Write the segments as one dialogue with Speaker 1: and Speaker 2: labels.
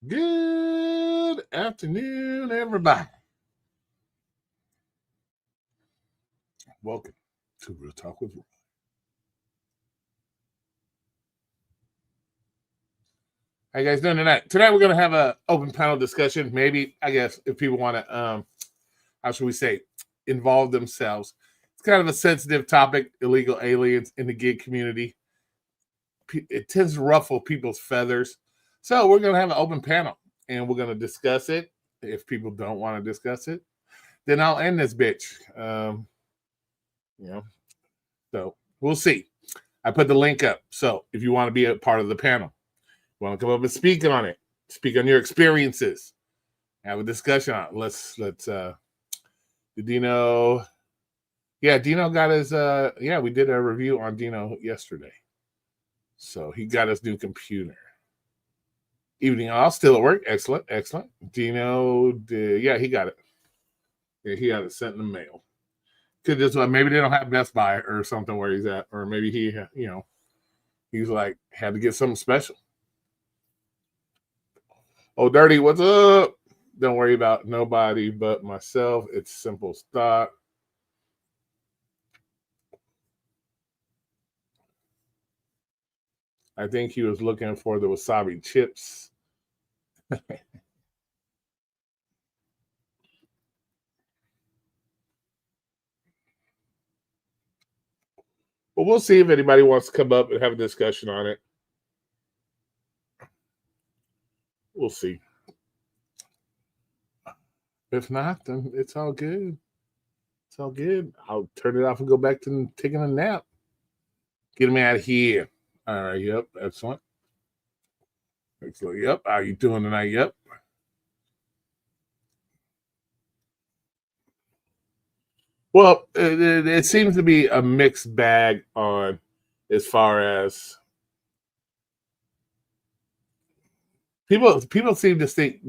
Speaker 1: Good afternoon, everybody. Welcome to Real Talk with Roy. How you guys doing tonight? Tonight we're going to have an open panel discussion. Maybe, I guess, if people want to, how should we say, involve themselves. It's kind of a sensitive topic, illegal aliens in the gig community. It tends to ruffle people's feathers. So we're going to have an open panel, and we're going to discuss it. If people don't want to discuss it, then I'll end this bitch. You know, so we'll see. I put the link up. So if you want to be a part of the panel, want to come up and speak on it, speak on your experiences, have a discussion on it. Let's Dino. Yeah, Dino got his we did a review on Dino yesterday. So he got his new computer. Evening all, still at work. Excellent. Dino he got it. Yeah, he got it sent in the mail. Could just maybe they don't have Best Buy or something where he's at, or maybe he's like had to get something special. Oh, Dirty, what's up? Don't worry about nobody but myself. It's simple stock. I think he was looking for the wasabi chips. But we'll see if anybody wants to come up and have a discussion on it. We'll see. If not, then it's all good. It's all good. I'll turn it off and go back to taking a nap. Get him out of here. All right. Yep. Excellent. Yep. How you doing tonight? Yep. Well, it seems to be a mixed bag on as far as people seem to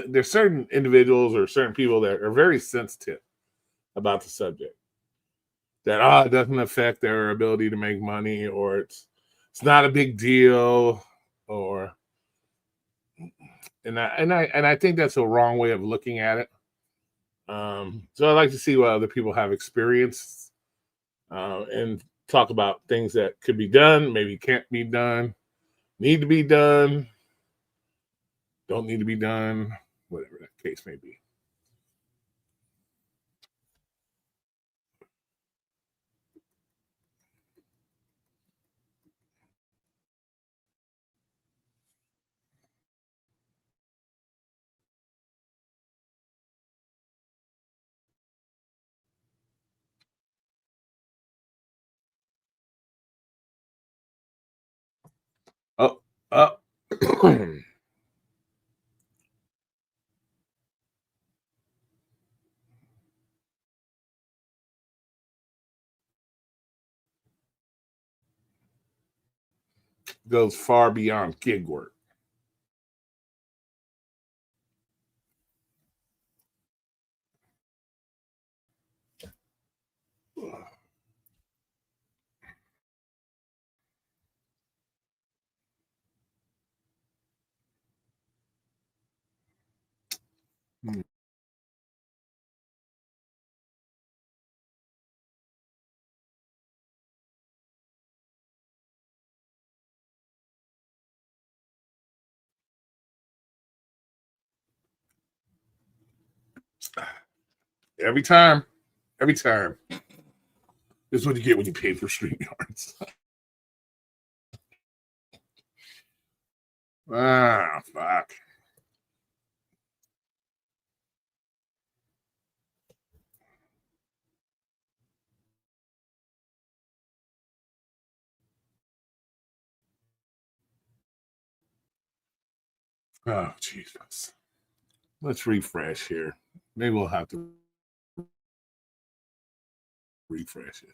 Speaker 1: there's certain individuals or certain people that are very sensitive about the subject, that it doesn't affect their ability to make money, or it's not a big deal, or and I think that's a wrong way of looking at it. So I like to see what other people have experienced, and talk about things that could be done, maybe can't be done, need to be done, don't need to be done, whatever that case may be. Oh, oh. Goes far beyond gig work. Hmm. Every time. Every time. This is what you get when you pay for StreamYards. Fuck. Oh, Jesus. Let's refresh here. Maybe we'll have to refresh it.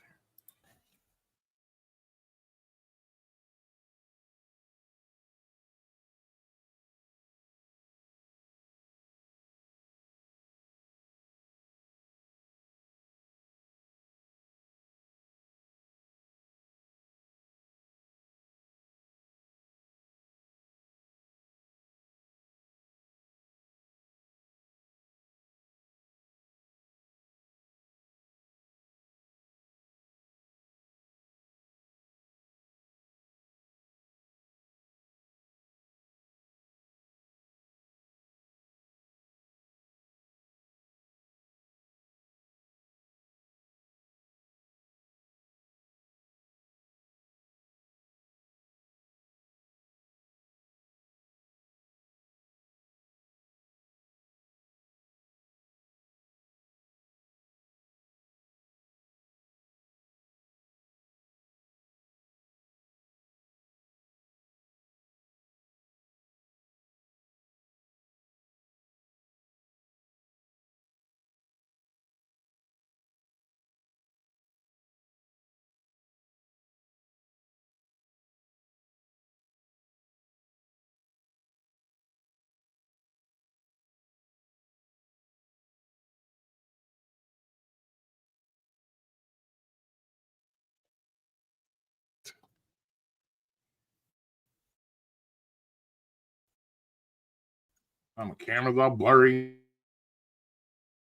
Speaker 1: My camera's all blurry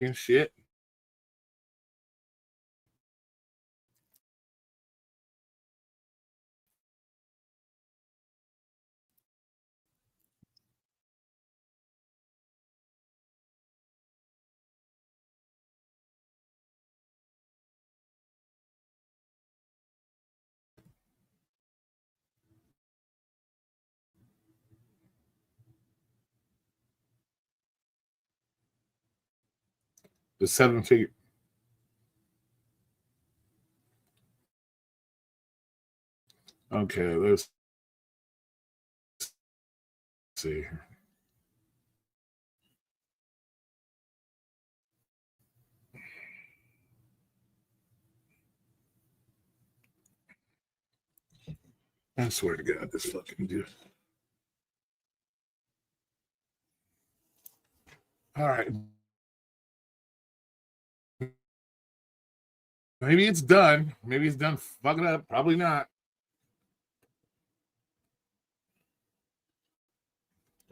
Speaker 1: and shit. The 7-figure. Okay, let's see. I swear to God, this fucking dude. All right. Maybe it's done. Maybe it's done fucking up. Probably not.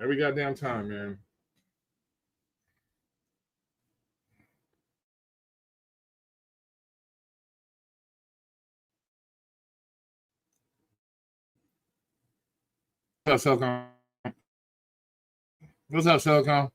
Speaker 1: Every goddamn time, man. What's up, Silicon? What's up, Silicon?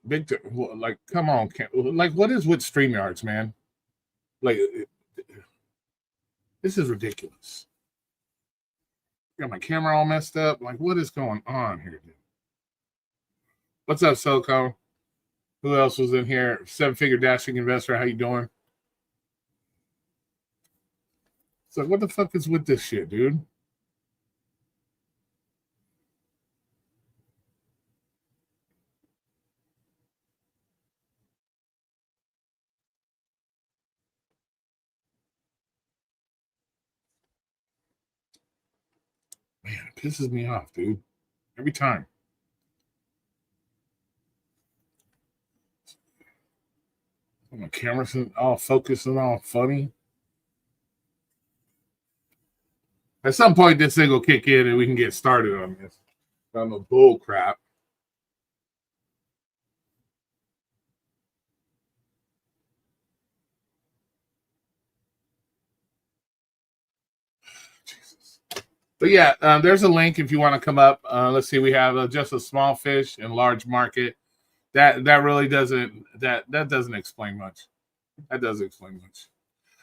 Speaker 1: Big, like, come on, like, what is with StreamYards, man? Like, this is ridiculous. Got my camera all messed up. Like, what is going on here, dude? What's up, Silicon? Who else was in here? 7-figure dashing investor. How you doing? So, what the fuck is with this shit, dude? Man, it pisses me off, dude. Every time. My camera's all focused and all funny. At some point, this thing will kick in and we can get started on this. On the bull crap. Jesus. But yeah, there's a link if you want to come up. Let's see, we have just a small fish and large market. That really doesn't that doesn't explain much. That doesn't explain much.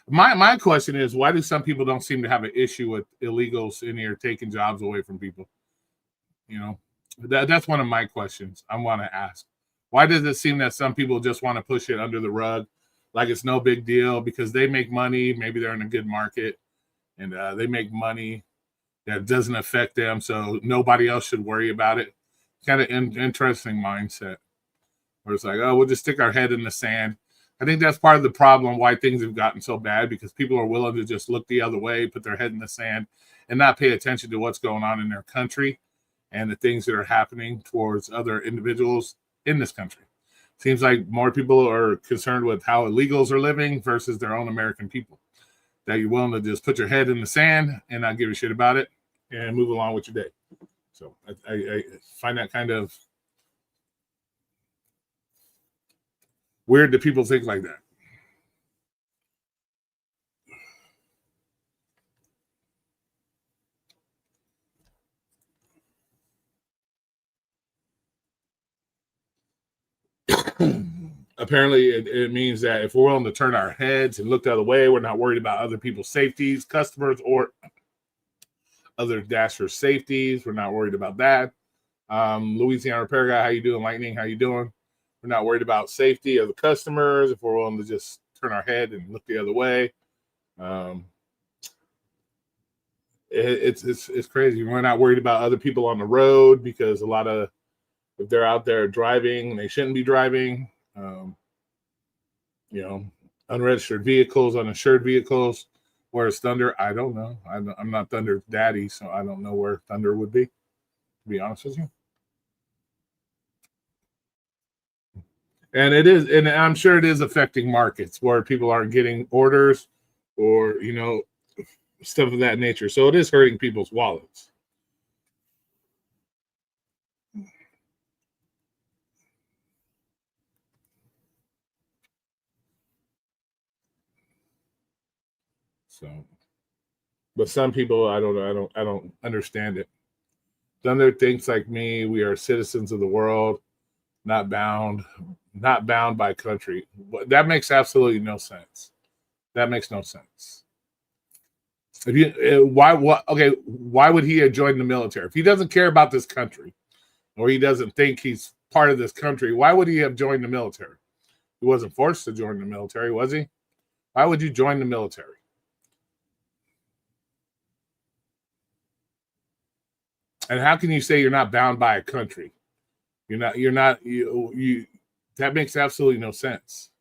Speaker 1: My question is, why do some people don't seem to have an issue with illegals in here taking jobs away from people? You know, that's one of my questions I want to ask. Why does it seem that some people just want to push it under the rug, like it's no big deal because they make money? Maybe they're in a good market and they make money that doesn't affect them, so nobody else should worry about it. Kind of interesting mindset. Where it's like, oh, we'll just stick our head in the sand. I think that's part of the problem why things have gotten so bad, because people are willing to just look the other way, put their head in the sand, and not pay attention to what's going on in their country and the things that are happening towards other individuals in this country. Seems like more people are concerned with how illegals are living versus their own American people. That you're willing to just put your head in the sand and not give a shit about it. and move along with your day. So I find that kind of weird that people think like that. Apparently, it means that if we're willing to turn our heads and look the other way, we're not worried about other people's safeties, customers, or other dashers' safeties. We're not worried about that. Louisiana Repair Guy, how you doing? Lightning, how you doing? We're not worried about safety of the customers if we're willing to just turn our head and look the other way. It's crazy. We're not worried about other people on the road because a lot of if they're out there driving, they shouldn't be driving. Unregistered vehicles, uninsured vehicles. Where is Thunder? I don't know. I'm not Thunder's daddy, so I don't know where Thunder would be, to be honest with you. And it is, and I'm sure it is affecting markets where people aren't getting orders or, stuff of that nature. So it is hurting people's wallets. So, but some people, I don't know. I don't understand it. Thunder thinks like me. We are citizens of the world, not bound by country. That makes absolutely no sense. That makes no sense. If you why would he have joined the military if he doesn't care about this country or he doesn't think he's part of this country? Why would he have joined the military? He wasn't forced to join the military, was he? Why would you join the military? And how can you say you're not bound by a country? You're not that makes absolutely no sense.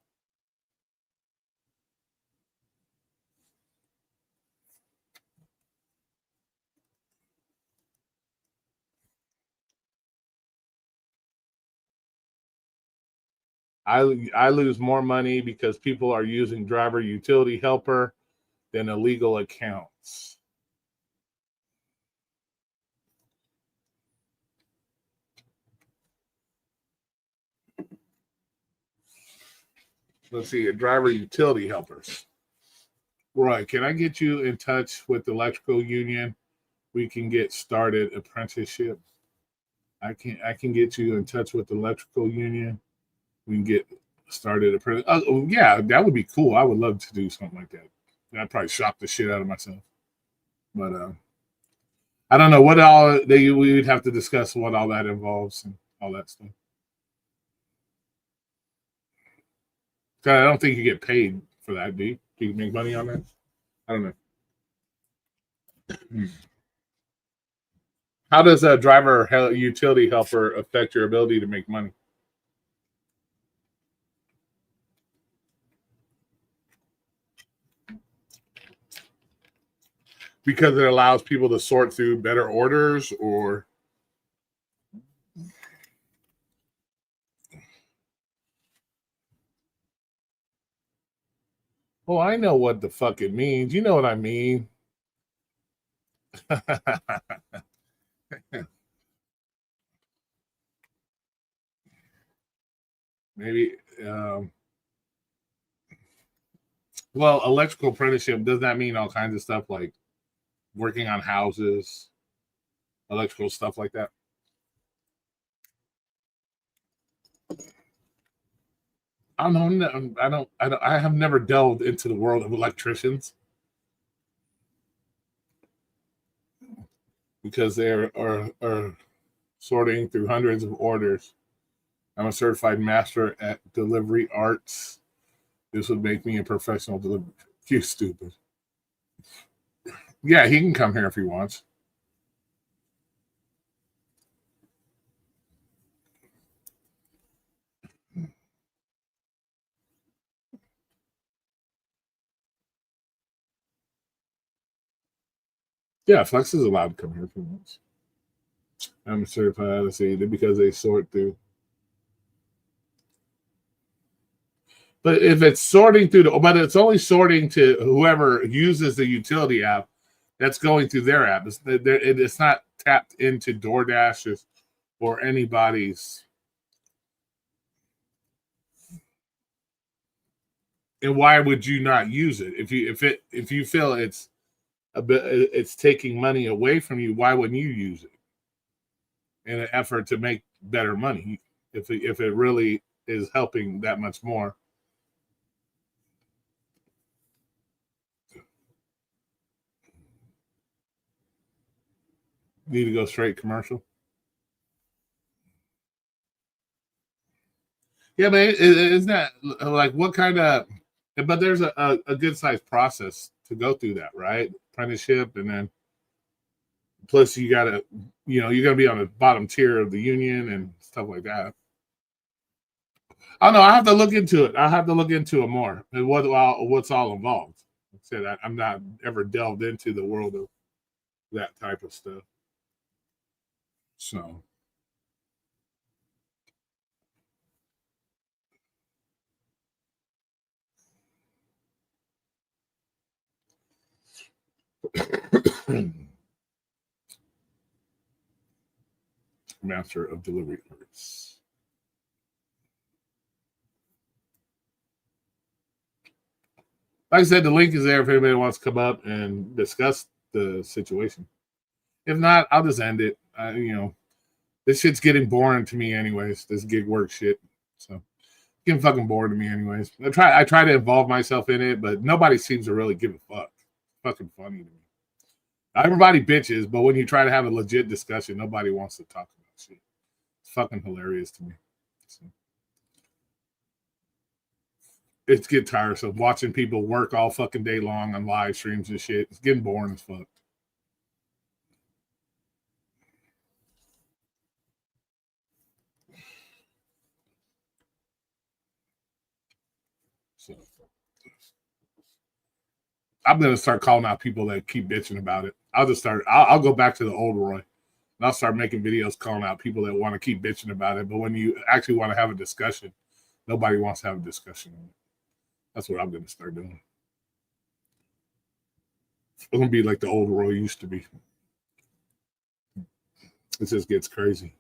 Speaker 1: I lose more money because people are using driver utility helper than illegal accounts. Let's see, driver utility helpers. Roy, can I get you in touch with the electrical union? We can get started apprenticeship. I can get you in touch with the electrical union. We can get started apprenticeship. Oh yeah, that would be cool. I would love to do something like that. I'd probably shock the shit out of myself. But I don't know what all we would have to discuss what all that involves and all that stuff. I don't think you get paid for that, do you? Do you make money on that? I don't know. How does a driver utility helper affect your ability to make money? Because it allows people to sort through better orders, or oh, I know what the fuck it means. You know what I mean. Maybe well, electrical apprenticeship, does that mean all kinds of stuff like working on houses, electrical stuff like that? I don't know. I have never delved into the world of electricians because they are sorting through hundreds of orders. I'm a certified master at delivery arts. This would make me a professional delivery. You stupid. Yeah, he can come here if he wants. Yeah, Flex is allowed to come here if he wants. I'm certified, let's see, because they sort through. But if it's sorting through, but it's only sorting to whoever uses the utility app. That's going through their app. It's not tapped into DoorDash's or anybody's. And why would you not use it if you feel it's taking money away from you? Why wouldn't you use it in an effort to make better money if it really is helping that much more? Need to go straight commercial. Yeah, man, isn't that like what kind of? But there's a good sized process to go through that, right? Apprenticeship, and then plus you gotta, you're gonna be on the bottom tier of the union and stuff like that. I don't know. I have to look into it. I have to look into it more and what's all involved. Like I said, I'm not ever delved into the world of that type of stuff. So master of delivery arts. Like I said, the link is there if anybody wants to come up and discuss the situation. If not, I'll just end it. This shit's getting boring to me, anyways. This gig work shit. So it's getting fucking bored to me, anyways. I try to involve myself in it, but nobody seems to really give a fuck. It's fucking funny to me. Everybody bitches, but when you try to have a legit discussion, nobody wants to talk about shit. It's fucking hilarious to me. So, it's get tiresome watching people work all fucking day long on live streams and shit. It's getting boring as fuck. So I'm gonna start calling out people that keep bitching about it. I'll go back to the old Roy. And I'll start making videos calling out people that want to keep bitching about it. But when you actually want to have a discussion, nobody wants to have a discussion. That's what I'm gonna start doing. I'm gonna be like the old Roy used to be. It just gets crazy.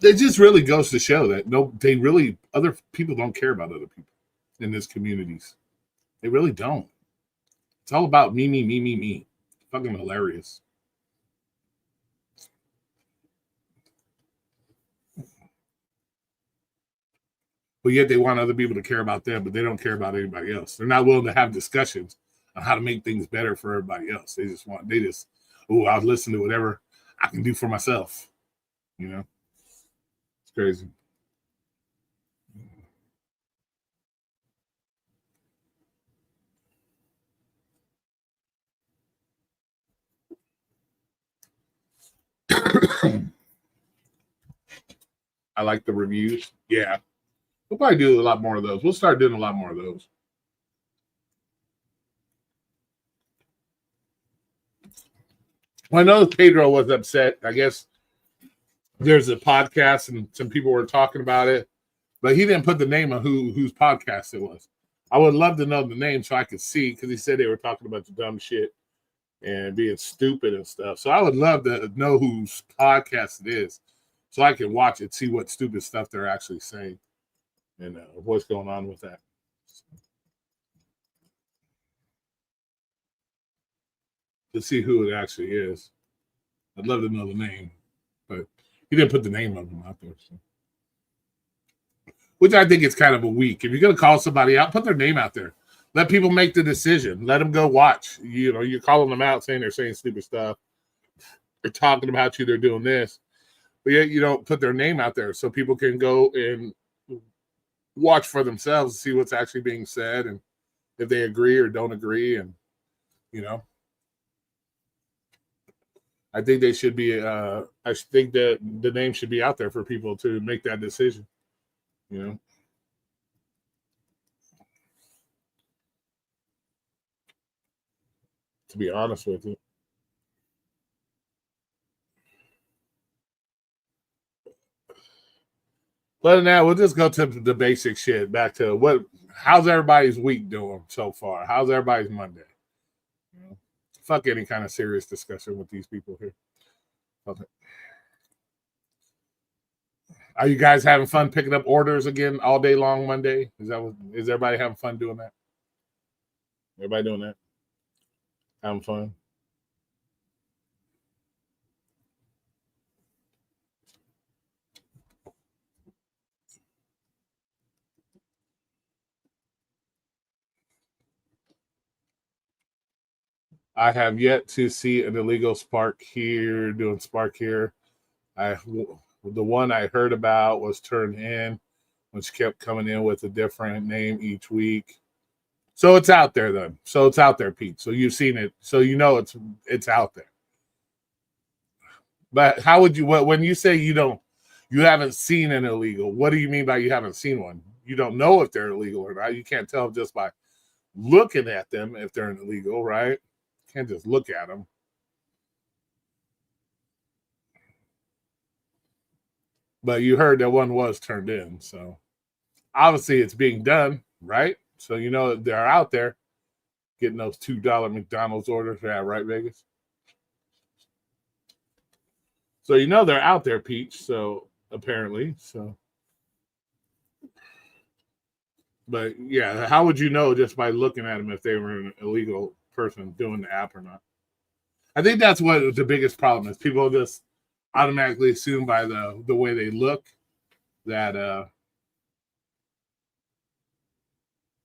Speaker 1: It just really goes to show that other people don't care about other people in these communities. They really don't. It's all about me, me, me, me, me. Fucking hilarious. But yet they want other people to care about them, but they don't care about anybody else. They're not willing to have discussions on how to make things better for everybody else. I'll listen to whatever I can do for myself. It's crazy. I like the reviews. Yeah. We'll probably do a lot more of those. We'll start doing a lot more of those. Well, I know Pedro was upset. I guess there's a podcast and some people were talking about it, but he didn't put the name of whose podcast it was. I would love to know the name so I could see because he said they were talking about the dumb shit and being stupid and stuff. So I would love to know whose podcast it is so I can watch it, see what stupid stuff they're actually saying and what's going on with that. To see who it actually is. I'd love to know the name, but he didn't put the name of them out there. So. Which I think is kind of a weak. If you're going to call somebody out, put their name out there. Let people make the decision. Let them go watch. You're calling them out saying they're saying stupid stuff. They're talking about you. They're doing this. But yet you don't put their name out there so people can go and watch for themselves, see what's actually being said and if they agree or don't agree. And, I think they should be, I think that the name should be out there for people to make that decision. to be honest with you. Other than that, we'll just go to the basic shit. Back to how's everybody's week doing so far? How's everybody's Monday? Fuck any kind of serious discussion with these people here. Okay. Are you guys having fun picking up orders again all day long Monday? Is everybody having fun doing that? Everybody doing that? Having fun? I have yet to see an illegal Spark here doing Spark here. The one I heard about was turned in, which kept coming in with a different name each week. So it's out there then. So it's out there, Pete. So you've seen it. So you know it's out there. But how would you when you say you haven't seen an illegal, what do you mean by you haven't seen one? You don't know if they're illegal or not. You can't tell just by looking at them if they're illegal, right? You can't just look at them. But you heard that one was turned in, so obviously it's being done, right? So you know they're out there getting those $2 McDonald's orders. Yeah, right, Vegas? So you know they're out there, Peach. So apparently, so. But yeah, how would you know just by looking at them if they were an illegal person doing the app or not? I think that's what the biggest problem is. People just automatically assume by the way they look that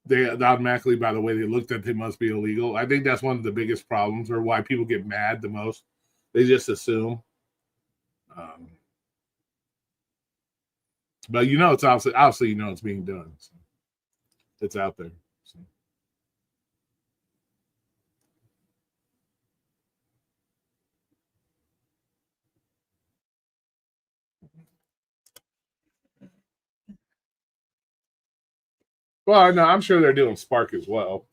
Speaker 1: they automatically by the way they look that they must be illegal. I think that's one of the biggest problems, or why people get mad the most. They just assume. But you know, it's obviously you know it's being done. So it's out there. So. Well, no, I'm sure they're doing Spark as well.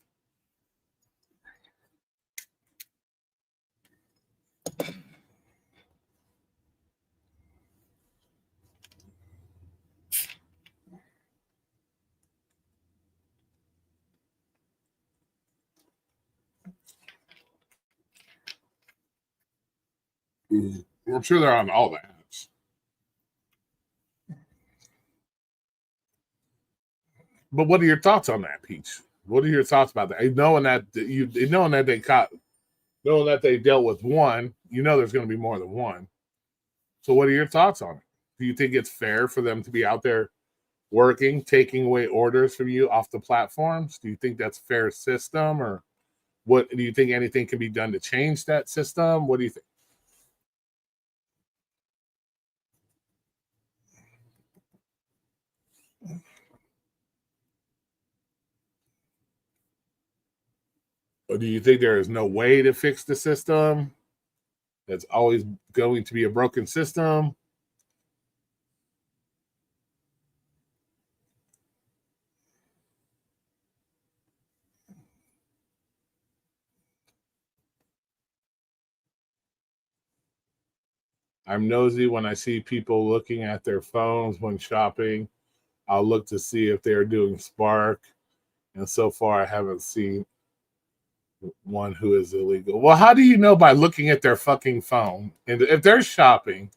Speaker 1: I'm sure they're on all the apps. But what are your thoughts on that, Peach? What are your thoughts about that? Knowing that they dealt with one, you know there's going to be more than one. So what are your thoughts on it? Do you think it's fair for them to be out there working, taking away orders from you off the platforms? Do you think that's a fair system, or what do you think anything can be done to change that system? What do you think? Or do you think there is no way to fix the system? That's always going to be a broken system? I'm nosy when I see people looking at their phones when shopping. I'll look to see if they're doing Spark. And so far, I haven't seen one who is illegal. Well, how do you know by looking at their fucking phone? And if they're shopping,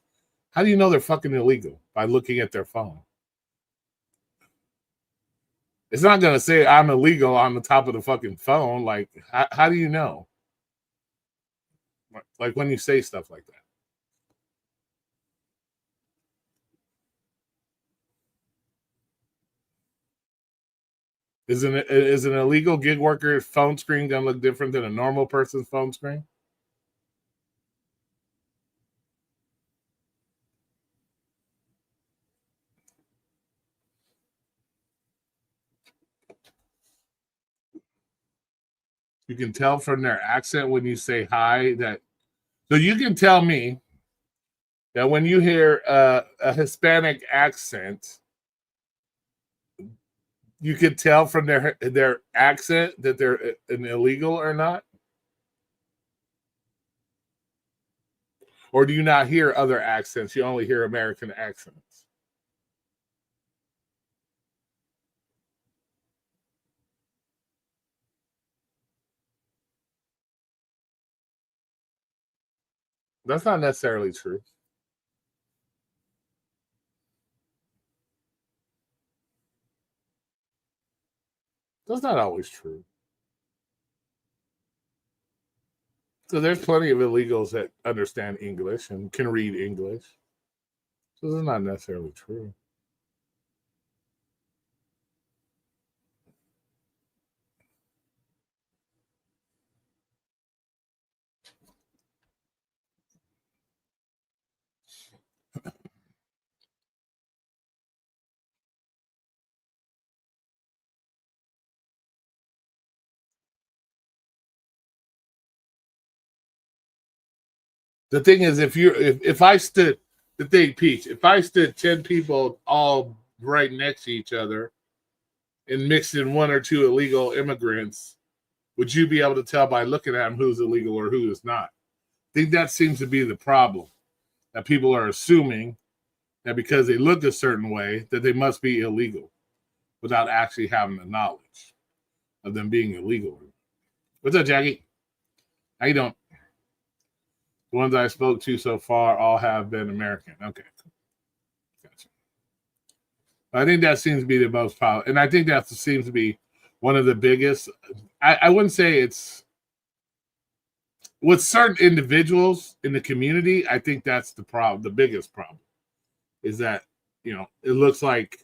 Speaker 1: how do you know they're fucking illegal? By looking at their phone. It's not going to say I'm illegal on the top of the fucking phone. Like, how do you know? Like when you say stuff like that. Is an illegal gig worker's phone screen going to look different than a normal person's phone screen? You can tell from their accent when you say hi that. So you can tell me that when you hear a Hispanic accent, you can tell from their accent that they're an illegal or not. Or do you not hear other accents? You only hear American accents. That's not necessarily true. That's not always true. So there's plenty of illegals that understand English and can read English. So that's not necessarily true. The thing is, if I stood the thing, Peach, if I stood 10 people all right next to each other and mixed in one or two illegal immigrants, would you be able to tell by looking at them who's illegal or who is not? I think that seems to be the problem. That people are assuming that because they look a certain way that they must be illegal without actually having the knowledge of them being illegal. What's up, Jackie? How you doing? The ones I spoke to so far all have been American. Okay. Gotcha. I think that seems to be the most powerful. And I think that seems to be one of the biggest. I wouldn't say it's with certain individuals in the community. I think that's the problem. The biggest problem is that, it looks like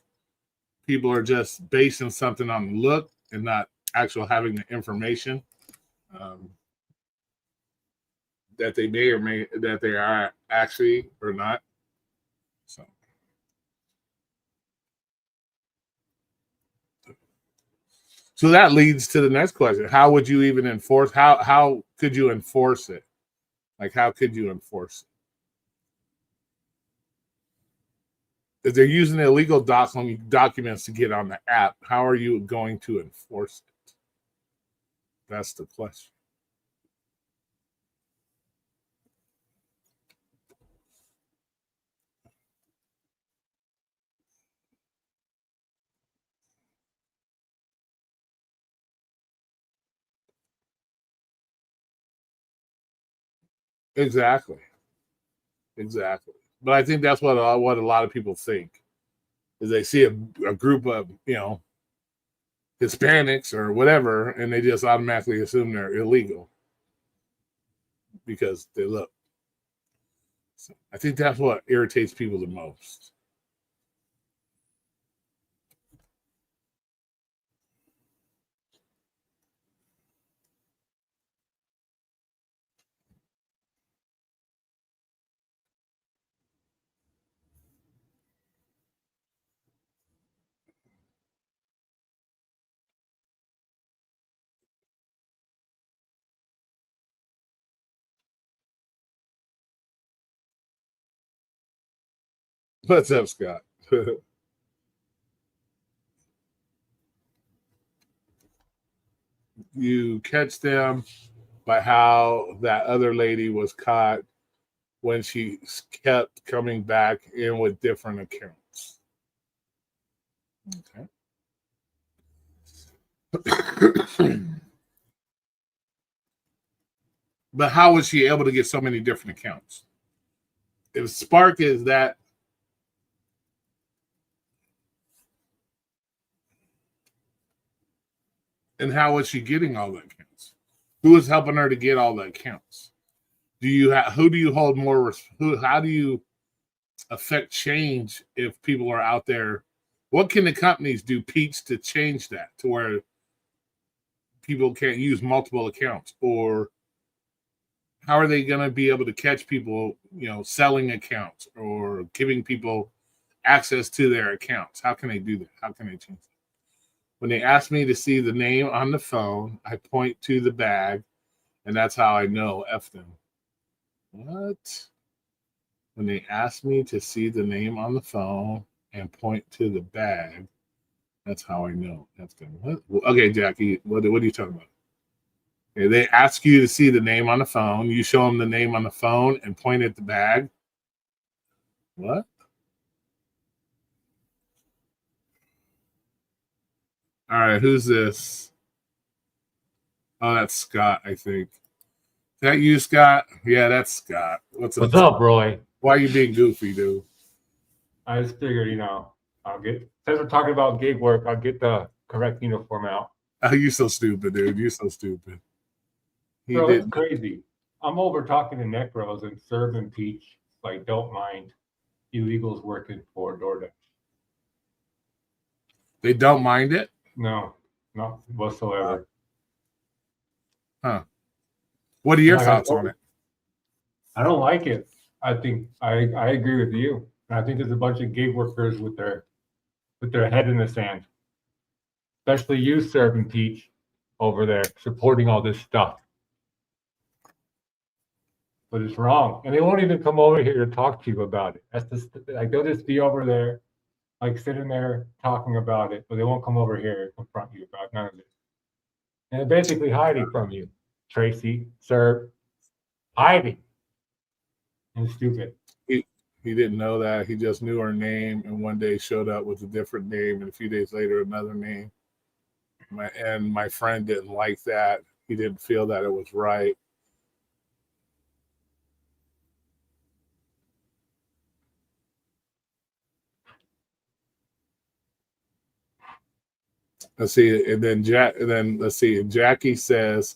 Speaker 1: people are just basing something on the look and not actual having the information. That they may or may that they are actually or not. So that leads to the next question. How would you even enforce how could you enforce it? Like how could you enforce it? If they're using illegal documents to get on the app, how are you going to enforce it? That's the question. Exactly. But I think that's what a lot of people think is they see a group of Hispanics or whatever, and they just automatically assume they're illegal because they look. So I think that's what irritates people the most. What's up, Scott? You catch them by how that other lady was caught when she kept coming back in with different accounts. Okay. But how was she able to get so many different accounts? If Spark is that, and how was she getting all the accounts? Who was helping her to get all the accounts? Who do you hold more? How do you affect change if people are out there? What can the companies do, Peach, to change that to where people can't use multiple accounts? Or how are they going to be able to catch people, selling accounts or giving people access to their accounts? How can they do that? How can they change that? When they ask me to see the name on the phone, I point to the bag, and that's how I know F them. What? When they ask me to see the name on the phone and point to the bag, that's how I know. That's good. What? Okay, Jackie, what are you talking about? They ask you to see the name on the phone. You show them the name on the phone and point at the bag. What? All right, who's this? Oh, that's Scott, I think. Is that you, Scott? Yeah, that's Scott.
Speaker 2: What's up, Roy?
Speaker 1: Why are you being goofy, dude?
Speaker 2: I just figured, I'll get, since we're talking about gig work, I'll get the correct uniform out.
Speaker 1: Oh, you're so stupid, dude. You're so stupid.
Speaker 2: Bro, it's crazy. I'm over talking to necros and Serve and Peach, like, don't mind illegals working for DoorDash.
Speaker 1: They don't mind it?
Speaker 2: No, not whatsoever.
Speaker 1: Huh. What are your thoughts on it?
Speaker 2: I don't like it. I think I agree with you. I think there's a bunch of gig workers with their head in the sand. Especially you, Serve and Peach, over there supporting all this stuff. But it's wrong. And they won't even come over here to talk to you about it. That's just like they'll just be over there, like sitting there talking about it, but they won't come over here and confront you about none of it. And they're basically hiding from you. Tracy, Serve, hiding. And stupid.
Speaker 1: He didn't know that. He just knew her name, and one day showed up with a different name, and a few days later another name. My friend didn't like that. He didn't feel that it was right. Let's see, and then let's see. Jackie says,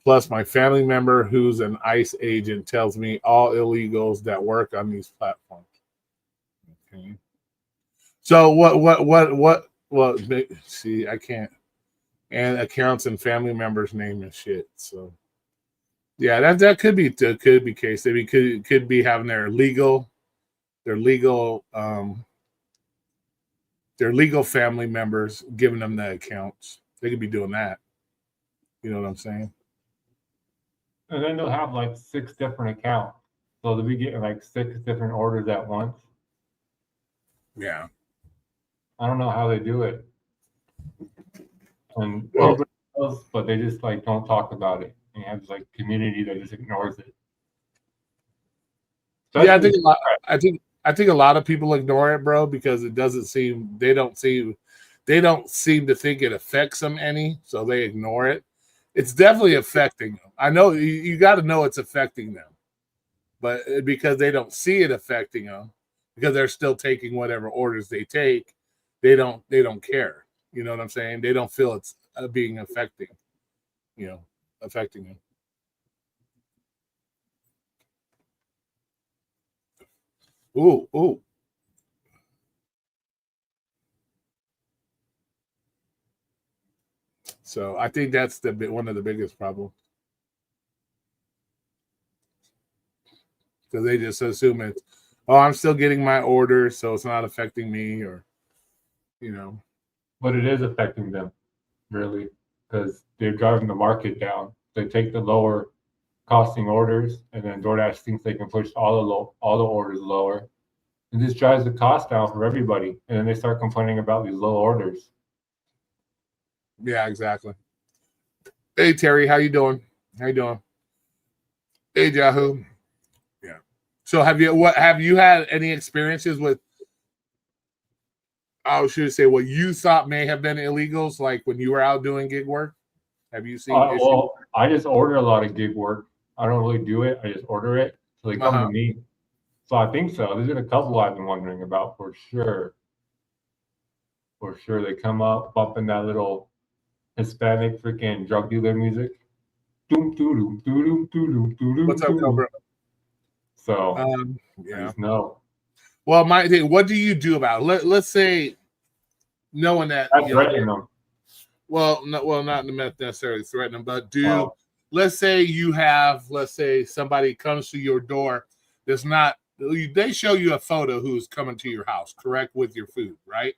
Speaker 1: plus my family member who's an ICE agent tells me all illegals that work on these platforms. Okay. So what? See, I can't. And accounts and family members' name and shit. So yeah, that could be case. They could be having their legal family members giving them the accounts. They could be doing that. You know what I'm saying?
Speaker 2: And then they'll have like 6 different accounts. So they'll be getting like 6 different orders at once.
Speaker 1: Yeah.
Speaker 2: I don't know how they do it. And everybody knows, but they just like don't talk about it. And you have this like community that just ignores it.
Speaker 1: Yeah, I think a lot of people ignore it, bro, because it doesn't seem they don't seem to think it affects them any, so they ignore it. It's definitely affecting them. I know you got to know it's affecting them, but because they don't see it affecting them, because they're still taking whatever orders they take, they don't care. You know what I'm saying? They don't feel it's being affecting them. Ooh. So I think that's one of the biggest problems. Because they just assume it's, I'm still getting my orders, so it's not affecting me, or,
Speaker 2: But it is affecting them, really, because they're driving the market down. They take the lower costing orders, and then DoorDash thinks they can push all the orders lower. And this drives the cost down for everybody. And then they start complaining about these low orders.
Speaker 1: Yeah, exactly. Hey, Terry, how you doing? Hey, Yahoo. Yeah. So have you had any experiences with, I should say, what you thought may have been illegals, like when you were out doing gig work? Have you seen issues?
Speaker 2: Well, I just order a lot of gig work. I don't really do it. I just order it. So they come to me. So I think so. There's been a couple I've been wondering about for sure. For sure. They come up bumping that little Hispanic freaking drug dealer music.
Speaker 1: What's up, Cobra?
Speaker 2: So yeah. I just know.
Speaker 1: Well, my thing, what do you do about it? Let's say, knowing that,
Speaker 2: threaten them.
Speaker 1: Well, not necessarily threaten them, but let's say somebody comes to your door that's not, they show you a photo who's coming to your house, correct, with your food, right?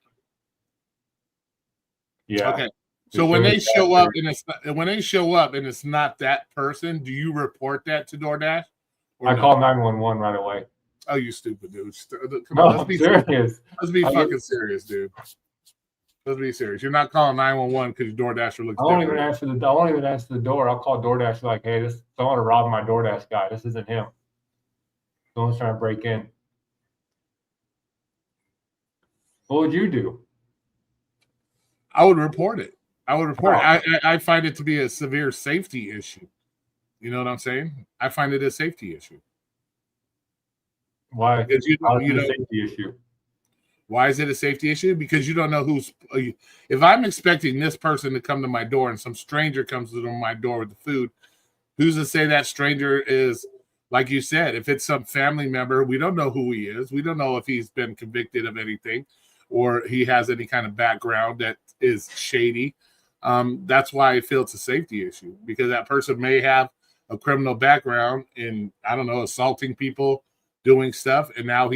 Speaker 2: Yeah.
Speaker 1: Okay. So when they show up and it's not that person, do you report that to DoorDash?
Speaker 2: I call 911 right away.
Speaker 1: Oh, you stupid dude! Come on, let's be
Speaker 2: serious.
Speaker 1: Let's be fucking serious, dude. Let's be serious. You're not calling 911 because your DoorDasher looks
Speaker 2: I won't
Speaker 1: different.
Speaker 2: even answer the door. I'll call DoorDash like, hey, someone to rob my DoorDash guy. This isn't him. Someone's trying to break in. What would you do?
Speaker 1: I would report it. I find it to be a severe safety issue. You know what I'm saying? I find it a safety issue.
Speaker 2: Why?
Speaker 1: Because
Speaker 2: How is it a safety issue?
Speaker 1: Why is it a safety issue? Because you don't know who's. If I'm expecting this person to come to my door and some stranger comes to my door with the food, who's to say that stranger is, like you said, if it's some family member, we don't know who he is. We don't know if he's been convicted of anything or he has any kind of background that is shady. That's why I feel it's a safety issue, because that person may have a criminal background in, I don't know, assaulting people, doing stuff, and now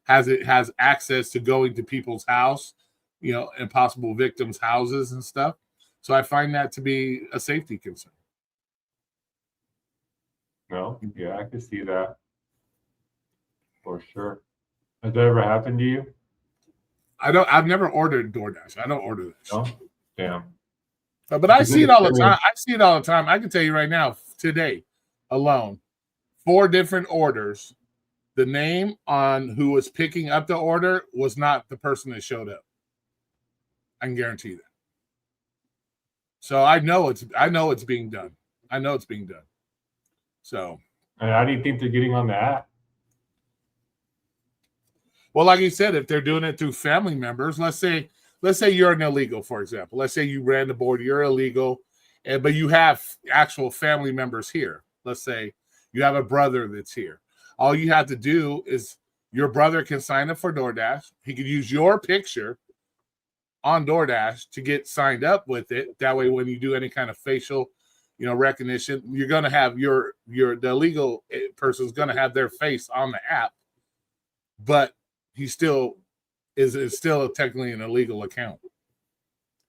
Speaker 1: has access to going to people's house, and possible victims' houses and stuff. So I find that to be a safety concern.
Speaker 2: No, yeah, I can see that for sure. Has that ever happened to you?
Speaker 1: I've never ordered DoorDash. I don't order that.
Speaker 2: No, damn.
Speaker 1: But I see it all the time. I can tell you right now, today alone, 4 different orders. The name on who was picking up the order was not the person that showed up. I can guarantee that. So I know it's being done. I know it's being done. So,
Speaker 2: and how do you think they're getting on the app?
Speaker 1: Well, like you said, if they're doing it through family members, let's say you're an illegal, for example. Let's say you ran the board, you're illegal, but you have actual family members here. Let's say you have a brother that's here. All you have to do is your brother can sign up for DoorDash. He could use your picture on DoorDash to get signed up with it. That way, when you do any kind of facial, recognition, you're going to have the legal person's going to have their face on the app, but he still is still technically an illegal account.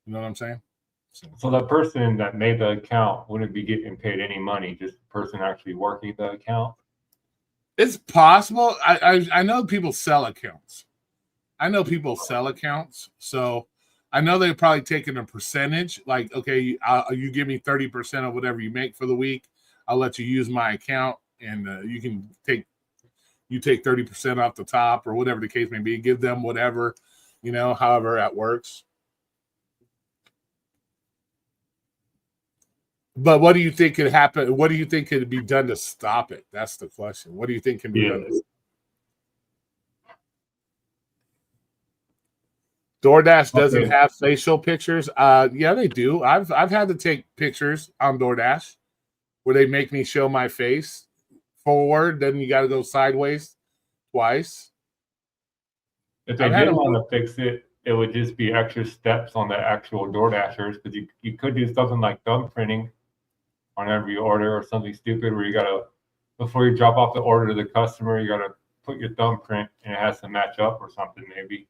Speaker 1: You know what I'm saying?
Speaker 2: So the person that made the account wouldn't be getting paid any money, just the person actually working the account?
Speaker 1: It's possible. I know people sell accounts. So I know they're probably taking a percentage. Like, okay, you give me 30% of whatever you make for the week. I'll let you use my account, and you can take 30% off the top, or whatever the case may be. Give them whatever, however that works. But what do you think could happen? What do you think could be done to stop it? That's the question. What do you think can be done? DoorDash doesn't have facial pictures. Yeah, they do. I've had to take pictures on DoorDash where they make me show my face forward, then you got to go sideways twice.
Speaker 2: If they didn't want to fix it, it would just be extra steps on the actual DoorDashers, because you could do something like thumbprinting on every order, or something stupid where you gotta, before you drop off the order to the customer, you gotta put your thumbprint and it has to match up or something, maybe.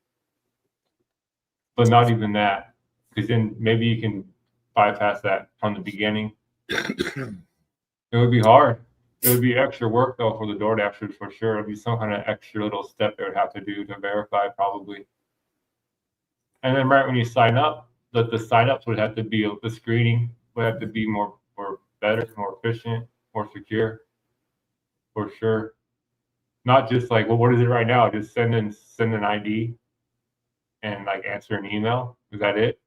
Speaker 2: But not even that, because then maybe you can bypass that from the beginning. It would be hard. It would be extra work though for the DoorDashers for sure. It'd be some kind of extra little step they would have to do to verify, probably. And then right when you sign up, the signups would have to be, the screening would have to be more better, more efficient, more secure, for sure. Not just like, well, what is it right now? Just send an ID and like answer an email. Is that it?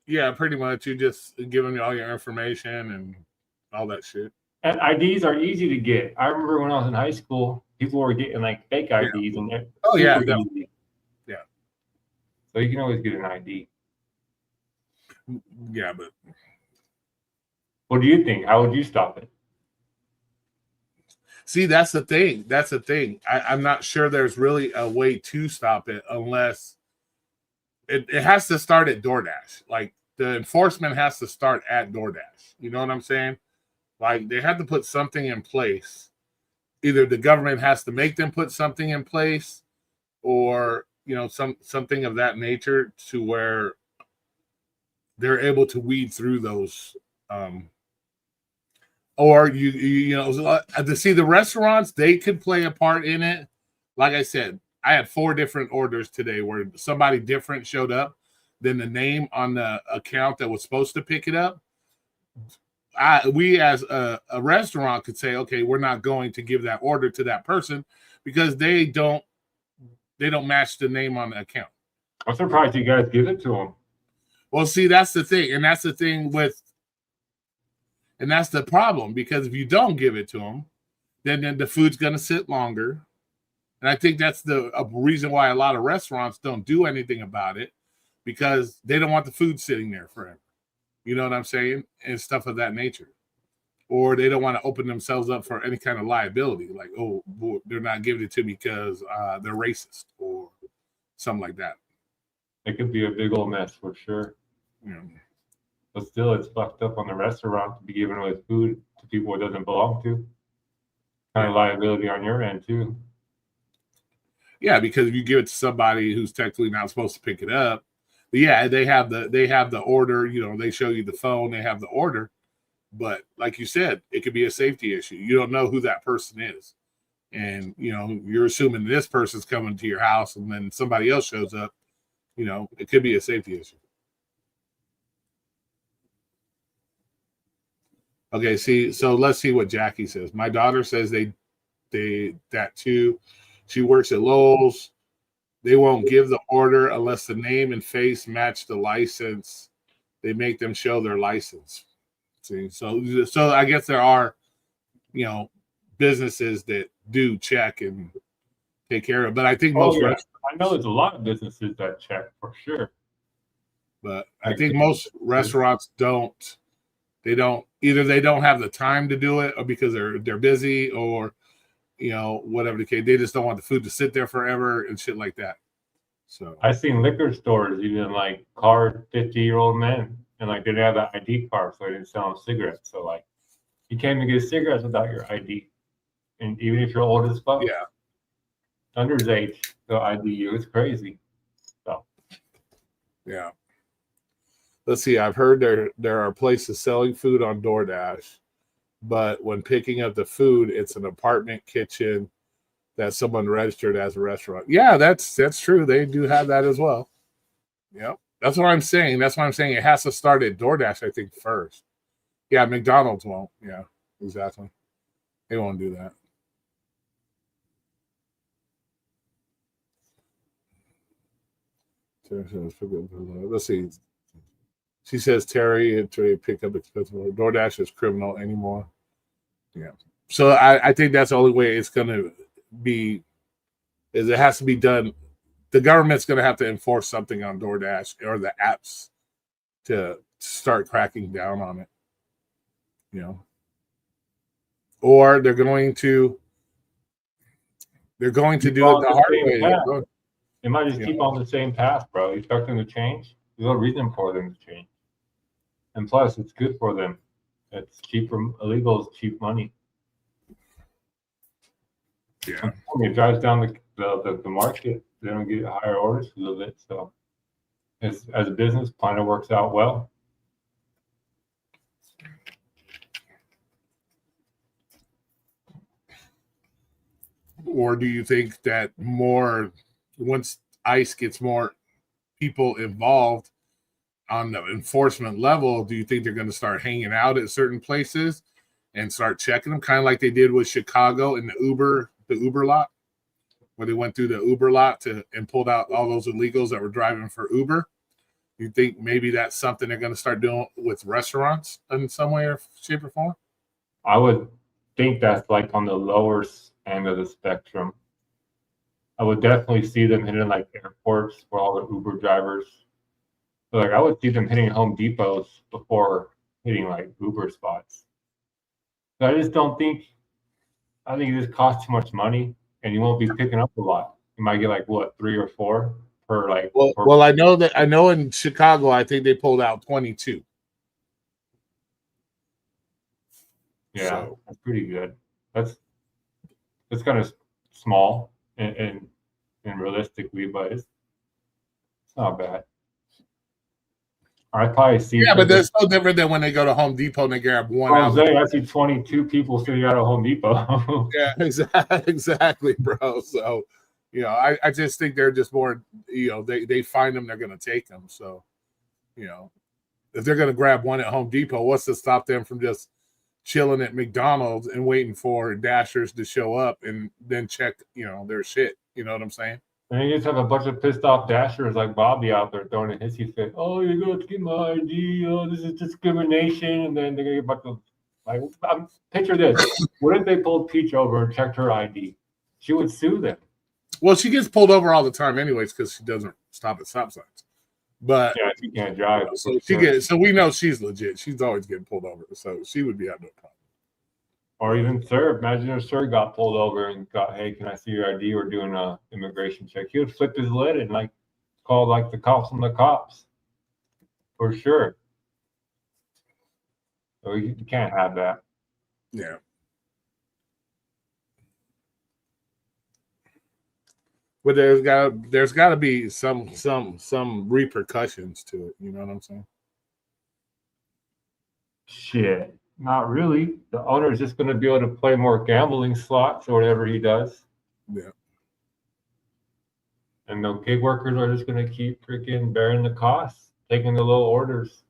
Speaker 1: Yeah, pretty much. You just give them all your information and all that shit.
Speaker 2: And IDs are easy to get. I remember when I was in high school, people were getting like fake IDs, and they're super easy.
Speaker 1: Yeah.
Speaker 2: So you can always get an ID.
Speaker 1: Yeah, but
Speaker 2: what do you think? How would you stop it?
Speaker 1: See, that's the thing. I'm not sure there's really a way to stop it, unless it has to start at DoorDash. Like, the enforcement has to start at DoorDash. You know what I'm saying? Like, they have to put something in place. Either the government has to make them put something in place, or something of that nature, to where they're able to weed through those. Or to see the restaurants, they could play a part in it. Like I said, I had 4 different orders today where somebody different showed up. than the name on the account that was supposed to pick it up, we as a restaurant could say, okay, we're not going to give that order to that person because they don't match the name on the account.
Speaker 2: I'm surprised you guys give it to them.
Speaker 1: Well, see, that's the thing, and that's the thing and that's the problem, because if you don't give it to them, then the food's going to sit longer. And I think that's the reason why a lot of restaurants don't do anything about it, because they don't want the food sitting there forever. You know what I'm saying? And stuff of that nature. Or they don't want to open themselves up for any kind of liability. Like, oh, they're not giving it to me because they're racist or something like that.
Speaker 2: It could be a big old mess for sure.
Speaker 1: Yeah.
Speaker 2: But still, it's fucked up on the restaurant to be giving away food to people it doesn't belong to. Kind of liability on your end too.
Speaker 1: Yeah, because if you give it to somebody who's technically not supposed to pick it up, yeah, they have the order. You know, they show you the phone, they have the order, but like you said, it could be a safety issue. You don't know who that person is, and you know you're assuming this person's coming to your house, and then somebody else shows up. You know, it could be a safety issue. Okay, so let's see what Jackie says. My daughter says they that too. She works at Lowe's. They won't give the order unless the name and face match the license. They make them show their license. See, so I guess there are, you know, businesses that do check and take care of. But I think most
Speaker 2: I know there's a lot of businesses that check for sure.
Speaker 1: But I think most restaurants don't. They don't have the time to do it, or because they're busy, or you know, whatever the case. They just don't want the food to sit there forever and shit like that. So
Speaker 2: I've seen liquor stores even like card 50-year-old men, and like they didn't have that ID card, so they didn't sell them cigarettes. So like you can't even get cigarettes without your ID. And even if you're old as fuck,
Speaker 1: yeah,
Speaker 2: underage, they'll ID you. It's crazy. So
Speaker 1: yeah. Let's see. I've heard there are places selling food on DoorDash, but when picking up the food, it's an apartment kitchen that someone registered as a restaurant. Yeah, that's true. They do have that as well. Yep. That's what I'm saying. That's why I'm saying it has to start at DoorDash, I think, first. Yeah, McDonald's won't. Yeah, exactly. They won't do that. Let's see. She says Terry to pick up expensive. DoorDash is criminal anymore. Yeah. So I think that's the only way it's going to be, is it has to be done. The government's going to have to enforce something on DoorDash or the apps to start cracking down on it. You know, or they're going to do it the hard way.
Speaker 2: They might just keep on the same path, bro. You expect them to change? There's no reason for them to change. And plus, it's good for them. It's cheap from illegals, cheap money.
Speaker 1: Yeah.
Speaker 2: It drives down the market. They don't get higher orders a little bit. So as a business plan, it works out well.
Speaker 1: Or do you think that once ICE gets more people involved on the enforcement level, do you think they're going to start hanging out at certain places and start checking them, kind of like they did with Chicago in the Uber lot, where they went through the Uber lot and pulled out all those illegals that were driving for Uber? You think maybe that's something they're going to start doing with restaurants in some way or shape or form?
Speaker 2: I would think that's like on the lower end of the spectrum. I would definitely see them hitting like airports for all the Uber drivers. So like I would see them hitting Home Depots before hitting like Uber spots. So I just don't think. I think it just costs too much money, and you won't be picking up a lot. You might get like what, 3 or 4 per like.
Speaker 1: Well, I know in Chicago, I think they pulled out 22.
Speaker 2: Yeah,
Speaker 1: so
Speaker 2: that's pretty good. That's kind of small and realistically, but it's not bad. I probably see.
Speaker 1: Yeah, but that's so different than when they go to Home Depot and they grab one out.
Speaker 2: I see 22 people sitting out of Home Depot.
Speaker 1: Yeah, exactly, bro. So, you know, I just think they're just more, you know, they find them, they're going to take them. So, You know, if they're going to grab one at Home Depot, what's to stop them from just chilling at McDonald's and waiting for dashers to show up and then check, their shit. You know what I'm saying?
Speaker 2: And you just have a bunch of pissed off dashers like Bobby out there throwing a hissy fit. Oh, you're going to get my ID. Oh, this is discrimination. And then they're going to get a bunch of, picture this. What if they pulled Peach over and checked her ID? She would sue them.
Speaker 1: Well, she gets pulled over all the time anyways because she doesn't stop at stop signs. But
Speaker 2: yeah, she can't drive.
Speaker 1: So we know she's legit. She's always getting pulled over. So she would be out no problem.
Speaker 2: Or even Sir. Imagine if Sir got pulled over and got, hey, can I see your ID? We're doing a immigration check. He would flip his lid and call the cops on the cops. For sure. So you can't have that.
Speaker 1: Yeah. But there's got to be some repercussions to it. You know what I'm saying?
Speaker 2: Shit, not really. The owner is just going to be able to play more gambling slots or whatever he does.
Speaker 1: Yeah.
Speaker 2: And the gig workers are just going to keep freaking bearing the costs, taking the low orders.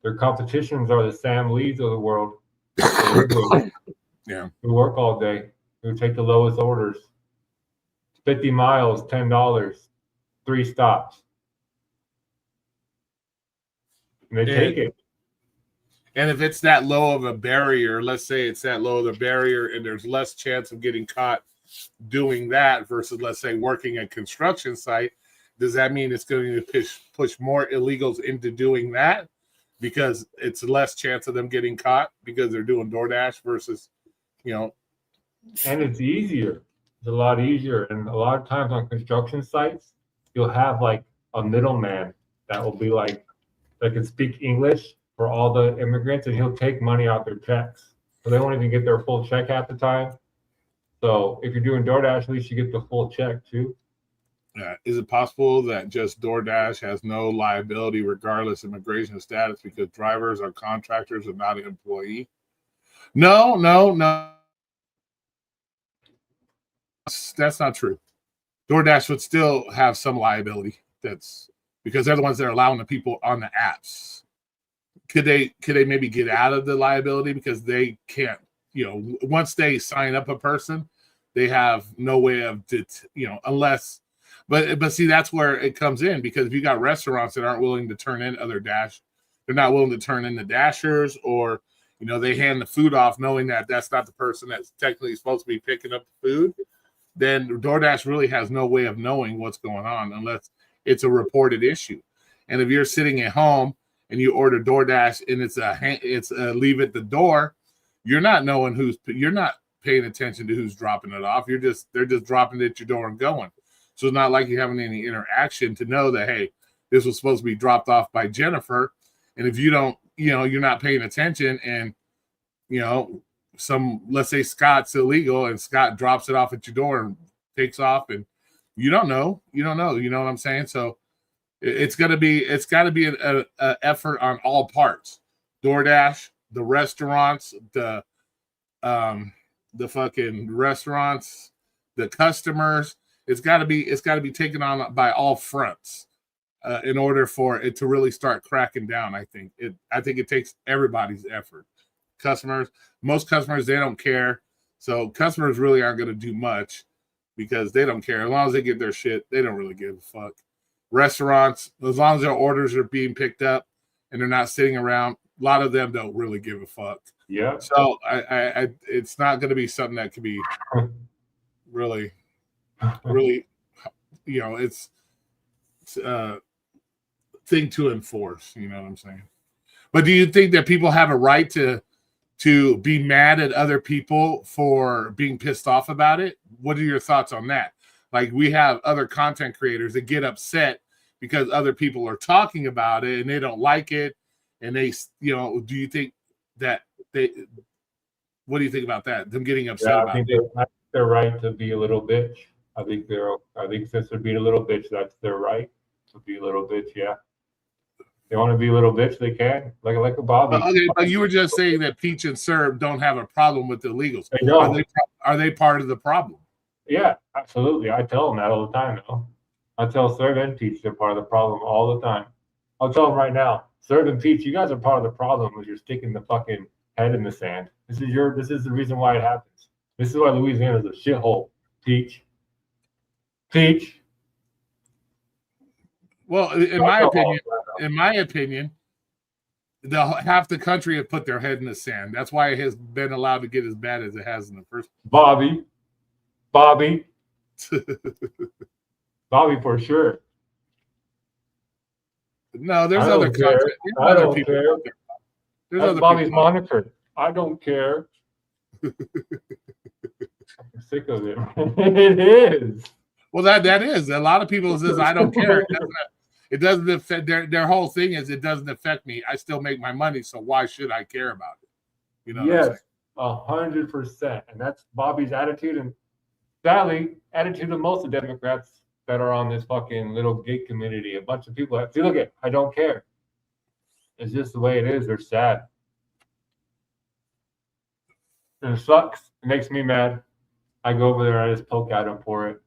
Speaker 2: Their competitions are the Sam Lees of the world.
Speaker 1: Yeah.
Speaker 2: Who work all day, who take the lowest orders. 50 miles, $10, 3 stops. And they take it.
Speaker 1: And if it's that low of a barrier, let's say it's that low of a barrier and there's less chance of getting caught doing that versus, let's say, working a construction site, does that mean it's going to push more illegals into doing that because it's less chance of them getting caught because they're doing DoorDash versus,
Speaker 2: And it's easier. It's a lot easier. And a lot of times on construction sites, you'll have a middleman that will be that can speak English for all the immigrants, and he'll take money out their checks. So they won't even get their full check half the time. So if you're doing DoorDash, at least you get the full check too.
Speaker 1: Is it possible that just DoorDash has no liability regardless of immigration status because drivers are contractors and not an employee? No. That's not true. DoorDash would still have some liability. That's because they're the ones that are allowing the people on the apps. Could they maybe get out of the liability because they can't, once they sign up a person, they have no way of, unless, but see, that's where it comes in because if you got restaurants that aren't willing to turn in they're not willing to turn in the dashers or, they hand the food off knowing that that's not the person that's technically supposed to be picking up the food, then DoorDash really has no way of knowing what's going on unless it's a reported issue. And if you're sitting at home and you order DoorDash and it's a leave at the door, you're not paying attention to who's dropping it off. They're just dropping it at your door and going. So it's not like you're having any interaction to know that, hey, this was supposed to be dropped off by Jennifer. And if you don't, you're not paying attention and, let's say Scott's illegal and Scott drops it off at your door and takes off and you don't know, you know what I'm saying? So it's got to be an effort on all parts. DoorDash, the restaurants, the fucking restaurants, the customers. It's got to be taken on by all fronts in order for it to really start cracking down. I think it takes everybody's effort. Most customers, they don't care. So customers really aren't going to do much because they don't care. As long as they get their shit, they don't really give a fuck. Restaurants, as long as their orders are being picked up and they're not sitting around, a lot of them don't really give a fuck.
Speaker 2: Yeah.
Speaker 1: So I it's not going to be something that could be really, it's a thing to enforce. You know what I'm saying? But do you think that people have a right to be mad at other people for being pissed off about it? What are your thoughts on that? Like we have other content creators that get upset because other people are talking about it and they don't like it. And they, do you think that what do you think about that? Them getting upset about it?
Speaker 2: I think they're right to be a little bitch. I think since they're being a little bitch, that's their right to be a little bitch. Yeah. They want to be a little bitch, they can. Like a Bobby.
Speaker 1: Okay, but you were just saying that Peach and Serb don't have a problem with the illegals.
Speaker 2: They don't.
Speaker 1: Are they part of the problem?
Speaker 2: Yeah, absolutely. I tell them that all the time, though. I tell Serb and Peach they're part of the problem all the time. I'll tell them right now. Serve and Peach, you guys are part of the problem when you're sticking the fucking head in the sand. This is the reason why it happens. This is why Louisiana is a shithole. Peach.
Speaker 1: Well, in my opinion, half the country have put their head in the sand. That's why it has been allowed to get as bad as it has in the first
Speaker 2: place. Bobby for sure.
Speaker 1: No, there's other content.
Speaker 2: I don't care. That's Bobby's moniker. I don't care. I'm sick of it. It is.
Speaker 1: Well, that is. A lot of people says I don't care. It doesn't affect their whole thing is it doesn't affect me. I still make my money, so why should I care about it? You know?
Speaker 2: Yes, 100%. And that's Bobby's attitude, and sadly, attitude of most of the Democrats that are on this fucking little gig community. A bunch of people see, look at, I don't care. It's just the way it is. They're sad. And it sucks. It makes me mad. I go over there, I just poke at them for it.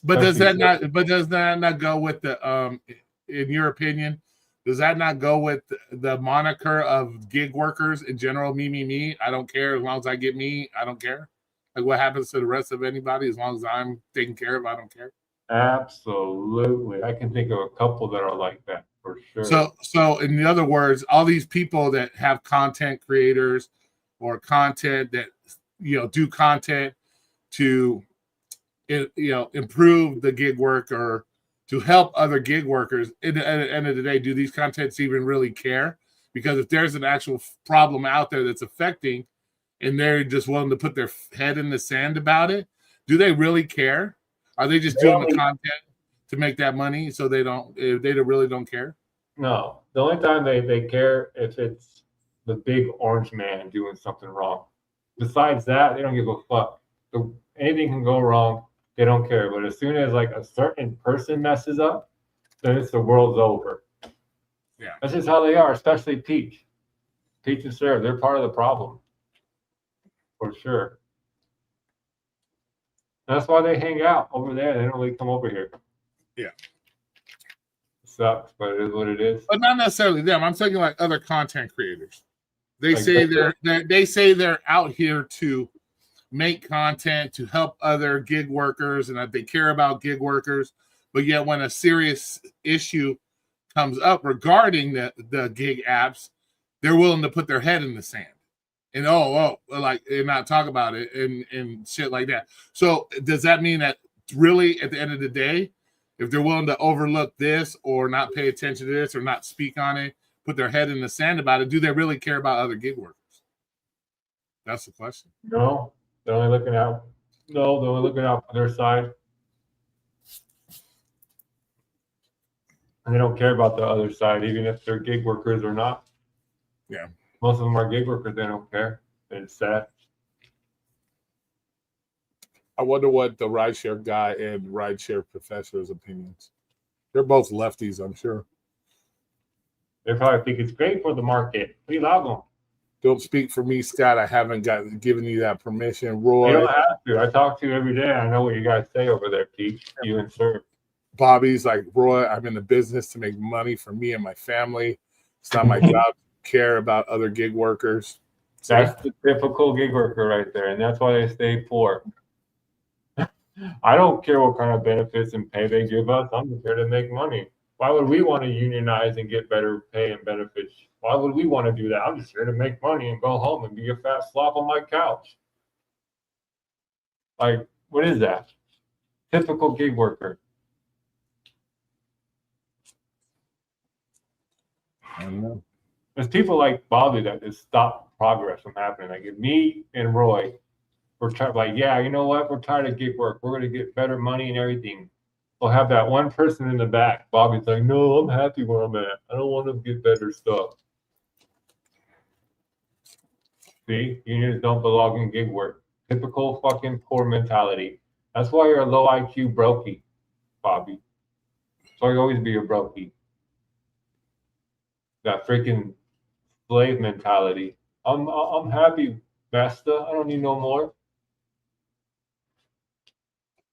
Speaker 1: But does that not go with the in your opinion, does that not go with the moniker of gig workers in general? Me. I don't care as long as I get me. I don't care. Like what happens to the rest of anybody as long as I'm taken care of, I don't care.
Speaker 2: Absolutely. I can think of a couple that are like that for sure.
Speaker 1: So in other words, all these people that have content creators or content that do content to improve the gig work or to help other gig workers, at the end of the day, do these contents even really care? Because if there's an actual problem out there that's affecting and they're just willing to put their head in the sand about it, do they really care? Are they just doing the content to make that money so they really don't care?
Speaker 2: No. The only time they care if it's the big orange man doing something wrong. Besides that, they don't give a fuck. Anything can go wrong. They don't care. But as soon as like a certain person messes up, then it's the world's over.
Speaker 1: Yeah.
Speaker 2: That's just how they are, especially Peach. Peach and Sarah, they're part of the problem. For sure. That's why they hang out over there. They don't really come over here.
Speaker 1: Yeah.
Speaker 2: It sucks, but it is what it is.
Speaker 1: But not necessarily them. I'm thinking like other content creators. They say they're out here to make content to help other gig workers and that they care about gig workers, but yet when a serious issue comes up regarding the gig apps, they're willing to put their head in the sand and and not talk about it and shit like that. So does that mean that really at the end of the day, if they're willing to overlook this or not pay attention to this or not speak on it, put their head in the sand about it, do they really care about other gig workers? That's the question.
Speaker 2: No. They're only looking out. No, they're only looking out for their side. And they don't care about the other side, even if they're gig workers or not.
Speaker 1: Yeah.
Speaker 2: Most of them are gig workers. They don't care. It's sad.
Speaker 1: I wonder what the rideshare guy and rideshare professor's opinions. They're both lefties, I'm sure.
Speaker 2: They probably think it's great for the market. We love them.
Speaker 1: Don't speak for me, Scott. I haven't given you that permission. Roy.
Speaker 2: You don't have to. I talk to you every day. I know what you guys say over there, Pete. You and Sir.
Speaker 1: Bobby's like, Roy, I'm in the business to make money for me and my family. It's not my job to care about other gig workers.
Speaker 2: So, that's the typical gig worker right there, and that's why they stay poor. I don't care what kind of benefits and pay they give us. I'm just here to make money. Why would we want to unionize and get better pay and benefits? Why would we want to do that? I'm just here to make money and go home and be a fat slop on my couch. Like, what is that? Typical gig worker.
Speaker 1: I don't know.
Speaker 2: There's people like Bobby that just stop progress from happening. Like if me and Roy, we're like, yeah, you know what? We're tired of gig work. We're going to get better money and everything. We'll have that one person in the back. Bobby's like, no, I'm happy where I'm at. I don't want to get better stuff. See, unions don't belong in gig work. Typical fucking poor mentality. That's why you're a low IQ brokey, Bobby. That's why you always be a brokey. That freaking slave mentality. I'm happy, Master. I don't need no more.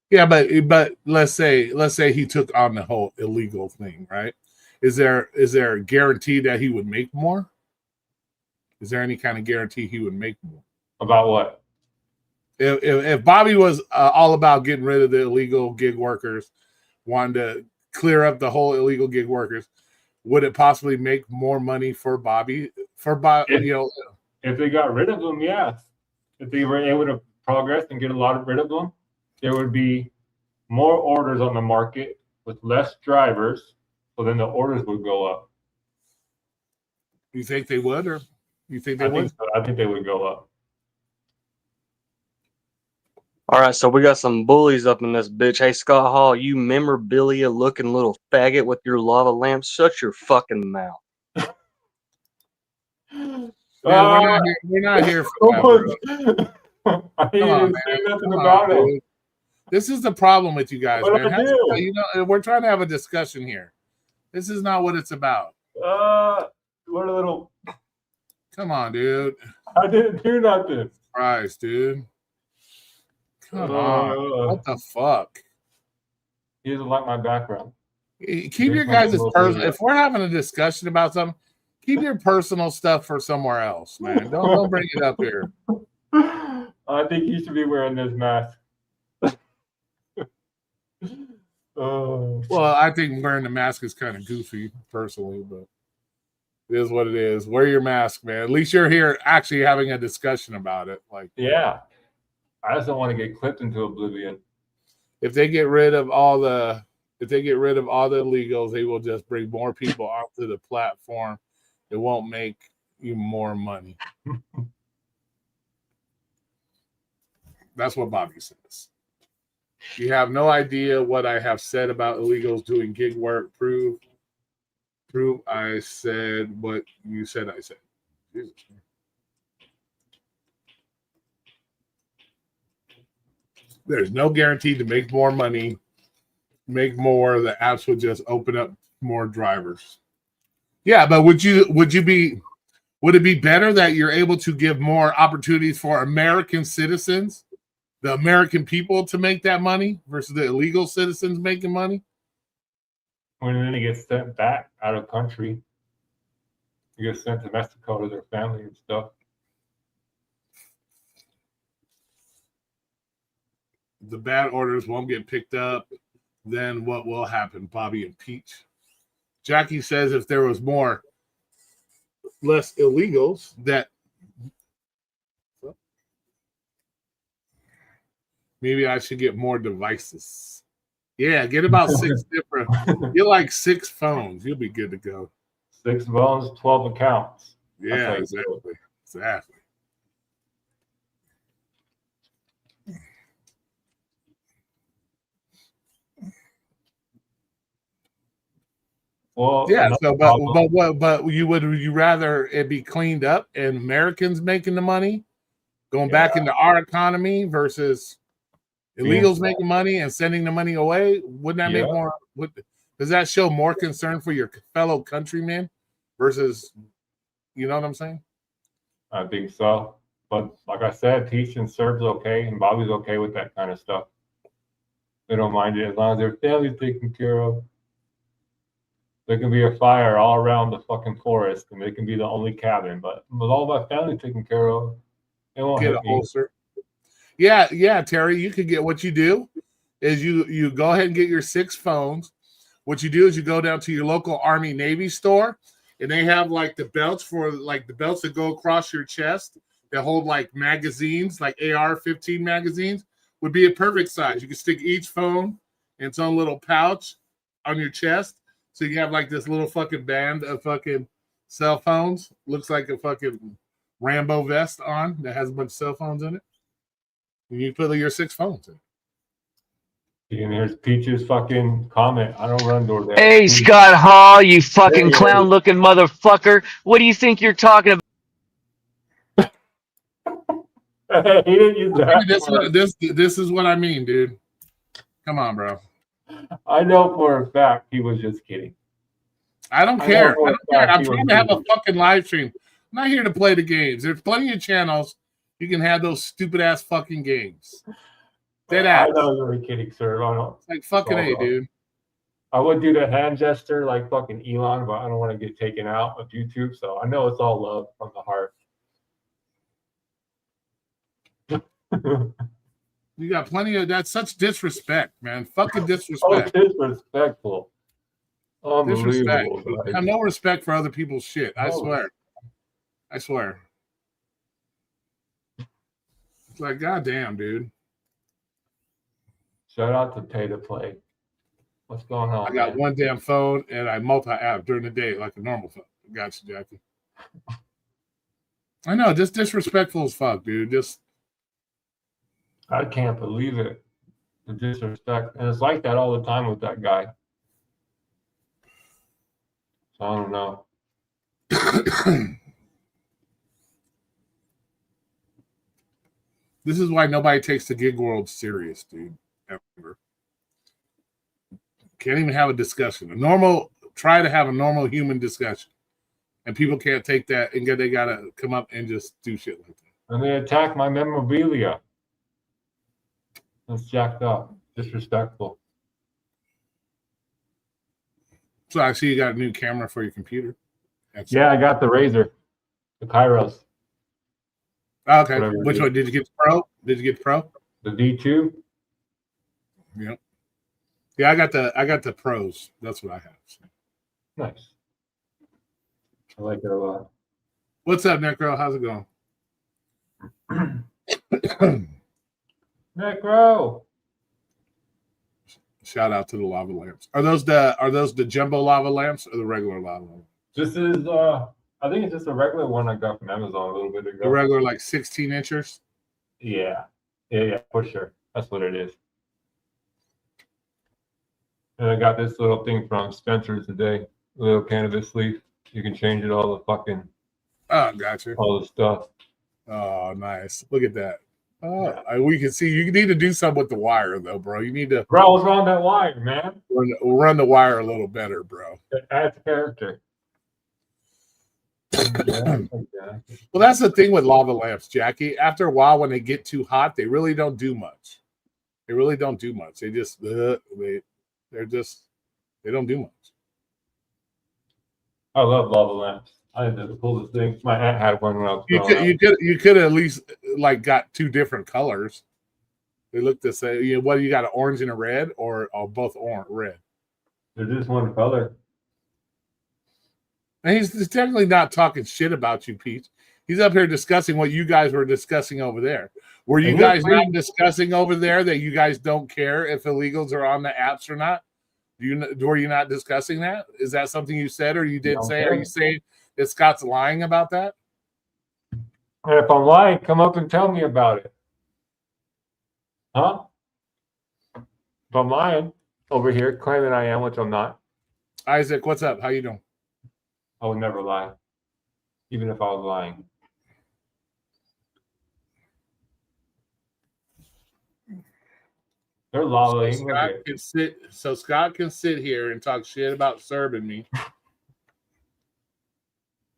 Speaker 1: Yeah, but let's say he took on the whole illegal thing, right? Is there a guarantee that he would make more? Is there any kind of guarantee he would make more?
Speaker 2: About what?
Speaker 1: If Bobby was all about getting rid of the illegal gig workers, wanted to clear up the whole illegal gig workers, would it possibly make more money for Bobby?
Speaker 2: If they got rid of them, yes. If they were able to progress and get rid of them, there would be more orders on the market with less drivers. So then the orders would go up.
Speaker 1: You think they would, or you think they would?
Speaker 2: I think they would go up.
Speaker 3: All right, so we got some bullies up in this bitch. Hey, Scott Hall, you memorabilia-looking little faggot with your lava lamp. Shut your fucking mouth.
Speaker 1: Man, we're not here for that, bro.
Speaker 2: I didn't say nothing about it.
Speaker 1: This is the problem with you guys,
Speaker 2: What
Speaker 1: man.
Speaker 2: I do?
Speaker 1: We're trying to have a discussion here. This is not what it's about.
Speaker 2: What a little.
Speaker 1: Come on, dude.
Speaker 2: I didn't do nothing.
Speaker 1: Christ, dude. Come on. What the fuck?
Speaker 2: He doesn't like my background.
Speaker 1: Keep your guys' personal. If we're having a discussion about something, keep your personal stuff for somewhere else, man. Don't bring it up here.
Speaker 2: I think you should be wearing this mask.
Speaker 1: Well, I think wearing the mask is kind of goofy, personally, but it is what it is. Wear your mask, man. At least you're here actually having a discussion about it.
Speaker 2: Yeah. I just don't want to get clipped into oblivion.
Speaker 1: If they get rid of all the illegals, they will just bring more people onto the platform. It won't make you more money. That's what Bobby says. You have no idea what I have said about illegals doing gig work. Prove I said what you said I said. Jesus. There's no guarantee to make more money, make more. The apps would just open up more drivers. Yeah, but would it be better that you're able to give more opportunities for American citizens, the American people, to make that money versus the illegal citizens making money?
Speaker 2: When then they get sent back out of country, you get sent to Mexico to their family and stuff.
Speaker 1: The bad orders won't get picked up. Then what will happen? Bobby and Peach. Jackie says if there was less illegals, that maybe I should get more devices. Yeah, get about 6 different. Get like 6 phones. You'll be good to go.
Speaker 2: 6 phones, 12 accounts.
Speaker 1: Yeah, exactly.
Speaker 2: Well,
Speaker 1: yeah. So, but would you rather it be cleaned up and Americans making the money, going back into our economy versus illegals making money and sending the money away? Wouldn't that make more? Does that show more concern for your fellow countrymen versus, you know what I'm saying?
Speaker 2: I think so. But like I said, Peach and Serb's okay, and Bobby's okay with that kind of stuff. They don't mind it as long as their family's taken care of. There can be a fire all around the fucking forest, and they can be the only cabin. But with all my family taken care of, it won't
Speaker 1: get a holster. Yeah, Terry, you could get what you do is you go ahead and get your 6 phones. What you do is you go down to your local Army Navy store, and they have like the belts that go across your chest that hold like magazines, like AR-15 magazines, would be a perfect size. You can stick each phone in its own little pouch on your chest. So you have like this little fucking band of fucking cell phones. Looks like a fucking Rambo vest on that has a bunch of cell phones in it. And you put your 6 phones in.
Speaker 2: And here's Peach's fucking comment. I don't run door there.
Speaker 4: Hey, Scott Hall, you fucking clown-looking motherfucker. What do you think you're talking about?
Speaker 2: He didn't use that.
Speaker 1: This is what I mean, dude. Come on, bro.
Speaker 2: I know for a fact he was just kidding.
Speaker 1: I don't care. I'm trying to have a fucking live stream. I'm not here to play the games. There's plenty of channels you can have those stupid ass fucking games. Dead ass.
Speaker 2: I know you were kidding, sir.
Speaker 1: It's like fucking A, dude.
Speaker 2: I would do the hand gesture like fucking Elon, but I don't want to get taken out of YouTube. So I know it's all love from the heart.
Speaker 1: You got plenty of that's such disrespect, man. Fucking
Speaker 2: Oh,
Speaker 1: disrespect.
Speaker 2: disrespectful.
Speaker 1: Disrespect.
Speaker 2: Unbelievable.
Speaker 1: I have no respect for other people's shit. I
Speaker 2: No.
Speaker 1: swear. I swear. It's like, goddamn, dude.
Speaker 2: Shout out to Pay to Play. What's going on?
Speaker 1: I got
Speaker 2: man?
Speaker 1: one damn phone and I multi-app during the day like a normal phone. Gotcha, Jackie. I know, just disrespectful as fuck, dude. Just
Speaker 2: I can't believe it. The disrespect. And it's like that all the time with that guy. So I don't know.
Speaker 1: this is why nobody takes the gig world serious, dude. Ever. Can't even have a discussion. Try to have a normal human discussion. And people can't take that and they gotta come up and just do shit like that.
Speaker 2: And they attack my memorabilia. That's jacked up. Disrespectful.
Speaker 1: So I see you got a new camera for your computer. Excellent.
Speaker 2: Yeah, I got the Razor. The Kairos.
Speaker 1: Okay.
Speaker 2: Whatever it
Speaker 1: Which
Speaker 2: is.
Speaker 1: one? Did you get the Pro? Did you get the Pro?
Speaker 2: The D2.
Speaker 1: Yep. Yeah, I got the Pros. That's what I have. So.
Speaker 2: Nice. I like it a lot.
Speaker 1: What's up, Necro? How's it going?
Speaker 2: Necro.
Speaker 1: Shout out to the lava lamps. Are those the jumbo lava lamps or the regular lava lamps?
Speaker 2: This is I think it's just a regular one I got from Amazon a little bit ago.
Speaker 1: The regular like 16 inchers?
Speaker 2: Yeah, for sure. That's what it is. And I got this little thing from Spencer's today. A little cannabis leaf. You can change it all the fucking
Speaker 1: Oh, gotcha.
Speaker 2: all the stuff.
Speaker 1: Oh, nice. Look at that. Oh, we can see you need to do something with the wire though, bro. You need to
Speaker 2: Bro, what's wrong with that wire, man?
Speaker 1: run the wire a little better, bro.
Speaker 2: It adds character.
Speaker 1: Well, that's the thing with lava lamps, Jackie. After a while, when they get too hot, they really don't do much. They really don't do much. They just they don't do much.
Speaker 2: I love lava lamps. I think they're the coolest thing. My aunt had one when I was growing up.
Speaker 1: You could at least like got two different colors. They look the same. You know, whether you got an orange and a red or both orange red.
Speaker 2: They're just one color.
Speaker 1: And he's technically not talking shit about you, Pete. He's up here discussing what you guys were discussing over there. Were you guys not discussing over there that you guys don't care if illegals are on the apps or not? Were you not discussing that? Is that something you said or you did say? Are you saying that Scott's lying about that?
Speaker 2: And if I'm lying, come up and tell me about it. Huh? If I'm lying over here, claiming I am, which I'm not,
Speaker 1: Isaac, what's up? How you doing?
Speaker 2: I would never lie, even if I was lying. They're lolling.
Speaker 1: Scott can sit here and talk shit about Serb and me.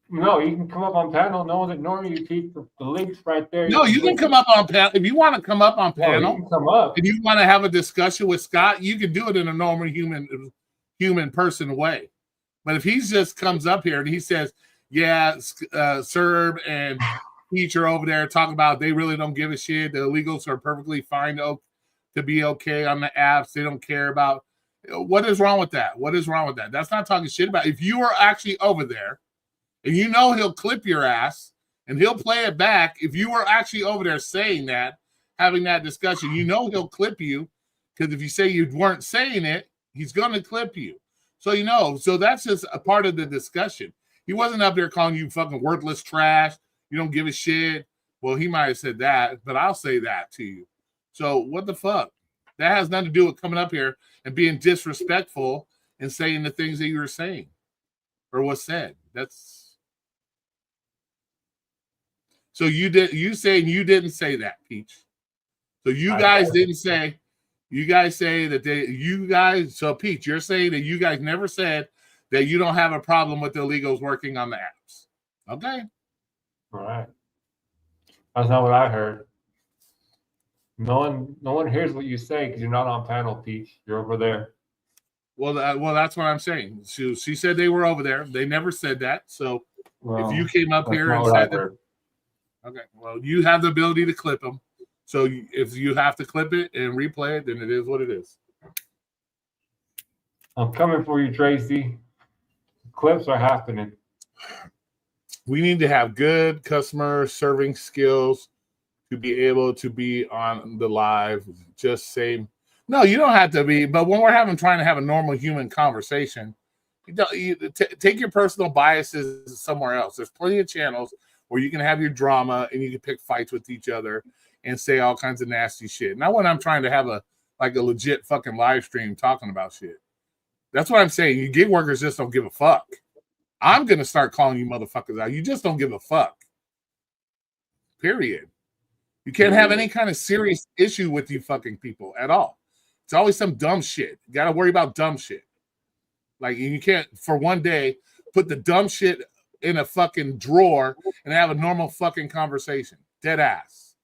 Speaker 2: No, you can come up on panel. No one's ignoring you, Pete. The link's right there.
Speaker 1: No, you can come up on panel. If you want to come up on panel,
Speaker 2: you can come up.
Speaker 1: if you want to have a discussion with Scott, you can do it in a normal human person way. But if he just comes up here and he says, yeah, Serb and Peach are over there talking about they really don't give a shit. The illegals are perfectly fine to be okay on the apps. They don't care about what is wrong with that. What is wrong with that? That's not talking shit about. If you are actually over there and you know he'll clip your ass and he'll play it back. If you were actually over there saying that, having that discussion, you know he'll clip you because if you say you weren't saying it, he's going to clip you. So, so that's just a part of the discussion. He wasn't up there calling you fucking worthless trash. You don't give a shit. Well, he might have said that, but I'll say that to you. So what the fuck? That has nothing to do with coming up here and being disrespectful and saying the things that you were saying or was said. That's so you saying you didn't say that, Peach. So you guys didn't say. You guys say that so Pete, you're saying that you guys never said that you don't have a problem with the illegals working on the apps. Okay.
Speaker 2: All right. That's not what I heard. No one hears what you say because you're not on panel, Pete. You're over there.
Speaker 1: Well, that's what I'm saying. She said they were over there. They never said that. So
Speaker 2: Well,
Speaker 1: if you came up
Speaker 2: that's
Speaker 1: here
Speaker 2: not
Speaker 1: and
Speaker 2: what I
Speaker 1: said that,
Speaker 2: heard.
Speaker 1: okay, well, you have the ability to clip them. So if you have to clip it and replay it, then it is what it is.
Speaker 2: I'm coming for you, Tracy. Clips are happening.
Speaker 1: We need to have good customer serving skills to be able to be on the live. Just say, no, you don't have to be. But when we're trying to have a normal human conversation, take your personal biases somewhere else. There's plenty of channels where you can have your drama and you can pick fights with each other and say all kinds of nasty shit. Not when I'm trying to have a legit fucking live stream talking about shit. That's what I'm saying. You gig workers just don't give a fuck. I'm going to start calling you motherfuckers out. You just don't give a fuck. Period. You can't have any kind of serious issue with you fucking people at all. It's always some dumb shit. You got to worry about dumb shit. Like, you can't, for one day, put the dumb shit in a fucking drawer and have a normal fucking conversation. Dead ass.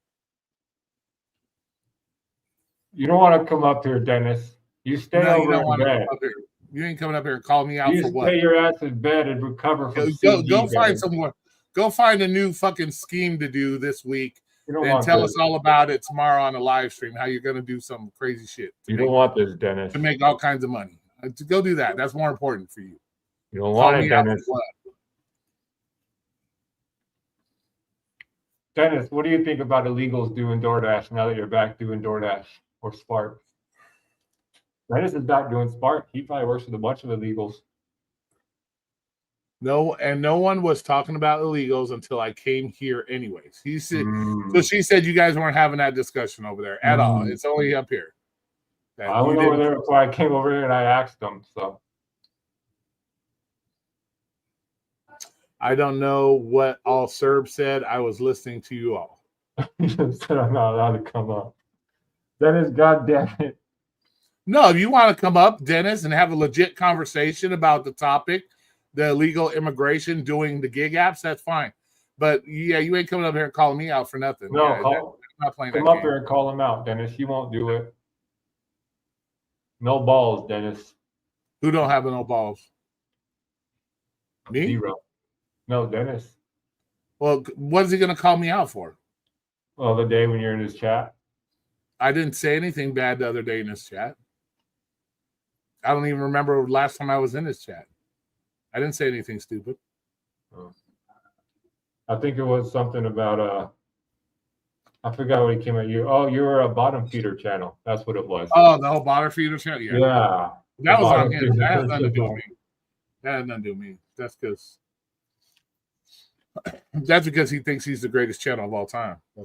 Speaker 2: You don't want to come up here, Dennis. You stay
Speaker 1: No, you
Speaker 2: over
Speaker 1: don't
Speaker 2: in
Speaker 1: want to
Speaker 2: bed.
Speaker 1: come up here. You ain't coming up here and calling me out
Speaker 2: You
Speaker 1: for
Speaker 2: stay
Speaker 1: what?
Speaker 2: your ass in bed and recover from
Speaker 1: Go
Speaker 2: CD,
Speaker 1: find
Speaker 2: baby.
Speaker 1: somewhere. Go find a new fucking scheme to do this week.
Speaker 2: You don't
Speaker 1: And
Speaker 2: want
Speaker 1: tell
Speaker 2: this.
Speaker 1: us all about it tomorrow on the live stream, how you're going to do some crazy shit.
Speaker 2: You don't want this, Dennis.
Speaker 1: To make all kinds of money. To go do that. That's more important for you.
Speaker 2: You don't
Speaker 1: Call
Speaker 2: want it,
Speaker 1: me out
Speaker 2: Dennis.
Speaker 1: for what?
Speaker 2: Dennis, what do you think about illegals doing DoorDash now that you're back doing DoorDash or Spark? Dennis is back doing Spark. He probably works with a bunch of illegals.
Speaker 1: No, and no one was talking about illegals until I came here anyways. He said,
Speaker 2: Mm.
Speaker 1: so she said you guys weren't having that discussion over there at all. It's only up here. That
Speaker 2: I
Speaker 1: you
Speaker 2: went over
Speaker 1: didn't-
Speaker 2: there before I came over here and I asked them. So
Speaker 1: I don't know what all Serb said. I was listening to you all.
Speaker 2: he just said I'm not allowed to come up. Dennis, goddamn it.
Speaker 1: No, if you want to come up, Dennis, and have a legit conversation about the topic, the illegal immigration doing the gig apps, that's fine. But yeah, you ain't coming up here and calling me out for nothing.
Speaker 2: No,
Speaker 1: Yeah,
Speaker 2: call,
Speaker 1: I'm not playing
Speaker 2: come
Speaker 1: that
Speaker 2: up
Speaker 1: game.
Speaker 2: here and call him out, Dennis. You won't do it. No balls, Dennis.
Speaker 1: Who don't have no balls? Me?
Speaker 2: 0. No, Dennis.
Speaker 1: Well, what is he going to call me out for?
Speaker 2: Well, the day when you're in his chat.
Speaker 1: I didn't say anything bad the other day in his chat. I don't even remember last time I was in his chat. I didn't say anything stupid.
Speaker 2: I think it was something about I forgot what he came at you. Oh, you were a bottom feeder channel. That's what it was.
Speaker 1: Oh, the whole bottom feeder channel? Yeah.
Speaker 2: Yeah.
Speaker 1: That was on
Speaker 2: bottom
Speaker 1: him.
Speaker 2: feeder
Speaker 1: That has nothing to do with
Speaker 2: channel.
Speaker 1: me. That has nothing to do with me. That's because he thinks he's the greatest channel of all time. I'm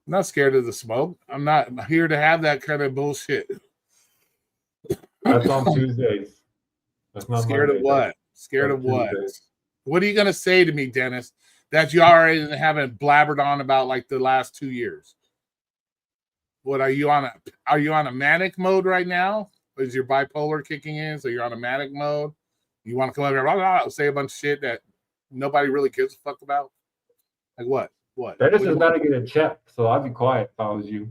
Speaker 1: not scared of the smoke. I'm not here to have that kind of bullshit.
Speaker 2: That's on Tuesdays. That's not
Speaker 1: Scared
Speaker 2: Monday.
Speaker 1: of what? Scared
Speaker 2: That's
Speaker 1: of what?
Speaker 2: Tuesday.
Speaker 1: What are you going to say to me, Dennis, that you already haven't blabbered on about like the last 2 years? What are you on a manic mode right now? Is your bipolar kicking in? So you're on a manic mode? You want to come over here and say a bunch of shit that nobody really gives a fuck about? Like what? What?
Speaker 2: Dennis
Speaker 1: What
Speaker 2: has
Speaker 1: do
Speaker 2: got to get a check, so I'd be quiet if I was you.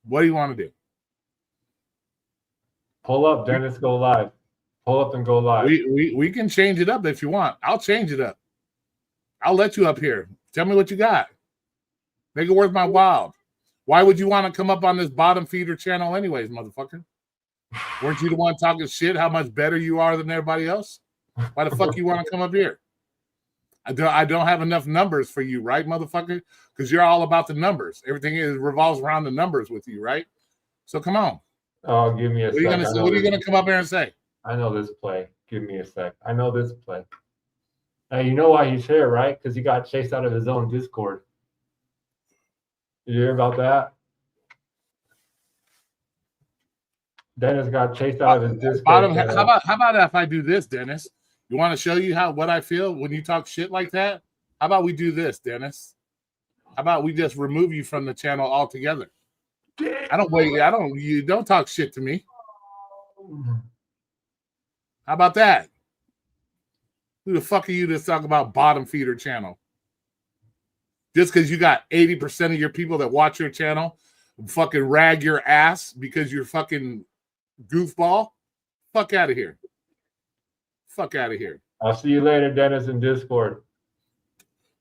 Speaker 1: what do you want to do?
Speaker 2: Pull up, Dennis, go live. Pull up and go live.
Speaker 1: We can change it up if you want. I'll change it up. I'll let you up here. Tell me what you got. Make it worth my while. Why would you want to come up on this bottom feeder channel anyways, motherfucker? Weren't you the one talking shit how much better you are than everybody else? Why the fuck you want to come up here? I don't have enough numbers for you, right, motherfucker? Because you're all about the numbers. Everything revolves around the numbers with you, right? So come on.
Speaker 2: Oh, give me a
Speaker 1: What are
Speaker 2: sec.
Speaker 1: you gonna come up here and say?
Speaker 2: I know this play. Give me a sec. I know this play. Hey, you know why he's here, right? Because he got chased out of his own Discord. Did you hear about that? Dennis got chased out of his Discord.
Speaker 1: How about if I do this, Dennis? You want to show you what I feel when you talk shit like that? How about we do this, Dennis? How about we just remove you from the channel altogether? You don't talk shit to me. How about that? Who the fuck are you to talk about bottom feeder channel? Just because you got 80% of your people that watch your channel fucking rag your ass because you're fucking goofball. Fuck out of here. Fuck out of here.
Speaker 2: I'll see you later, Dennis, in Discord.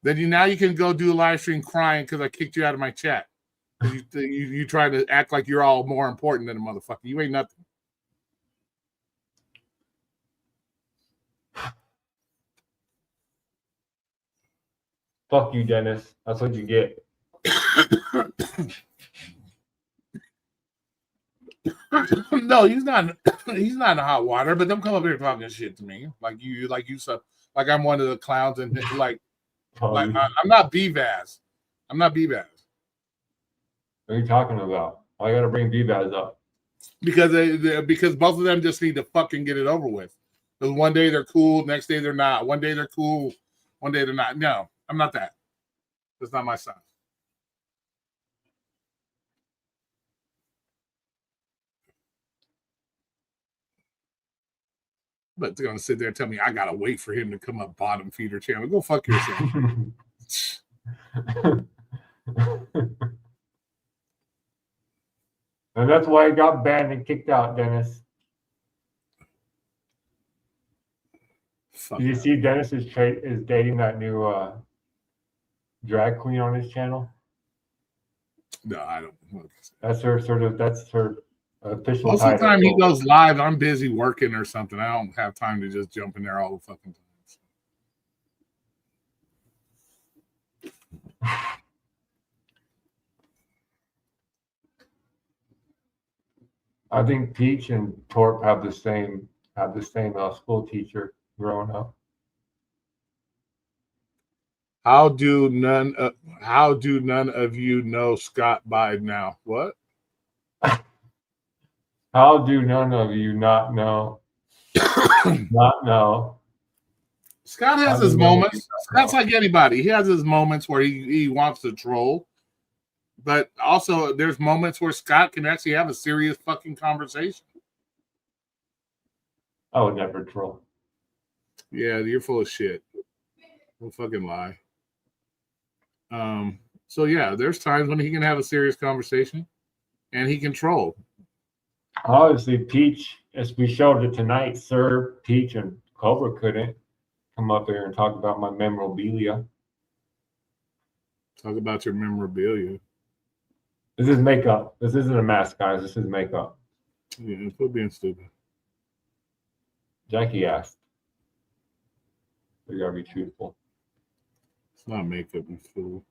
Speaker 1: Then now you can go do a live stream crying because I kicked you out of my chat. You trying to act like you're all more important than a motherfucker. You ain't nothing.
Speaker 2: Fuck you, Dennis. That's what you get.
Speaker 1: No, he's not. He's not in the hot water. But don't come up here talking shit to me like I'm one of the clowns and like I'm not B-Vaz. I'm not B-Vaz.
Speaker 2: What are you talking about? Why you gotta bring B-Vaz up?
Speaker 1: Because both of them just need to fucking get it over with. Because one day they're cool, next day they're not. One day they're cool, one day they're not. No, I'm not that. That's not my style. But they're gonna sit there and tell me I gotta wait for him to come up bottom feeder channel. Go fuck yourself.
Speaker 2: And that's why he got banned and kicked out, Dennis.
Speaker 1: Fuck
Speaker 2: Did you see Dennis is dating that new drag queen on his channel?
Speaker 1: No, I don't.
Speaker 2: That's her official
Speaker 1: Most of the
Speaker 2: title.
Speaker 1: time he goes live, I'm busy working or something. I don't have time to just jump in there all the fucking time.
Speaker 2: I think Peach and Torp have the same school teacher growing up.
Speaker 1: How do none of you know Scott Bide now? What?
Speaker 2: How do none of you not know? Not know.
Speaker 1: Scott has his moments. Scott's like anybody. He has his moments where he wants to troll. But also there's moments where Scott can actually have a serious fucking conversation.
Speaker 2: I would never troll.
Speaker 1: Yeah, you're full of shit. Don't fucking lie. So yeah, there's times when he can have a serious conversation and he can troll.
Speaker 2: Obviously, Peach, as we showed it tonight, Sir, Peach, and Cobra couldn't come up here and talk about my memorabilia.
Speaker 1: Talk about your memorabilia.
Speaker 2: This is makeup. This isn't a mask, guys. This is makeup.
Speaker 1: Yeah, quit being stupid.
Speaker 2: Jackie asked. We gotta be truthful.
Speaker 1: It's not makeup, you fool.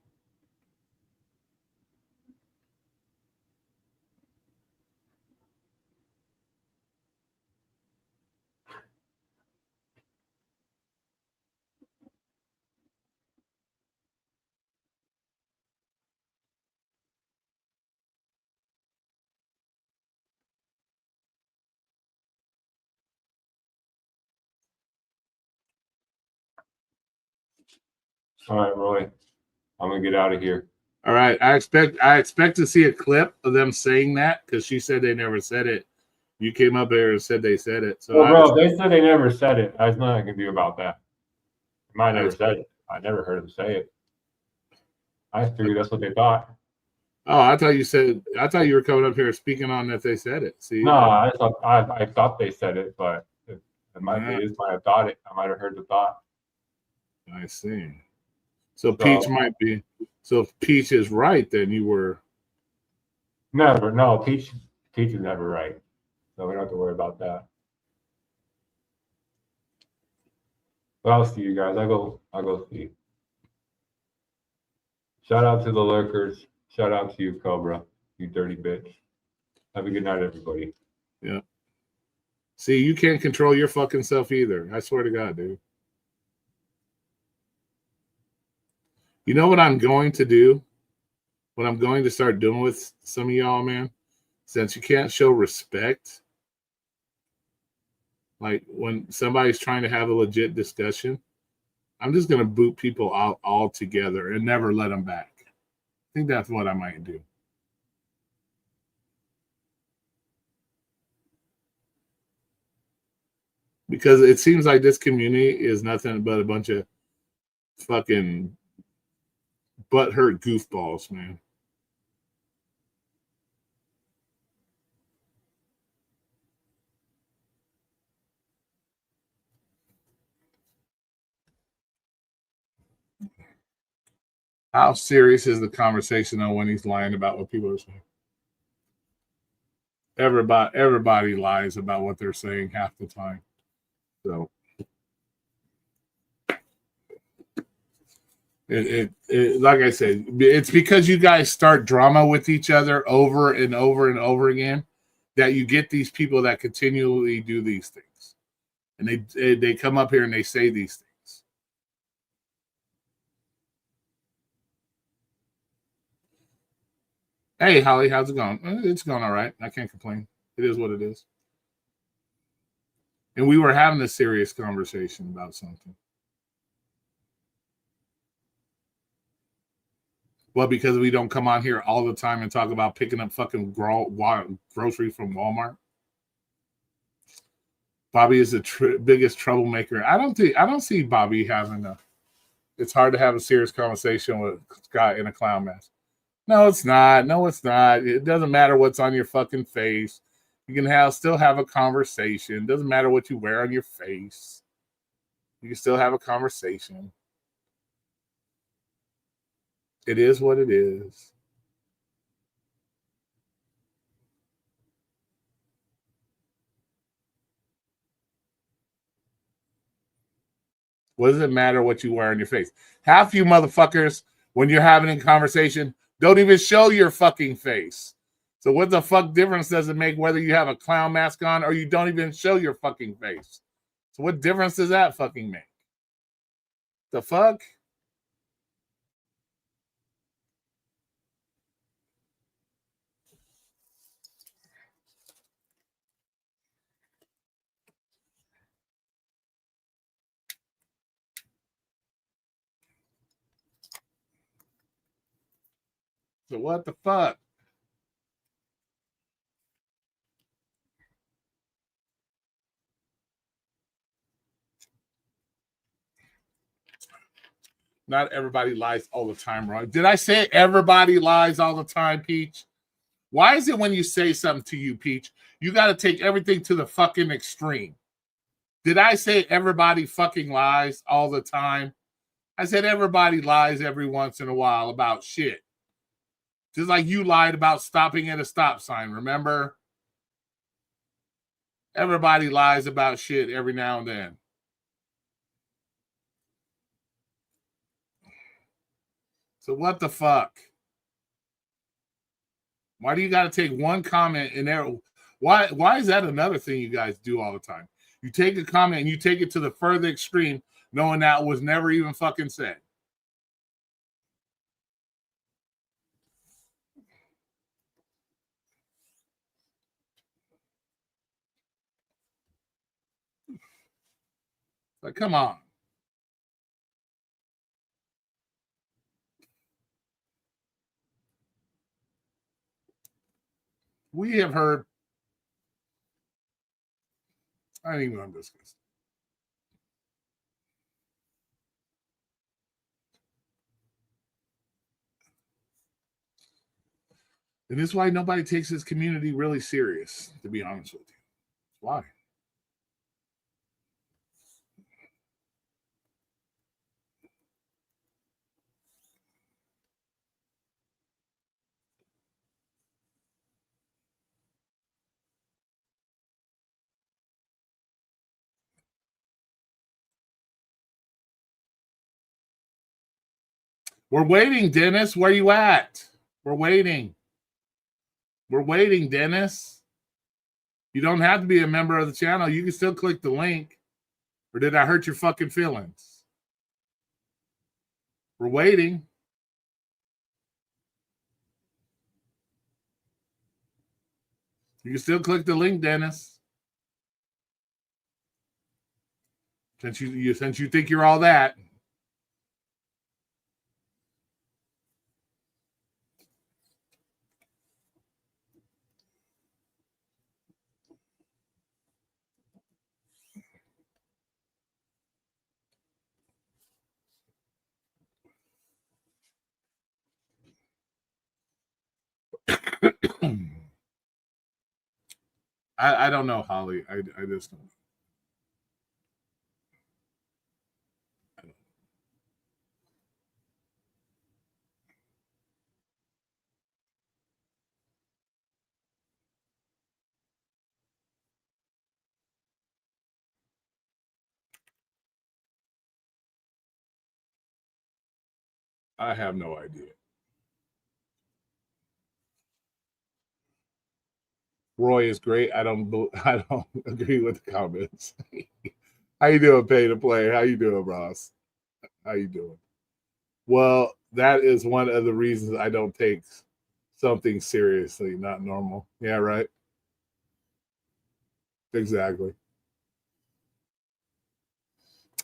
Speaker 2: All right, Roy. I'm gonna get out of here.
Speaker 1: All right. I expect to see a clip of them saying that because she said they never said it. You came up there and said they said it. So
Speaker 2: well, bro, they said they never said it. There's nothing I can do about that. They might never said it. I never heard them say it. I figured that's what they thought.
Speaker 1: Oh, I thought you were coming up here speaking on that they said it. See?
Speaker 2: No, I thought they said it, but they might have thought it. I might have heard the thought.
Speaker 1: I see. So Peach might be. So if Peach is right, then you were.
Speaker 2: Never. No, Peach is never right. So we don't have to worry about that. But I'll see you guys. I'll go see. Shout out to the lurkers. Shout out to you, Cobra. You dirty bitch. Have a good night, everybody.
Speaker 1: Yeah. See, you can't control your fucking self either. I swear to God, dude. You know what I'm going to do? What I'm going to start doing with some of y'all, man? Since you can't show respect, like when somebody's trying to have a legit discussion, I'm just going to boot people out altogether and never let them back. I think that's what I might do. Because it seems like this community is nothing but a bunch of fucking butthurt goofballs, man. How serious is the conversation though when he's lying about what people are saying? Everybody lies about what they're saying half the time. So it like I said, it's because you guys start drama with each other over and over and over again that you get these people that continually do these things, and they come up here and they say these things. Hey, Holly, how's it going? It's going all right. I can't complain. It is what it is. And we were having a serious conversation about something. Well, because we don't come on here all the time and talk about picking up fucking groceries from Walmart. Bobby is the biggest troublemaker. I don't see Bobby having a. It's hard to have a serious conversation with a guy in a clown mask. No, it's not. No, it's not. It doesn't matter what's on your fucking face. You can still have a conversation. It doesn't matter what you wear on your face. You can still have a conversation. It is what it is. What does it matter what you wear on your face? Half you motherfuckers, when you're having a conversation, don't even show your fucking face. So what the fuck difference does it make whether you have a clown mask on or you don't even show your fucking face? So what difference does that fucking make? The fuck? So what the fuck? Not everybody lies all the time, right? Did I say everybody lies all the time, Peach? Why is it when you say something to you, Peach, you got to take everything to the fucking extreme? Did I say everybody fucking lies all the time? I said everybody lies every once in a while about shit. Just like you lied about stopping at a stop sign, remember? Everybody lies about shit every now and then. So what the fuck? Why do you got to take one comment in there? Why is that another thing you guys do all the time? You take a comment and you take it to the further extreme, knowing that was never even fucking said. Like, come on. We have heard. I don't even want to discuss. And this is why nobody takes this community really serious, to be honest with you. Why? We're waiting, Dennis. Where you at? We're waiting. We're waiting, Dennis. You don't have to be a member of the channel. You can still click the link. Or did I hurt your fucking feelings? We're waiting. You can still click the link, Dennis. Since you think you're all that. I don't know, Holly. I just don't. I have no idea. Roy is great. I don't agree with the comments. How you doing, Pay to Play? How you doing, Ross? How you doing? Well, that is one of the reasons I don't take something seriously, not normal. Yeah, right? Exactly.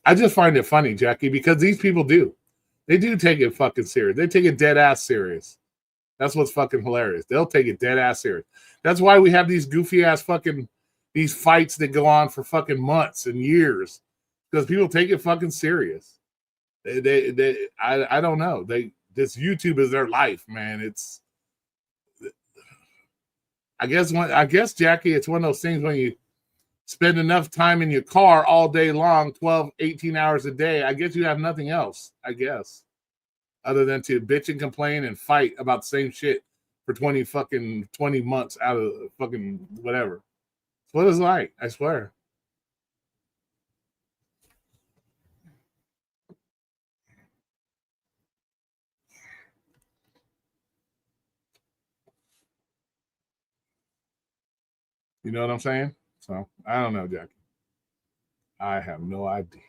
Speaker 1: I just find it funny, Jackie, because these people do. They do take it fucking serious. They take it dead ass serious. That's what's fucking hilarious. They'll take it dead ass serious. That's why we have these goofy ass fucking these fights that go on for fucking months and years, because people take it fucking serious. I don't know. This YouTube is their life, man. It's I guess Jackie, it's one of those things when you spend enough time in your car all day long, 12, 18 hours a day, I guess you have nothing else, I guess, other than to bitch and complain and fight about the same shit for 20 months out of fucking whatever. That's what it's like, I swear. You know what I'm saying? So, I don't know, Jackie. I have no idea.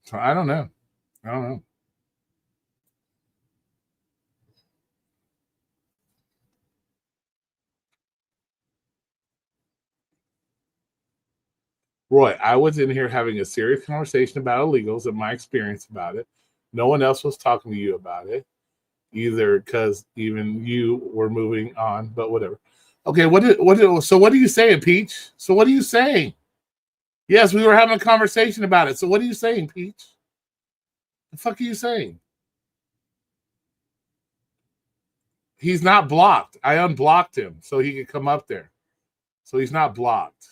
Speaker 1: So, I don't know. Roy, I was in here having a serious conversation about illegals and my experience about it. No one else was talking to you about it, either because even you were moving on, but whatever. Okay, so what are you saying, Peach? So what are you saying? Yes, we were having a conversation about it. So what are you saying, Peach? The fuck are you saying? He's not blocked. I unblocked him so he could come up there. So he's not blocked.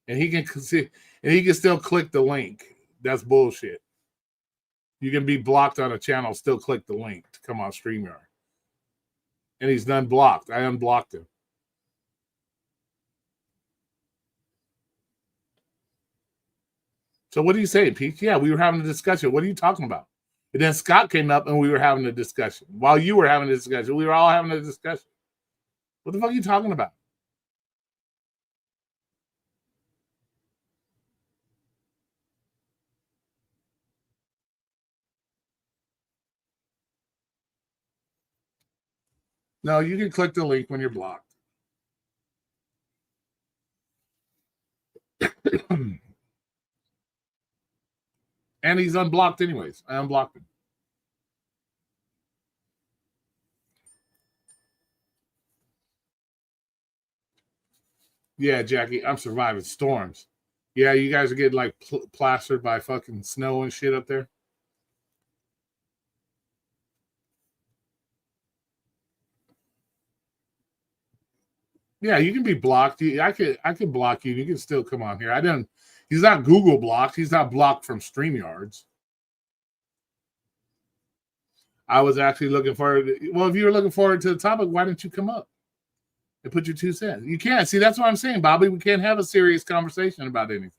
Speaker 1: And he can see, and he can still click the link. That's bullshit. You can be blocked on a channel, still click the link to come on StreamYard. And he's done blocked. I unblocked him. So what are you saying, Pete? Yeah, we were having a discussion. What are you talking about? And then Scott came up and we were having a discussion. While you were having a discussion, we were all having a discussion. What the fuck are you talking about? No, you can click the link when you're blocked. And he's unblocked anyways. I unblocked him. Yeah, Jackie, I'm surviving storms. Yeah, you guys are getting like plastered by fucking snow and shit up there. Yeah, you can be blocked. I can block you. You can still come on here. He's not Google blocked. He's not blocked from StreamYards. I was actually looking forward to, well, if you were looking forward to the topic, why didn't you come up and put your 2 cents? You can't. See, that's what I'm saying, Bobby. We can't have a serious conversation about anything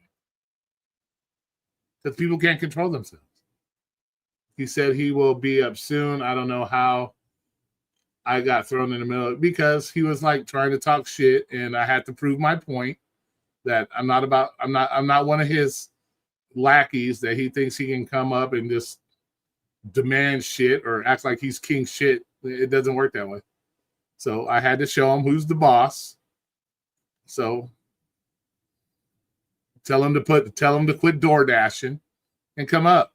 Speaker 1: because people can't control themselves. He said he will be up soon. I don't know how I got thrown in the middle because he was like trying to talk shit, and I had to prove my point that I'm not one of his lackeys that he thinks he can come up and just demand shit or act like he's king shit. It doesn't work that way. So I had to show him who's the boss. So tell him to quit door dashing and come up.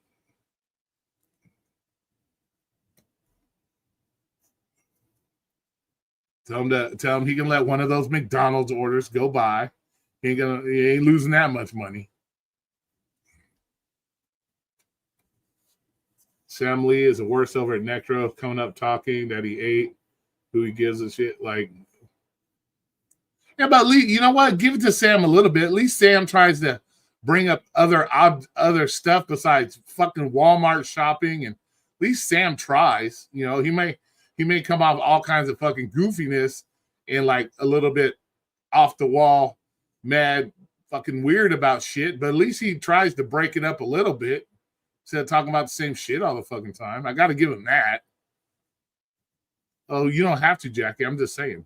Speaker 1: Tell him he can let one of those McDonald's orders go by. He ain't losing that much money. Sam Lee is the worst over at Necro, coming up talking that he ate, who he gives a shit. Like, yeah, but Lee, you know what? Give it to Sam a little bit. At least Sam tries to bring up other stuff besides fucking Walmart shopping, and at least Sam tries. You know, he may come off all kinds of fucking goofiness and like a little bit off the wall, mad fucking weird about shit, but at least he tries to break it up a little bit instead of talking about the same shit all the fucking time. I got to give him that. Oh, you don't have to, Jackie. I'm just saying.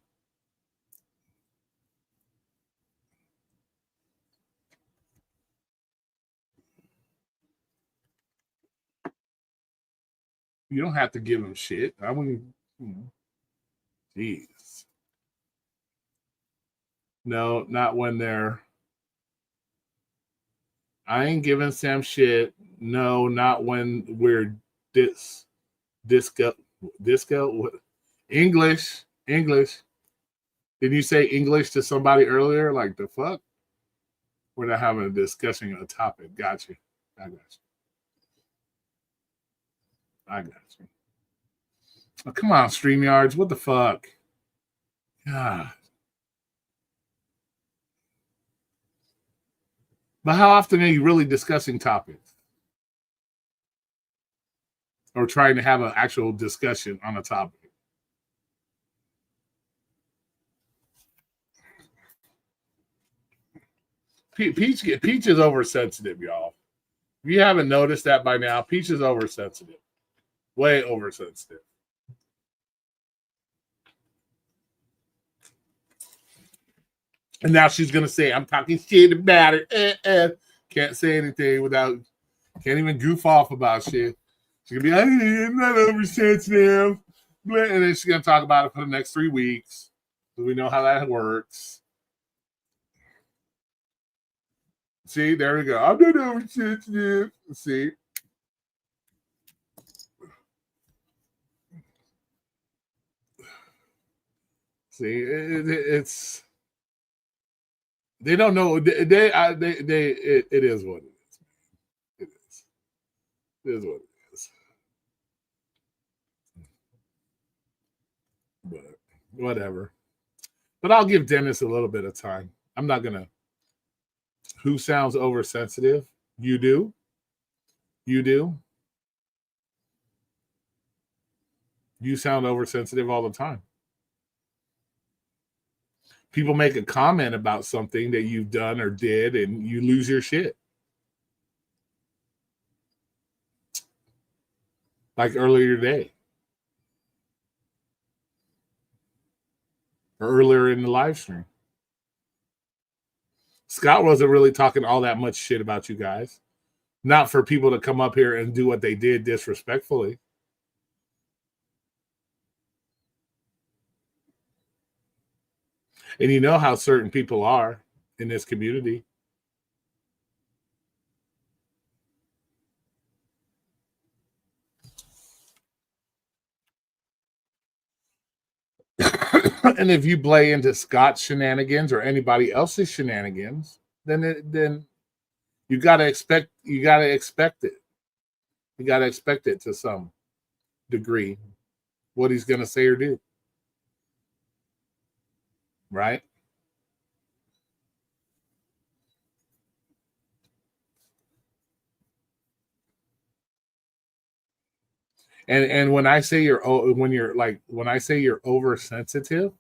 Speaker 1: You don't have to give him shit. I mean, jeez. No, not when they're. I ain't giving Sam shit. No, not when we're disco. What? English. Did you say English to somebody earlier? Like the fuck? We're not having a discussion on a topic. Got you. I got you. Oh, come on, StreamYards. What the fuck? God. But how often are you really discussing topics? Or trying to have an actual discussion on a topic? Peach is oversensitive, y'all. If you haven't noticed that by now, Peach is oversensitive. Way oversensitive. And now she's going to say, I'm talking shit about it. Can't say anything without, can't even goof off about shit. She's going to be, I'm not oversensitive. And then she's going to talk about it for the next 3 weeks. So we know how that works. See, there we go. I'm not oversensitive. See. See, it's they don't know. It is what it is. It is. It is what it is. But whatever. But I'll give Dennis a little bit of time. I'm not gonna. Who sounds oversensitive? You do. You do. You sound oversensitive all the time. People make a comment about something that you've done or did, and you lose your shit. Like earlier today. Or earlier in the live stream. Scott wasn't really talking all that much shit about you guys. Not for people to come up here and do what they did disrespectfully. And you know how certain people are in this community. And if you play into Scott's shenanigans or anybody else's shenanigans, then you gotta expect it. You gotta expect it to some degree, what he's gonna say or do. Right? And when I say you're oversensitive,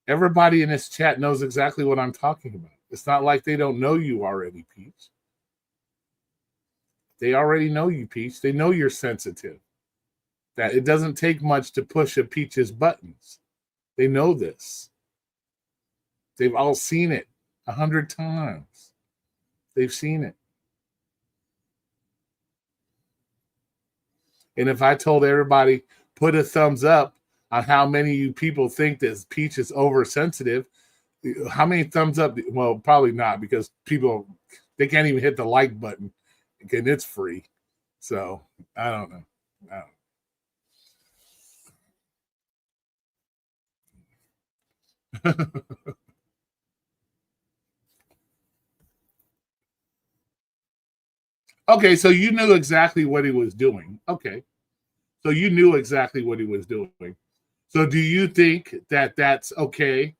Speaker 1: everybody in this chat knows exactly what I'm talking about. It's not like they don't know you already, Peach. They already know you, Peach. They know you're sensitive. That it doesn't take much to push a Peach's buttons. They know this. They've all seen it 100 times. They've seen it. And if I told everybody, put a thumbs up on how many of you people think that Peach is oversensitive, how many thumbs up? Well, probably not, because people, they can't even hit the like button. And it's free. So, I don't know. Okay, so you knew exactly what he was doing. Okay. So you knew exactly what he was doing. So do you think that that's okay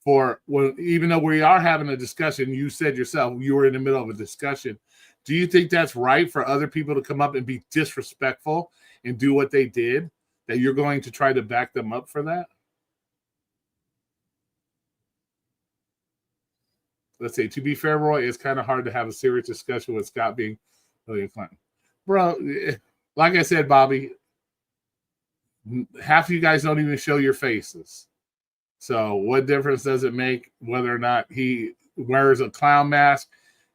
Speaker 1: for when, even though we are having a discussion, you said yourself you were in the middle of a discussion. Do you think that's right for other people to come up and be disrespectful and do what they did? That you're going to try to back them up for that? let's say, to be fair, Roy, it's kind of hard to have a serious discussion with Scott being Hillary Clinton. Bro, like I said, Bobby, half of you guys don't even show your faces. So what difference does it make whether or not he wears a clown mask?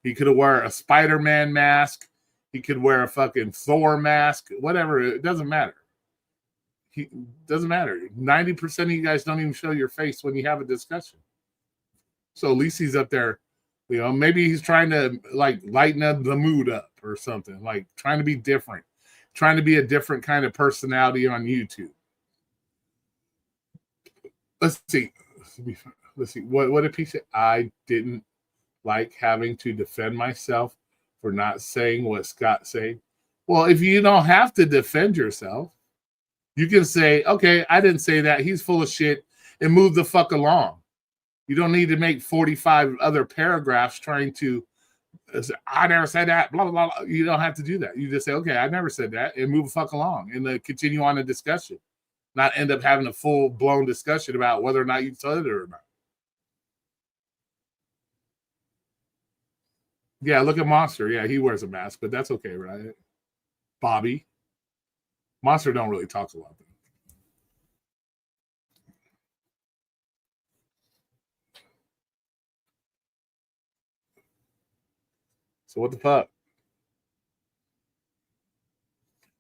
Speaker 1: He could wear a Spider-Man mask. He could wear a fucking Thor mask. Whatever. It doesn't matter. Doesn't matter. 90% of you guys don't even show your face when you have a discussion. So at least he's up there. You know, maybe he's trying to like lighten up the mood up or something. Like trying to be different. Trying to be a different kind of personality on YouTube. Let's see. What did he say? I didn't like having to defend myself for not saying what Scott said. Well, if you don't have to defend yourself, you can say, okay, I didn't say that. He's full of shit, and move the fuck along. You don't need to make 45 other paragraphs trying to, I never said that, blah, blah, blah. You don't have to do that. You just say, okay, I never said that, and move the fuck along and then continue on the discussion. Not end up having a full-blown discussion about whether or not you said it or not. Yeah, look at Monster. Yeah, he wears a mask, but that's okay, right? Bobby. Monster don't really talk a lot. So what the fuck?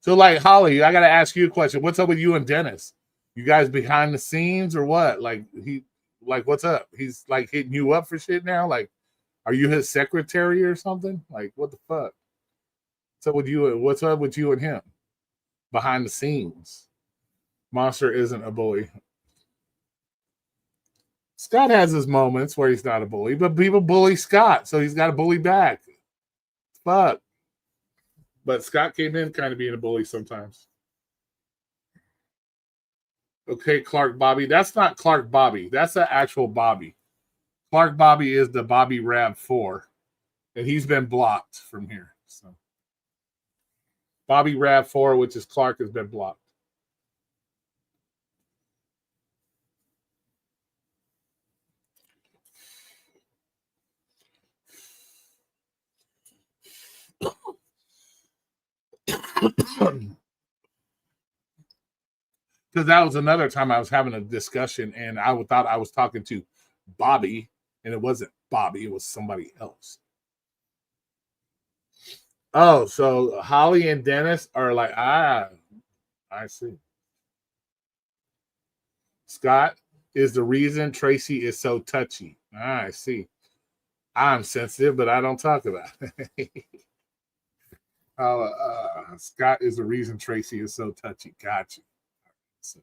Speaker 1: So like Holly, I gotta ask you a question. What's up with you and Dennis? You guys behind the scenes or what? Like what's up? He's like hitting you up for shit now? Like, are you his secretary or something? Like, what the fuck? What's up with you? What's up with you and him? Behind the scenes. Monster isn't a bully. Scott has his moments where he's not a bully, but people bully Scott, so he's got to bully back. Fuck. But Scott came in kind of being a bully sometimes. Okay, Clark Bobby. That's not Clark Bobby. That's the actual Bobby. Clark Bobby is the Bobby Rav4. And he's been blocked from here. So Bobby Rav4, which is Clark, has been blocked. Because that was another time I was having a discussion and I thought I was talking to Bobby, and it wasn't Bobby, it was somebody else. Oh, so Holly and Dennis are like, I see. Scott is the reason Tracy is so touchy. I see. I'm sensitive, but I don't talk about it. Scott is the reason Tracy is so touchy. Gotcha. So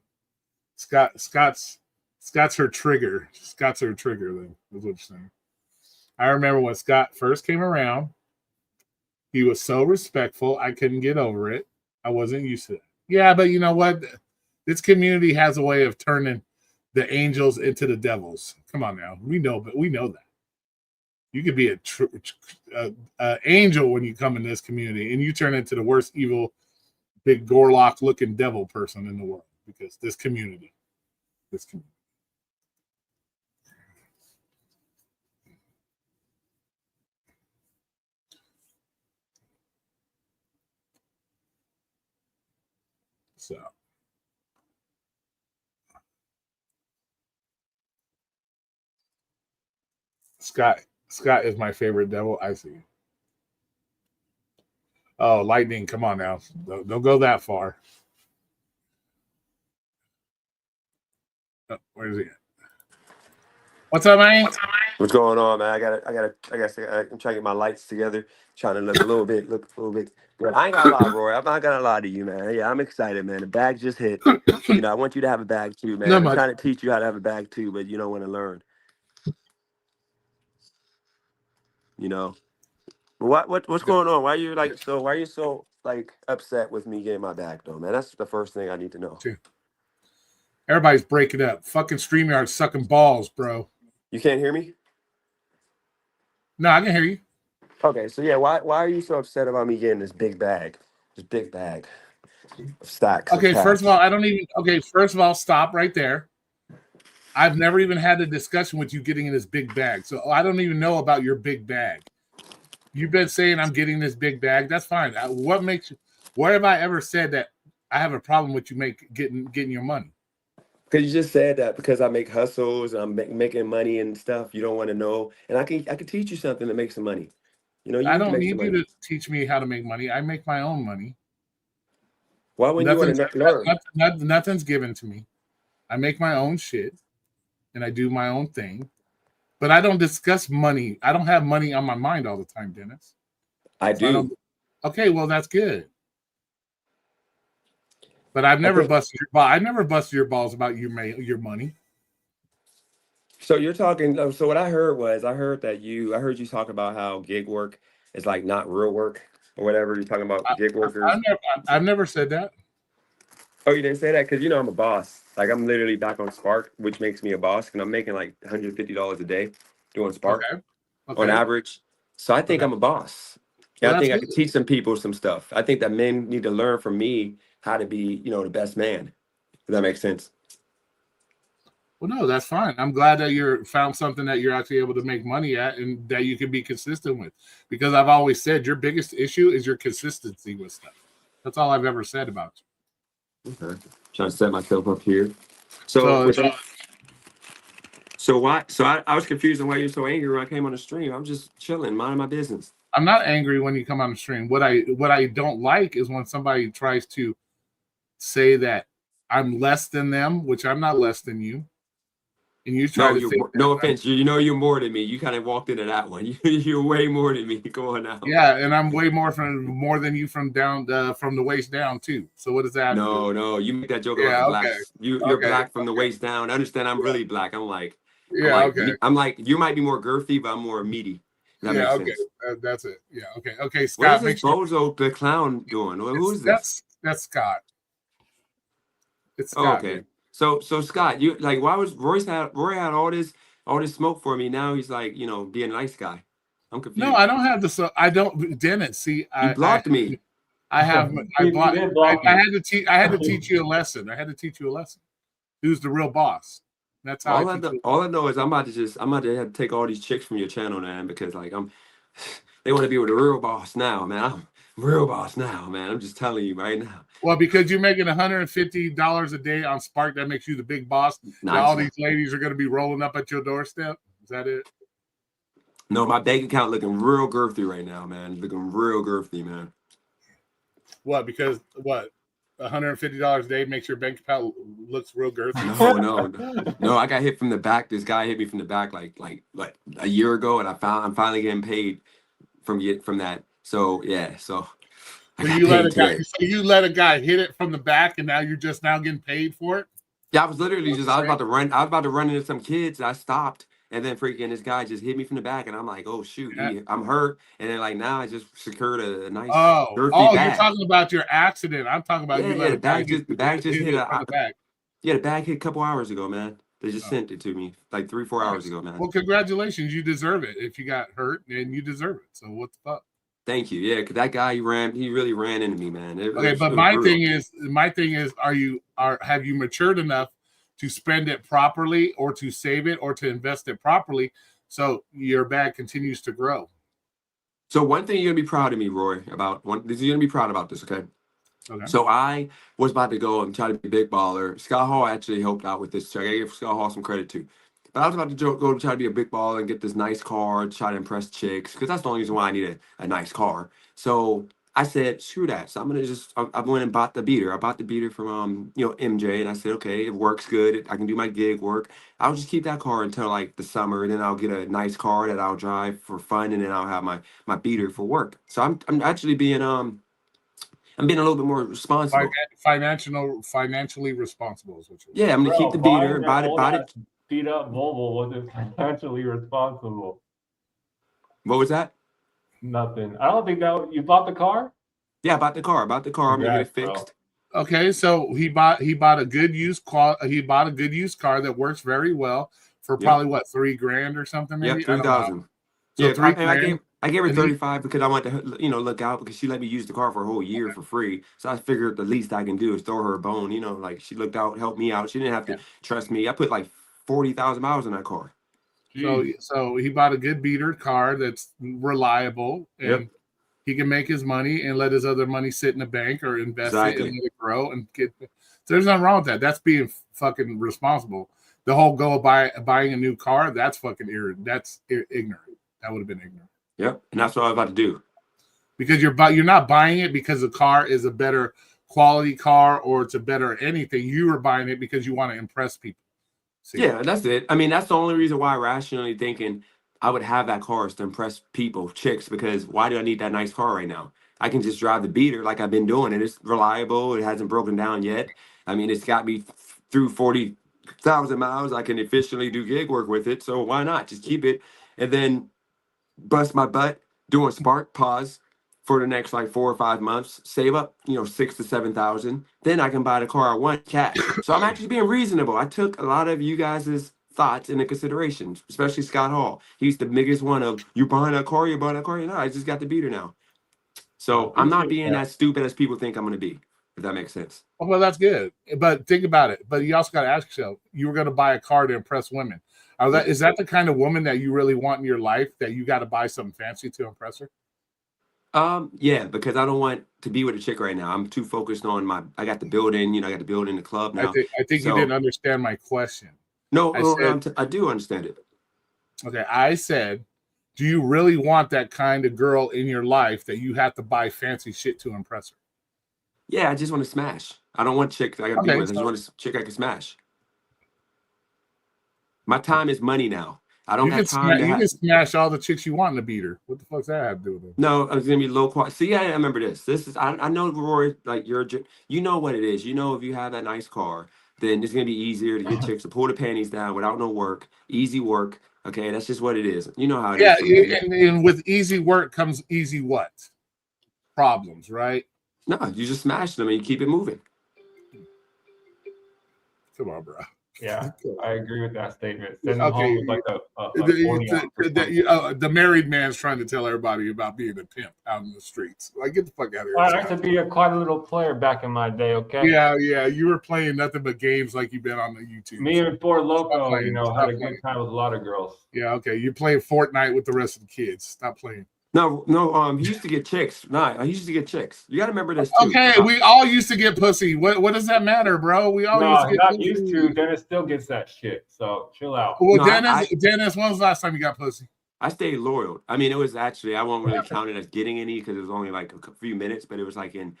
Speaker 1: Scott's her trigger. Scott's her trigger, then, is what you're saying. I remember when Scott first came around, he was so respectful, I couldn't get over it. I wasn't used to that. Yeah, but you know what? This community has a way of turning the angels into the devils. Come on now. We know that. You could be an angel when you come in this community, and you turn into the worst evil, big Gorlock-looking devil person in the world because this community. So. Scott is my favorite devil. I see. Oh, lightning! Come on now, don't go that far. Oh, where is he? What's up, man?
Speaker 5: What's going on, man? I'm trying to get my lights together, trying to look a little bit. But I ain't gonna lie, Roy. I'm not gonna lie to you, man. Yeah, I'm excited, man. The bag just hit. You know, I want you to have a bag too, man. I'm trying to teach you how to have a bag too, but you don't want to learn. You know. What's going on? Why are you so upset with me getting my bag though, man? That's the first thing I need to know.
Speaker 1: Everybody's breaking up. Fucking StreamYard sucking balls, bro.
Speaker 5: You can't hear me?
Speaker 1: No, I can hear you.
Speaker 5: Okay, so yeah, why are you so upset about me getting this big bag of stacks?
Speaker 1: Okay, first of all, stop right there. I've never even had a discussion with you getting in this big bag. So I don't even know about your big bag. You've been saying I'm getting this big bag. That's fine. What makes you? Where have I ever said that I have a problem with you getting your money?
Speaker 5: Because you just said that because I make hustles, I'm making money and stuff. You don't want to know, and I can teach you something to make some money. You know, you
Speaker 1: I
Speaker 5: need to
Speaker 1: don't
Speaker 5: make some
Speaker 1: need you
Speaker 5: money.
Speaker 1: to teach me how to make money. I make my own money.
Speaker 5: Why wouldn't you want to learn?
Speaker 1: Nothing's given to me. I make my own shit and I do my own thing. But I don't discuss money. I don't have money on my mind all the time, Dennis.
Speaker 5: I
Speaker 1: So I
Speaker 5: do.
Speaker 1: don't. Okay, well that's good. But I've never busted your ball. I never busted your balls about your money.
Speaker 5: So you're talking. So what I heard was I heard you talk about how gig work is like not real work or whatever. You're talking about gig workers.
Speaker 1: I've never said that.
Speaker 5: Oh, you didn't say that because you know I'm a boss. Like I'm literally back on Spark, which makes me a boss, and I'm making like $150 a day doing Spark on average. So I think I'm a boss.
Speaker 1: Well,
Speaker 5: And I think I
Speaker 1: good.
Speaker 5: can teach some people some stuff. I think that men need to learn from me how to be, the best man. Does that make sense?
Speaker 1: Well, no, that's fine. I'm glad that you found something that you're actually able to make money at and that you can be consistent with. Because I've always said your biggest issue is your consistency with stuff. That's all I've ever said about you.
Speaker 5: Okay. Trying to set myself up here. So I was confused on why you're so angry when I came on the stream. I'm just chilling, minding my business.
Speaker 1: I'm not angry when you come on the stream. What I don't like is when somebody tries to say that I'm less than them, which I'm not less than you. And you try to say
Speaker 5: no offense. You're more than me. You kind of walked into that one. You're way more than me. Come on now.
Speaker 1: Yeah, and I'm way more than you from the waist down too. So what does that?
Speaker 5: No. You make that joke about the blacks. You're black from the waist down. I understand. I'm really black. I'm like, I'm like, you might be more girthy, but I'm more meaty. That makes sense.
Speaker 1: That's it. Yeah. Okay. Scott,
Speaker 5: what is this Bozo the clown doing? Who is this?
Speaker 1: That's Scott. It's Scott.
Speaker 5: Okay. So Scott, you like why was Roy had all this smoke for me? Now he's like, being a nice guy. I'm confused.
Speaker 1: No, I don't have this. I don't. Dennis, see,
Speaker 5: you blocked me.
Speaker 1: I have. I had to teach you a lesson. I had to teach you a lesson. Who's the real boss? That's how
Speaker 5: all I know is I'm about to have to take all these chicks from your channel, man, because like they want to be with the real boss now, man. I'm real boss now, man. I'm just telling you right now.
Speaker 1: Well, because you're making $150 a day on Spark, that makes you the big boss. Nice. All these ladies are going to be rolling up at your doorstep. Is that it?
Speaker 5: No, my bank account looking real girthy right now, man. Looking real girthy, man.
Speaker 1: What? Because what? $150 a day makes your bank account looks real girthy.
Speaker 5: No. I got hit from the back. This guy hit me from the back like a year ago, and I'm finally getting paid from that. So yeah, so.
Speaker 1: You let a guy hit it from the back, and now you're just now getting paid for it.
Speaker 5: Yeah, I was literally I was about to run into some kids. And I stopped, and then freaking this guy just hit me from the back, and I'm like, oh shoot, I'm hurt. And then like now I just secured a nice.
Speaker 1: Bag. You're talking about your accident. I'm talking about
Speaker 5: the bag just hit the back. Yeah, the bag hit a couple hours ago, man. They just sent it to me like 3-4 hours ago, man.
Speaker 1: Well, congratulations, you deserve it. If you got hurt, then you deserve it. So what the fuck?
Speaker 5: Thank you. Yeah, because that guy he really ran into me, man.
Speaker 1: But my thing is, have you matured enough to spend it properly, or to save it, or to invest it properly, so your bag continues to grow?
Speaker 5: So one thing you're gonna be proud of me, Roy, you're gonna be proud about this, okay? Okay. So I was about to go and try to be a big baller. Scott Hall actually helped out with this. So I gotta give Scott Hall some credit too. But I was about to go try to be a big baller and get this nice car, try to impress chicks, because that's the only reason why I need a nice car. So I said, screw that. So I'm gonna I went and bought the beater. I bought the beater from MJ, and I said, okay, it works good. I can do my gig work. I'll just keep that car until like the summer, and then I'll get a nice car that I'll drive for fun, and then I'll have my beater for work. So I'm actually being I'm being a little bit more responsible.
Speaker 1: Financially responsible is what you're
Speaker 5: I'm gonna keep the beater and buy it.
Speaker 2: Beat up Volvo wasn't financially responsible.
Speaker 5: What was that?
Speaker 2: Nothing. I don't think that you bought the car.
Speaker 5: Yeah, I bought the car. I'm gonna get it fixed.
Speaker 2: Bro.
Speaker 1: Okay, so he bought a good used car. He bought a good used car that works very well for probably what, $3,000 or something. Maybe
Speaker 5: 3,000.
Speaker 1: So $3,000.
Speaker 5: I gave her 35 because I wanted to, look out, because she let me use the car for a whole year for free. So I figured the least I can do is throw her a bone. Like she looked out, helped me out. She didn't have to trust me. I put like 40,000 miles on that car.
Speaker 1: So he bought a good beater car that's reliable, and he can make his money and let his other money sit in the bank or invest it and let it grow and get. So there's nothing wrong with that. That's being fucking responsible. The whole go of buying a new car, that's fucking that's ignorant. That would have been ignorant.
Speaker 5: Yep, and that's what I was about to do.
Speaker 1: Because you're not buying it because the car is a better quality car or it's a better anything. You were buying it because you want to impress people. See?
Speaker 5: Yeah, that's it. I mean, that's the only reason why rationally thinking I would have that car is to impress people, chicks, because why do I need that nice car right now? I can just drive the beater like I've been doing, and it's reliable. It hasn't broken down yet. I mean, it's got me through 40,000 miles. I can efficiently do gig work with it, so why not just keep it and then bust my butt doing spark pause for the next like 4 or 5 months, save up, 6,000 to 7,000. Then I can buy the car I want cash. So I'm actually being reasonable. I took a lot of you guys' thoughts into consideration, especially Scott Hall. He's the biggest one of, you buying a car, you buying a car. I just got the beater now. So I'm not being as stupid as people think I'm going to be, if that makes sense.
Speaker 1: Well, that's good. But think about it. But you also got to ask yourself, you were going to buy a car to impress women. Is that the kind of woman that you really want in your life, that you got to buy something fancy to impress her?
Speaker 5: Yeah, because I don't want to be with a chick right now. I'm too focused on I got the building, I got the building, the club now.
Speaker 1: I think you didn't understand my question.
Speaker 5: No, I do understand it.
Speaker 1: Okay, I said, do you really want that kind of girl in your life that you have to buy fancy shit to impress her?
Speaker 5: Yeah, I just want to smash. I don't want chicks I got to be with. I just want a chick I can smash. My time is money now. I don't have time to.
Speaker 1: You can smash all the chicks you want in the beater. What the fuck's that have to do with it?
Speaker 5: No, it's gonna be low quality. See, I remember this. This is I know, Rory. Like you know what it is. If you have that nice car, then it's gonna be easier to get chicks to pull the panties down without no work. Easy work. Okay, that's just what it is. You know how it is.
Speaker 1: Yeah, and with easy work comes easy what? Problems, right?
Speaker 5: No, you just smash them and you keep it moving.
Speaker 1: Come on, bro.
Speaker 2: Yeah, I agree with that statement. Send them home with like
Speaker 1: the married man's trying to tell everybody about being a pimp out in the streets. Like, get the fuck out of here.
Speaker 2: I like to be quite a little player back in my day, okay?
Speaker 1: Yeah, you were playing nothing but games like you've been on the YouTube.
Speaker 2: Me and Fort Loco, had a good time with a lot of girls.
Speaker 1: Yeah, okay. You're playing Fortnite with the rest of the kids. Stop playing.
Speaker 5: No, he used to get chicks. I used to get chicks. You got to remember this too.
Speaker 1: Okay, we all used to get pussy. What does that matter, bro? We all used to get pussy.
Speaker 2: Used to. Dennis still gets that shit. So chill out.
Speaker 1: Well, Dennis, when was the last time you got pussy?
Speaker 5: I stayed loyal. I mean, it was actually, I won't really count it as getting any because it was only like a few minutes, but it was like a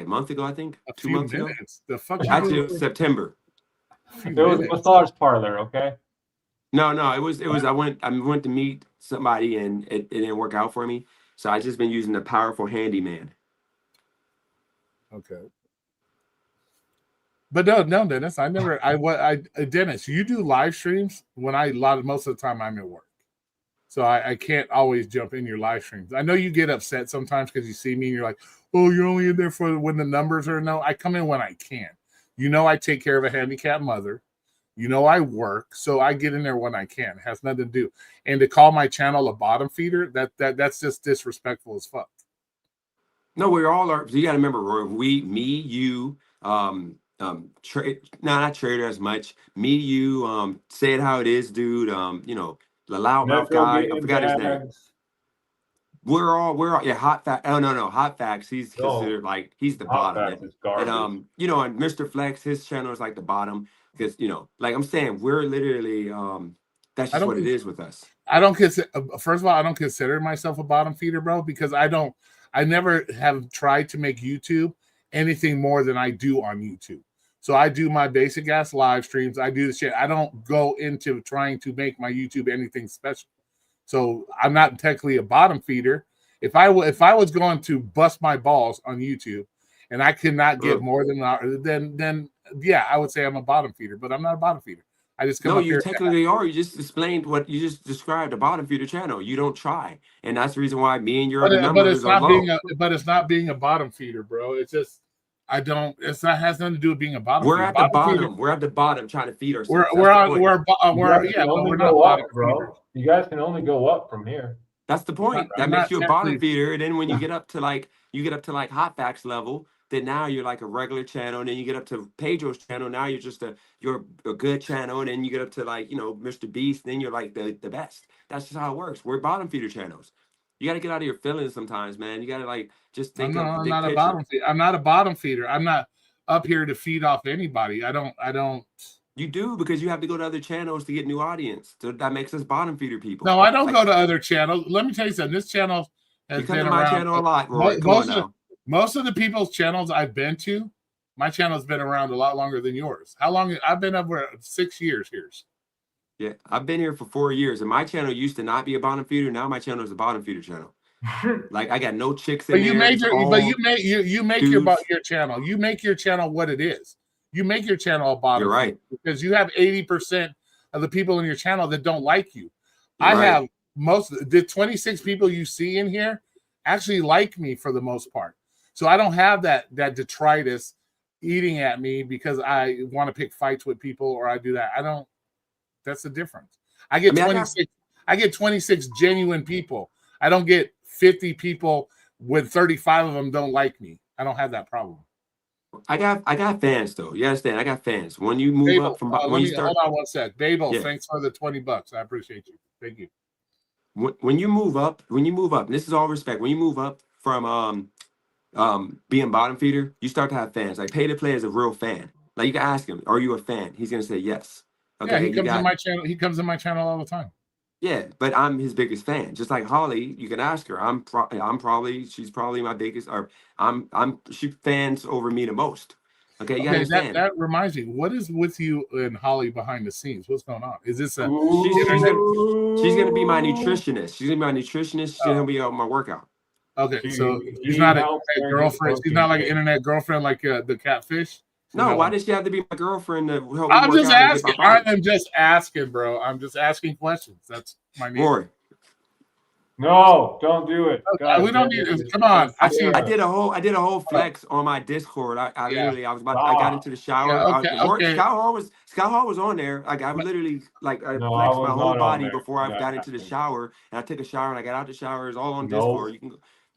Speaker 5: month ago, I think. 2 months ago.
Speaker 1: The fuck?
Speaker 5: Actually, it was September.
Speaker 2: It was a massage parlor, okay?
Speaker 5: No, it was. I went to meet somebody and it didn't work out for me. So I just been using the powerful handyman.
Speaker 1: Okay. But no, Dennis. Dennis, you do live streams when most of the time I'm at work. So I can't always jump in your live streams. I know you get upset sometimes because you see me and you're like, oh, you're only in there for when the numbers are. No, I come in when I can. I take care of a handicapped mother. I work, so I get in there when I can. It has nothing to do. And to call my channel a bottom feeder, that's just disrespectful as fuck.
Speaker 5: No, we all are. You got to remember, Roy. You, not Trader as much. Me, you, say it how it is, dude. The loudmouth guy. I forgot his name. We're all Hot Facts. Oh no, Hot Facts. He's considered like he's the bottom. And and Mr. Flex, his channel is like the bottom. Because like I'm saying, we're literally that's just what it is with us.
Speaker 1: I don't consider. First of all, I don't consider myself a bottom feeder, bro, because I never have tried to make YouTube anything more than I do on YouTube. So I do my basic ass live streams. I do the shit. I don't go into trying to make my YouTube anything special. So I'm not technically a bottom feeder. If I was going to bust my balls on YouTube and I could not get more than then yeah, I would say I'm a bottom feeder, but I'm not a bottom feeder. I just come up here.
Speaker 5: No, you technically are. You just explained what you just described, a bottom feeder channel. You don't try, and that's the reason why me and your numbers are low.
Speaker 1: But it's not being a bottom feeder, bro. It's just I don't. It's not has nothing to do with being a bottom.
Speaker 5: We're at the bottom. We're at the bottom trying to feed ourselves.
Speaker 1: We're not bottom, bro.
Speaker 2: You guys can only go up from here.
Speaker 5: That's the point. That makes you a bottom feeder. And then when you get up to like Hot Facts level, then now you're like a regular channel, and then you get up to Pedro's channel. Now you're a good channel, and then you get up to like, you know, Mr. Beast. Then you're like the best. That's just how it works. We're bottom feeder channels. You got to get out of your feelings sometimes, man. You got to like just think of the
Speaker 1: I'm
Speaker 5: big
Speaker 1: not a
Speaker 5: picture.
Speaker 1: bottom feeder. I'm not a bottom feeder. I'm not up here to feed off anybody. I don't.
Speaker 5: You do, because you have to go to other channels to get new audience. So that makes us bottom feeder people.
Speaker 1: No, I don't go to other channels. Let me tell you something. This channel has
Speaker 5: You come
Speaker 1: been
Speaker 5: to my
Speaker 1: around.
Speaker 5: channel a lot, Roy. Come on now.
Speaker 1: Most of the people's channels I've been to, my channel's been around a lot longer than yours. How long? I've been over 6 years here.
Speaker 5: Yeah, I've been here for 4 years, and my channel used to not be a bottom feeder. Now my channel is a bottom feeder channel. Like I got no chicks in
Speaker 1: But you
Speaker 5: there.
Speaker 1: make
Speaker 5: It's
Speaker 1: your,
Speaker 5: all
Speaker 1: but you make your
Speaker 5: dudes.
Speaker 1: your channel. You make your channel what it is. You make your channel a bottom.
Speaker 5: You're right.
Speaker 1: feeder because you have 80% of the people in your channel that don't like you.
Speaker 5: You're
Speaker 1: I
Speaker 5: right.
Speaker 1: have the 26 people you see in here actually like me for the most part. So I don't have that detritus eating at me because I want to pick fights with people or I do that. I don't. That's the difference. I get 26. I get 26 genuine people. I don't get 50 people when 35 of them don't like me. I don't have that problem.
Speaker 5: I got fans though. You understand? I got fans. When you move
Speaker 1: Babel,
Speaker 5: up from when you start,
Speaker 1: hold on one sec. Babel,
Speaker 5: Yeah.
Speaker 1: thanks for the $20. I appreciate you. Thank you.
Speaker 5: when you move up, and this is all respect. When you move up from being bottom feeder, you start to have fans. Like pay to play is a real fan. Like you can ask him, "Are you a fan?" He's gonna say yes. Okay,
Speaker 1: Yeah, he comes in my channel. He comes in my channel all the time.
Speaker 5: Yeah, but I'm his biggest fan. Just like Holly, you can ask her. She's probably my biggest, or she fans over me the most. Okay, you
Speaker 1: Okay,
Speaker 5: understand?
Speaker 1: that reminds me. What is with you and Holly behind the scenes? What's going on? Is this a
Speaker 5: She's gonna be my nutritionist. She's gonna be my nutritionist. She's gonna be on my workout.
Speaker 1: Okay, so she's not an internet girlfriend. She's not like an internet girlfriend like the catfish.
Speaker 5: No, why does she have to be my girlfriend to help me
Speaker 1: I'm
Speaker 5: work
Speaker 1: just
Speaker 5: out and get
Speaker 1: asking.
Speaker 5: my body?
Speaker 1: I'm just asking, bro. I'm just asking questions. That's my name.
Speaker 5: Rory,
Speaker 2: No, don't do it.
Speaker 1: Okay, we don't need it. Come on.
Speaker 5: I did a whole flex on my Discord. I got into the shower. Scott Hall was on there. Like I literally flexed my whole body before I got into the shower, and I took a shower and I got out the shower. It's all on Discord. You can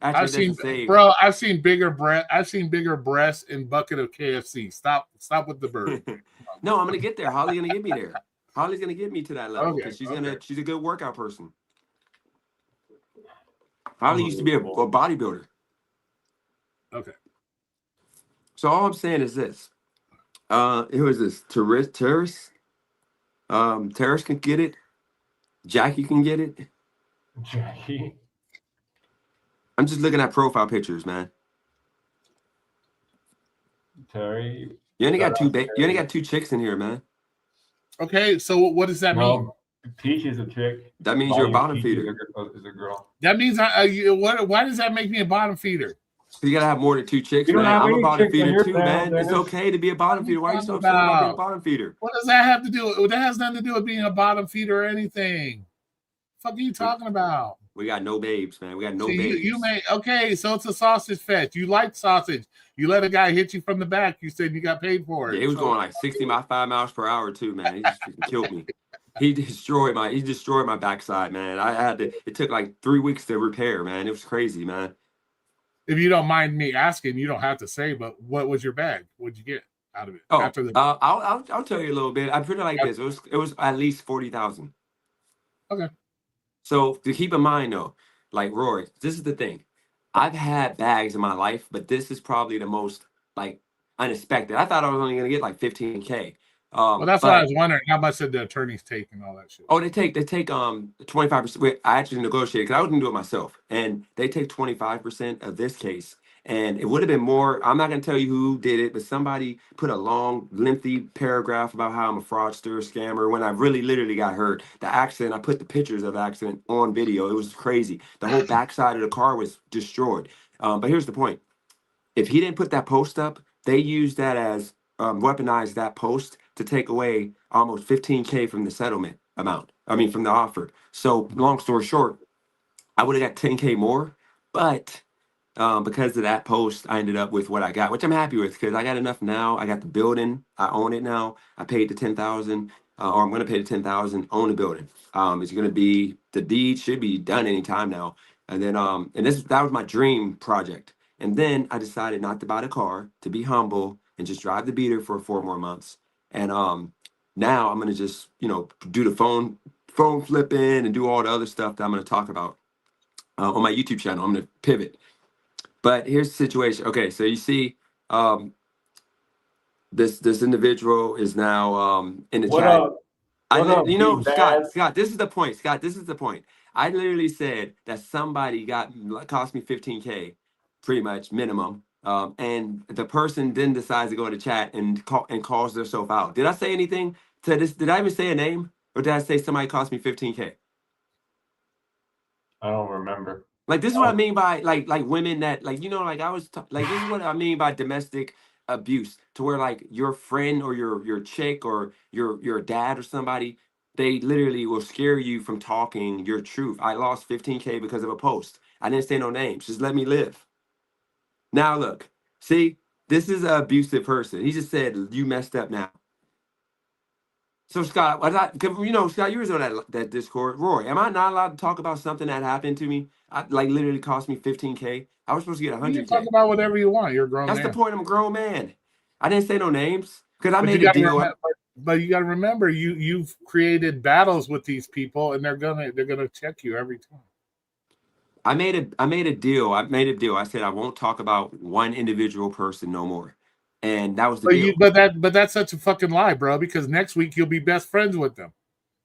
Speaker 1: I've seen bigger breast. I've seen bigger breasts in bucket of KFC. Stop with the bird.
Speaker 5: No, I'm gonna get there. Holly's gonna get me there. Holly's gonna get me to that level because she's a good workout person. Holly used to be a bodybuilder.
Speaker 1: Okay.
Speaker 5: So all I'm saying is this. Who is this? Terrace? Terrace can get it. Jackie can get it.
Speaker 2: Jackie.
Speaker 5: I'm just looking at profile pictures, man.
Speaker 2: Terry.
Speaker 5: You only got two chicks in here, man.
Speaker 1: Okay, so what does that mean?
Speaker 2: Peach is a chick.
Speaker 5: That means you're a bottom feeder.
Speaker 2: Is a girl.
Speaker 1: That means why does that make me a bottom feeder?
Speaker 5: You gotta have more than two chicks, man. I'm a bottom feeder too, man. It's okay to be a bottom feeder. Why are you so upset about being a bottom feeder?
Speaker 1: What does that have to do with? That has nothing to do with being a bottom feeder or anything. What the fuck are you talking about?
Speaker 5: We got no babes, man. We got no babes.
Speaker 1: Okay, so it's a sausage fest. You like sausage. You let a guy hit you from the back. You said you got paid for it.
Speaker 5: Yeah, he was going like 65 miles per hour too, man. He just freaking killed me. He destroyed my backside, man. It took like 3 weeks to repair, man. It was crazy, man.
Speaker 1: If you don't mind me asking, you don't have to say, but what was your bag? What'd you get out of it?
Speaker 5: Oh, I'll tell you a little bit. I put it like this. It was at least 40,000.
Speaker 1: Okay.
Speaker 5: So to keep in mind though, like Rory, this is the thing. I've had bags in my life, but this is probably the most like unexpected. I thought I was only gonna get like 15K.
Speaker 1: Well, that's what I was wondering. How much did the attorneys take and all that shit?
Speaker 5: Oh, they take 25%. I actually negotiated because I wouldn't do it myself, and they take 25% of this case. And it would have been more. I'm not gonna tell you who did it, but somebody put a long, lengthy paragraph about how I'm a fraudster, scammer. When I really, literally got hurt, the accident. I put the pictures of the accident on video. It was crazy. The whole backside of the car was destroyed. But here's the point: if he didn't put that post up, they used that as weaponized that post to take away almost 15K from the settlement amount. I mean, from the offer. So long story short, I would have got 10K more, but because of that post, I ended up with what I got, which I'm happy with because I got enough now. I got the building. I own it now. I paid the 10,000, or I'm going to pay the 10,000, own the building. It's going to be, the deed should be done anytime now. And then, that was my dream project. And then I decided not to buy the car, to be humble and just drive the beater for 4 more months. And now I'm gonna just, you know, do the phone flipping and do all the other stuff that I'm gonna talk about on my YouTube channel. I'm gonna pivot. But here's the situation. Okay, so you see, this individual is now in the
Speaker 2: What
Speaker 5: chat.
Speaker 2: up? What up,
Speaker 5: You know,
Speaker 2: D-Baz?
Speaker 5: Scott, this is the point. Scott, this is the point. I literally said that somebody cost me 15K, pretty much minimum. And the person then decides to go to chat and calls themselves out. Did I say anything to this? Did I even say a name, or did I say somebody cost me 15K?
Speaker 2: I don't remember.
Speaker 5: Like, this is what I mean by like women that, like, you know, like like, this is what I mean by domestic abuse, to where like your friend or your chick or your dad or somebody, they literally will scare you from talking your truth. I lost 15K because of a post. I didn't say no names. Just let me live. Now look, see, this is an abusive person. He just said you messed up now. So Scott, you know, Scott, you was on that Discord. Roy, am I not allowed to talk about something that happened to me? Like, literally cost me 15K. I was supposed to get
Speaker 1: You can talk
Speaker 5: 100K.
Speaker 1: about whatever you want. You're a grown
Speaker 5: That's
Speaker 1: man.
Speaker 5: the point. I'm a grown man. I didn't say no names because I
Speaker 1: But you
Speaker 5: made a
Speaker 1: gotta
Speaker 5: deal.
Speaker 1: remember, but you got to remember, you've created battles with these people, and they're gonna check you every time.
Speaker 5: I made a deal. I said I won't talk about one individual person no more, and that was the deal.
Speaker 1: But that's such a fucking lie, bro. Because next week you'll be best friends with them.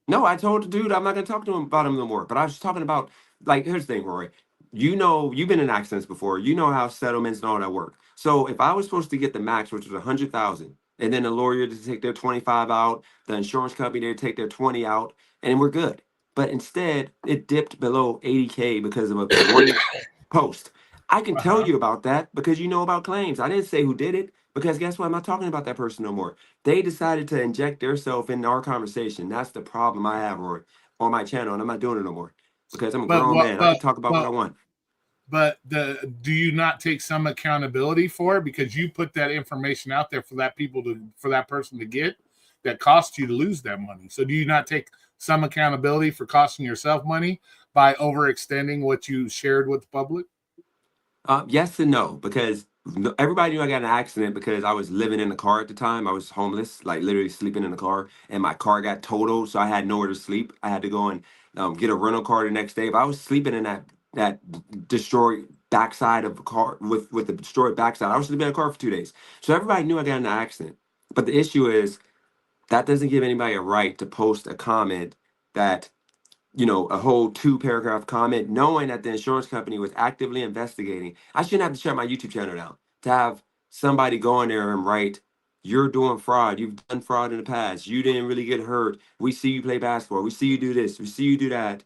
Speaker 5: No, I told the dude I'm not gonna talk to him about him no more. But I was talking about, like, here's the thing, Rory. You know, you've been in accidents before. You know how settlements and all that work. So if I was supposed to get the max, which was 100,000, and then the lawyer to take their 25 out, the insurance company to take their 20 out, and we're good. But instead, it dipped below 80K because of a one post. I can tell you about that because you know about claims. I didn't say who did it because guess what? I'm not talking about that person no more. They decided to inject themselves in our conversation. That's the problem I have, Roy, on my channel, and I'm not doing it no more because I'm a grown man. I can talk about what I want.
Speaker 1: But do you not take some accountability for it because you put that information out there for that person to get that cost you to lose that money? So do you not take some accountability for costing yourself money by overextending what you shared with the public?
Speaker 5: Yes and no, because everybody knew I got in an accident because I was living in the car at the time. I was homeless, like literally sleeping in the car, and my car got totaled, so I had nowhere to sleep. I had to go and get a rental car the next day. If I was sleeping in that destroyed backside of a car with the destroyed backside, I was sleeping in a car for 2 days. So everybody knew I got in an accident. But the issue is that doesn't give anybody a right to post a comment that, you know, a whole 2-paragraph comment, knowing that the insurance company was actively investigating. I shouldn't have to shut my YouTube channel down to have somebody go in there and write, "You're doing fraud. You've done fraud in the past. You didn't really get hurt. We see you play basketball. We see you do this. We see you do that."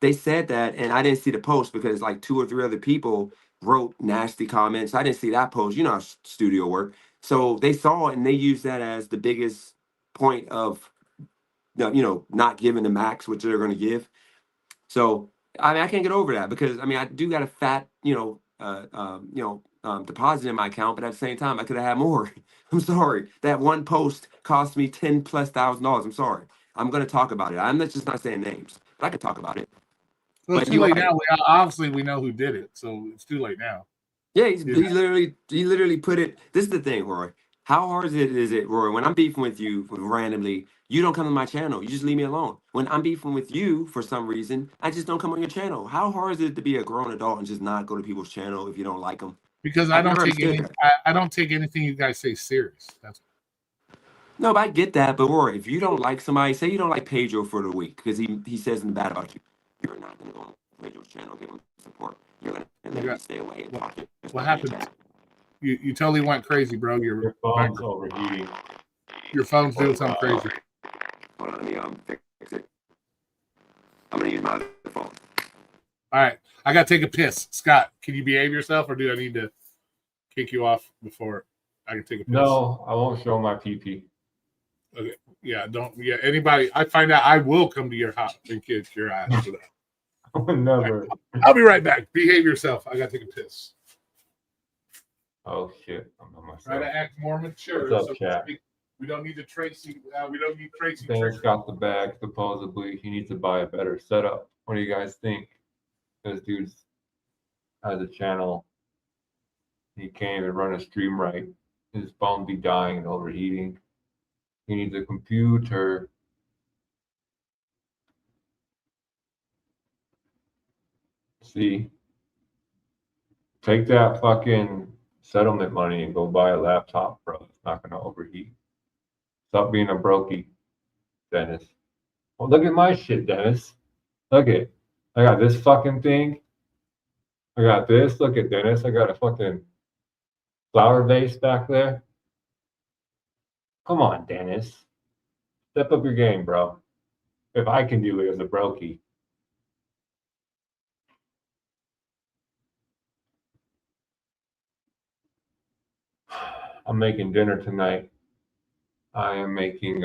Speaker 5: They said that, and I didn't see the post because like 2 or 3 other people wrote nasty comments. I didn't see that post. You know how studio work. So they saw it and they used that as the biggest point of, you know, not giving the max, which they're going to give. So I mean, I can't get over that because I mean, I do got a fat, deposit in my account, but at the same time, I could have had more. I'm sorry. That one post cost me $10,000+. I'm sorry. I'm going to talk about it. I'm just not saying names, but I could talk about it.
Speaker 1: Well, it's too late now. Obviously, we know who did it, so it's too late now.
Speaker 5: Yeah, he literally put it. This is the thing, Roy. How hard is it, Roy? When I'm beefing with you randomly, you don't come to my channel. You just leave me alone. When I'm beefing with you for some reason, I just don't come on your channel. How hard is it to be a grown adult and just not go to people's channel if you don't like them?
Speaker 1: Because I don't take anything you guys say serious. That's
Speaker 5: no, but I get that. But Roy, if you don't like somebody, say you don't like Pedro for the week because he says something bad about you, you're not gonna go on Pedro's channel give him support. You're gonna literally stay away and talk to.
Speaker 1: What happened? You totally went crazy, bro.
Speaker 2: Your phone's overheating.
Speaker 1: Your phone's doing something crazy.
Speaker 5: Hold on, let me fix it. I'm gonna use my other phone.
Speaker 1: All right, I gotta take a piss. Scott, can you behave yourself, or do I need to kick you off before I can take a piss?
Speaker 2: No, I won't show my PP.
Speaker 1: Okay. Yeah, don't. Yeah, anybody. I find out, I will come to your house and kick your ass for that.
Speaker 2: I would never.
Speaker 1: Right. I'll be right back. Behave yourself. I gotta take a piss.
Speaker 2: Oh shit! I'm on myself.
Speaker 1: Try to act more mature.
Speaker 2: What's up, chat?
Speaker 1: We don't need to Tracy. We don't need Tracy.
Speaker 2: Dan's got the bag. Supposedly, he needs to buy a better setup. What do you guys think? This dude has a channel He can't even run a stream right. His phone be dying and overheating. He needs a computer. See, take that fucking settlement money and go buy a laptop, bro. It's not gonna overheat. Stop being a brokey, Dennis. Well, look at my shit, Dennis. Look at, I got this fucking thing. I got this. Look at Dennis. I got a fucking flower vase back there. Come on, Dennis. Step up your game, bro. If I can do it as a brokey. I'm making dinner tonight. I am making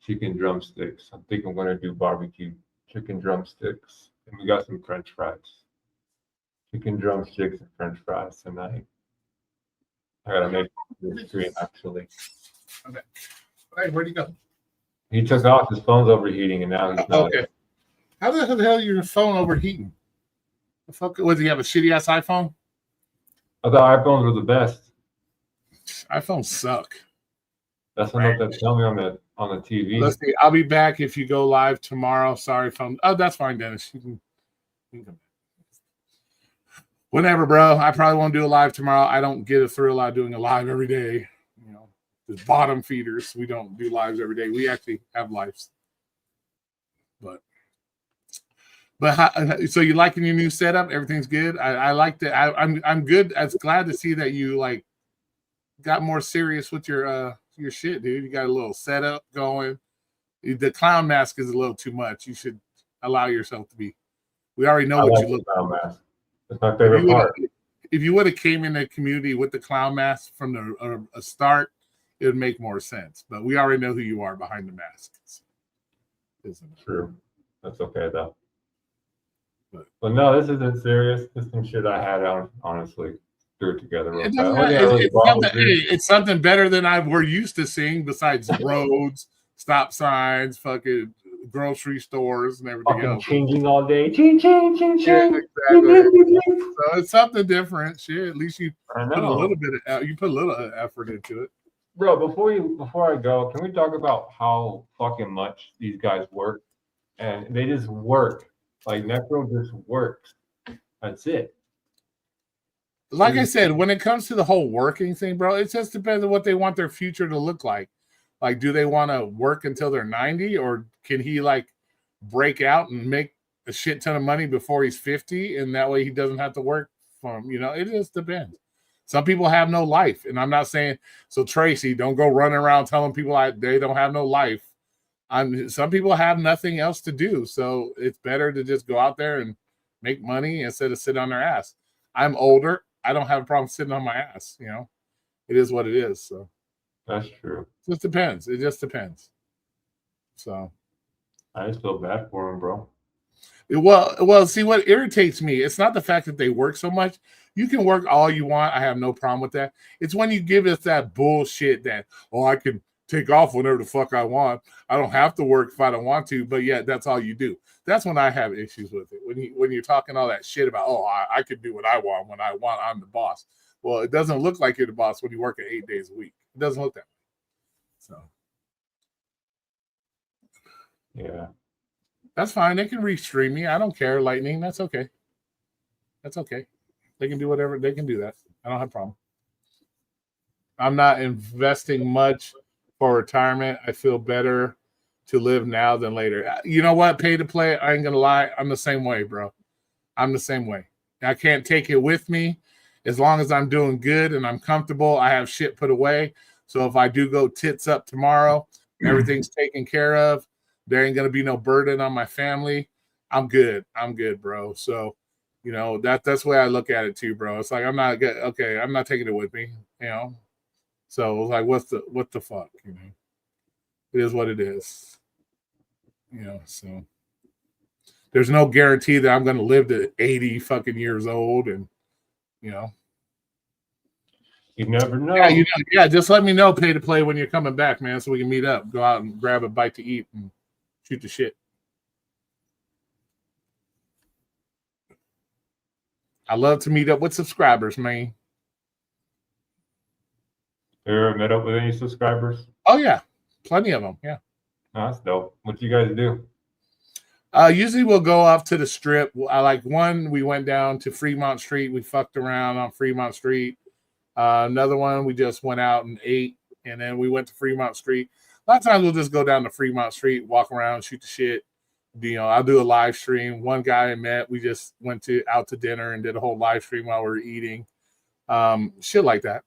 Speaker 2: chicken drumsticks. I think I'm gonna do barbecue chicken drumsticks. And we got some French fries. Chicken drumsticks and French fries tonight. I gotta make this stream actually.
Speaker 1: Okay. Hey, where'd he go?
Speaker 2: He took off, his phone's overheating, and now he's not.
Speaker 1: Okay. How the hell is your phone overheating? The fuck was he have a shitty ass iPhone?
Speaker 2: I thought iPhones were the best.
Speaker 1: iPhones suck.
Speaker 2: That's what they tell me on the TV.
Speaker 1: Let's see. I'll be back if you go live tomorrow. Sorry, phone. Oh, that's fine, Dennis. You can come back. Whenever, bro. I probably won't do a live tomorrow. I don't get a thrill out of doing a live every day. You know, the bottom feeders. We don't do lives every day. We actually have lives. But so you liking your new setup? Everything's good. I like that. I'm good. I'm glad to see that you like got more serious with your shit, dude. You got a little setup going. The clown mask is a little too much. You should allow yourself to be. We already know what you look like.
Speaker 2: That's my favorite part.
Speaker 1: If you would have came in the community with the clown mask from the start, it would make more sense. But we already know who you are behind the mask.
Speaker 2: True. That's okay though. But no, this isn't serious. This is some shit I had on, honestly. Do it together real fast.
Speaker 1: It's something better than we're used to seeing besides roads, stop signs, fucking grocery stores, and everything
Speaker 2: fucking
Speaker 1: else.
Speaker 2: Changing all day. Ching, ching, ching, ching.
Speaker 1: Yeah, exactly. So it's something different. Shit, at least you put a little effort into it.
Speaker 2: Bro, before I go, can we talk about how fucking much these guys work? And they just work. Like Necro just works. That's it.
Speaker 1: Like I said, when it comes to the whole working thing, bro, it just depends on what they want their future to look like. Like, do they want to work until they're 90, or can he like break out and make a shit ton of money before he's 50, and that way he doesn't have to work for him? You know, it just depends. Some people have no life, and I'm not saying so. Tracy, don't go running around telling people they don't have no life. Some people have nothing else to do, so it's better to just go out there and make money instead of sit on their ass. I'm older. I don't have a problem sitting on my ass. You know, it is what it is. So
Speaker 2: that's true.
Speaker 1: It just depends. It just depends. So
Speaker 2: I just feel bad for him, bro.
Speaker 1: Well, see what irritates me. It's not the fact that they work so much. You can work all you want. I have no problem with that. It's when you give us that bullshit that, I can take off whenever the fuck I want. I don't have to work if I don't want to, but yet that's all you do. That's when I have issues with it. When you're talking all that shit about, I can do what I want when I want. I'm the boss. Well, it doesn't look like you're the boss when you work at 8 days a week. It doesn't look that way. So,
Speaker 2: yeah,
Speaker 1: that's fine. They can restream me. I don't care. Lightning. That's okay. That's okay. They can do whatever. They can do that. I don't have a problem. I'm not investing much for retirement. I feel better to live now than later. You know what? Pay to play. I ain't gonna lie. I'm the same way, bro. I'm the same way. I can't take it with me. As long as I'm doing good and I'm comfortable, I have shit put away. So if I do go tits up tomorrow, everything's taken care of. There ain't gonna be no burden on my family. I'm good. I'm good, bro. So, you know, that's the way I look at it too, bro. It's like I'm not taking it with me, you know. So like, what the fuck, you know? It is what it is, you know. So there's no guarantee that I'm going to live to 80 fucking years old, and you know,
Speaker 2: you never know.
Speaker 1: Yeah, just let me know, pay to play, when you're coming back, man, so we can meet up, go out and grab a bite to eat and shoot the shit. I love to meet up with subscribers, man.
Speaker 2: You ever met up with any subscribers?
Speaker 1: Oh yeah, plenty of them. Yeah.
Speaker 2: No, that's dope. What you guys do?
Speaker 1: Usually we'll go off to the strip. I like one. We went down to Fremont Street. We fucked around on Fremont Street. Another one, we just went out and ate, and then we went to Fremont Street. A lot of times we'll just go down to Fremont Street, walk around, shoot the shit. You know, I'll do a live stream. One guy I met, we just went out to dinner and did a whole live stream while we were eating. Shit like that.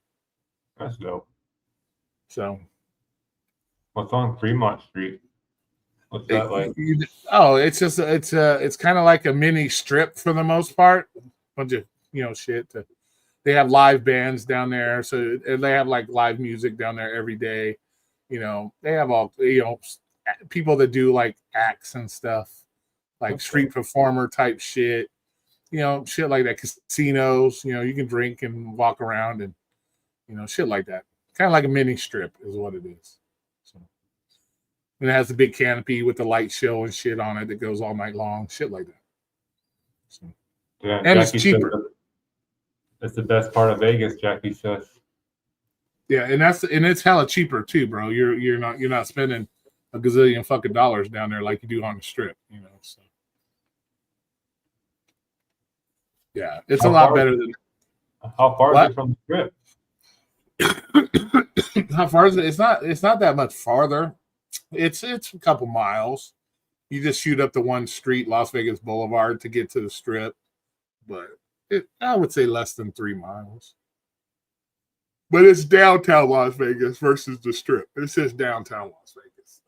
Speaker 2: That's dope.
Speaker 1: So
Speaker 2: What's on Fremont Street? What's that like?
Speaker 1: It's kind of like a mini strip for the most part. Bunch of shit. They have live bands down there, so they have like live music down there every day. You know, they have all people that do like acts and stuff, like street performer type shit. You know, shit like that. Casinos. You know, you can drink and walk around and shit like that. Kind of like a mini strip is what it is. So, and it has the big canopy with the light show and shit on it that goes all night long. Shit like that. So,
Speaker 2: Yeah,
Speaker 1: and
Speaker 2: Jackie
Speaker 1: it's cheaper.
Speaker 2: That's the best part of Vegas, Jackie says.
Speaker 1: Yeah, and it's hella cheaper too, bro. You're not spending a gazillion fucking dollars down there like you do on the strip, So yeah, it's a lot better than.
Speaker 2: How far is it from the strip?
Speaker 1: How far is it? It's not that much farther. It's a couple miles. You just shoot up the one street, Las Vegas Boulevard, to get to the strip, but I would say less than 3 miles. But it's downtown Las Vegas versus the strip. It says downtown Las Vegas.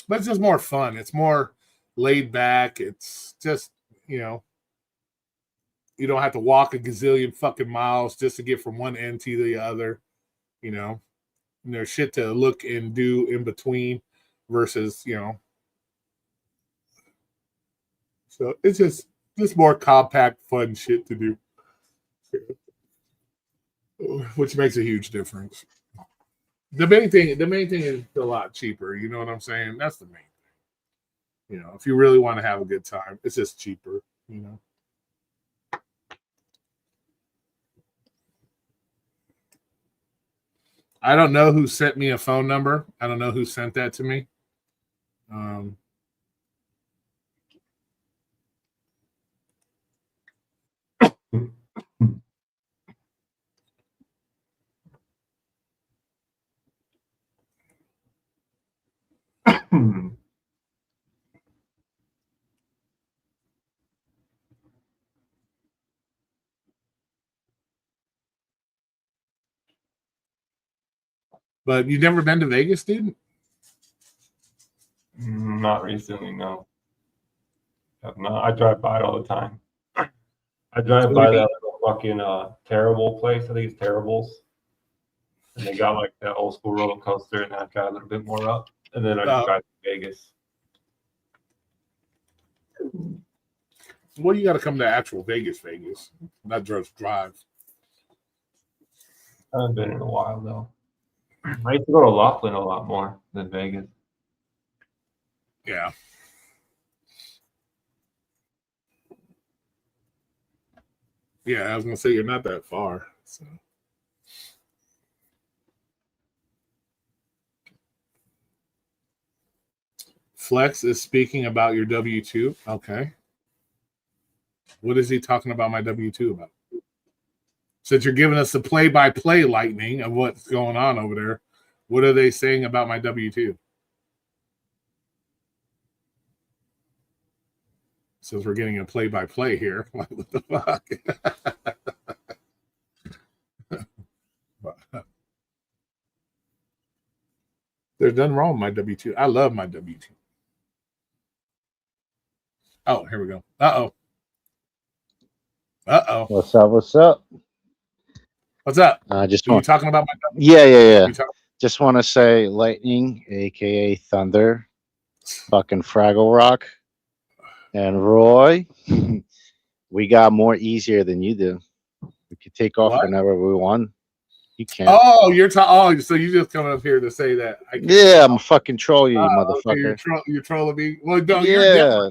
Speaker 1: But it's just more fun. It's more laid back. It's just, you don't have to walk a gazillion fucking miles just to get from one end to the other, And there's shit to look and do in between versus, So it's just more compact, fun shit to do. Which makes a huge difference. The main thing is a lot cheaper. You know what I'm saying? That's the main thing. If you really want to have a good time, it's just cheaper. I don't know who sent me a phone number. I don't know who sent that to me. But you've never been to Vegas, dude?
Speaker 2: Not recently, no. No, I drive by it all the time. I drive by that little fucking Terrible place. I think it's Terribles. And they got like that old school roller coaster, and I drive a little bit more up. And then I just drive to Vegas.
Speaker 1: Well, you got to come to actual Vegas, not just drive.
Speaker 2: I haven't been in a while, though. I used to go to Laughlin a lot more than Vegas.
Speaker 1: Yeah. Yeah, I was going to say you're not that far. So. Flex is speaking about your W-2. Okay. What is he talking about my W-2 about? Since you're giving us the play-by-play lightning of what's going on over there, what are they saying about my W-2? Since we're getting a play-by-play here, what the fuck? There's nothing wrong with my W-2. I love my W-2. Oh, here we go. Uh-oh.
Speaker 6: What's up? What's up?
Speaker 1: What's up?
Speaker 6: Just
Speaker 1: you talking about my
Speaker 6: Yeah. Just want to say Lightning, aka Thunder, fucking Fraggle Rock, and Roy. We got more easier than you do. We could take off whenever we want. You can't.
Speaker 1: Oh, you're so you just coming up here to say that?
Speaker 6: Yeah, I'm a fucking troll, you motherfucker.
Speaker 1: Okay, you're trolling me. Well, no,
Speaker 6: yeah.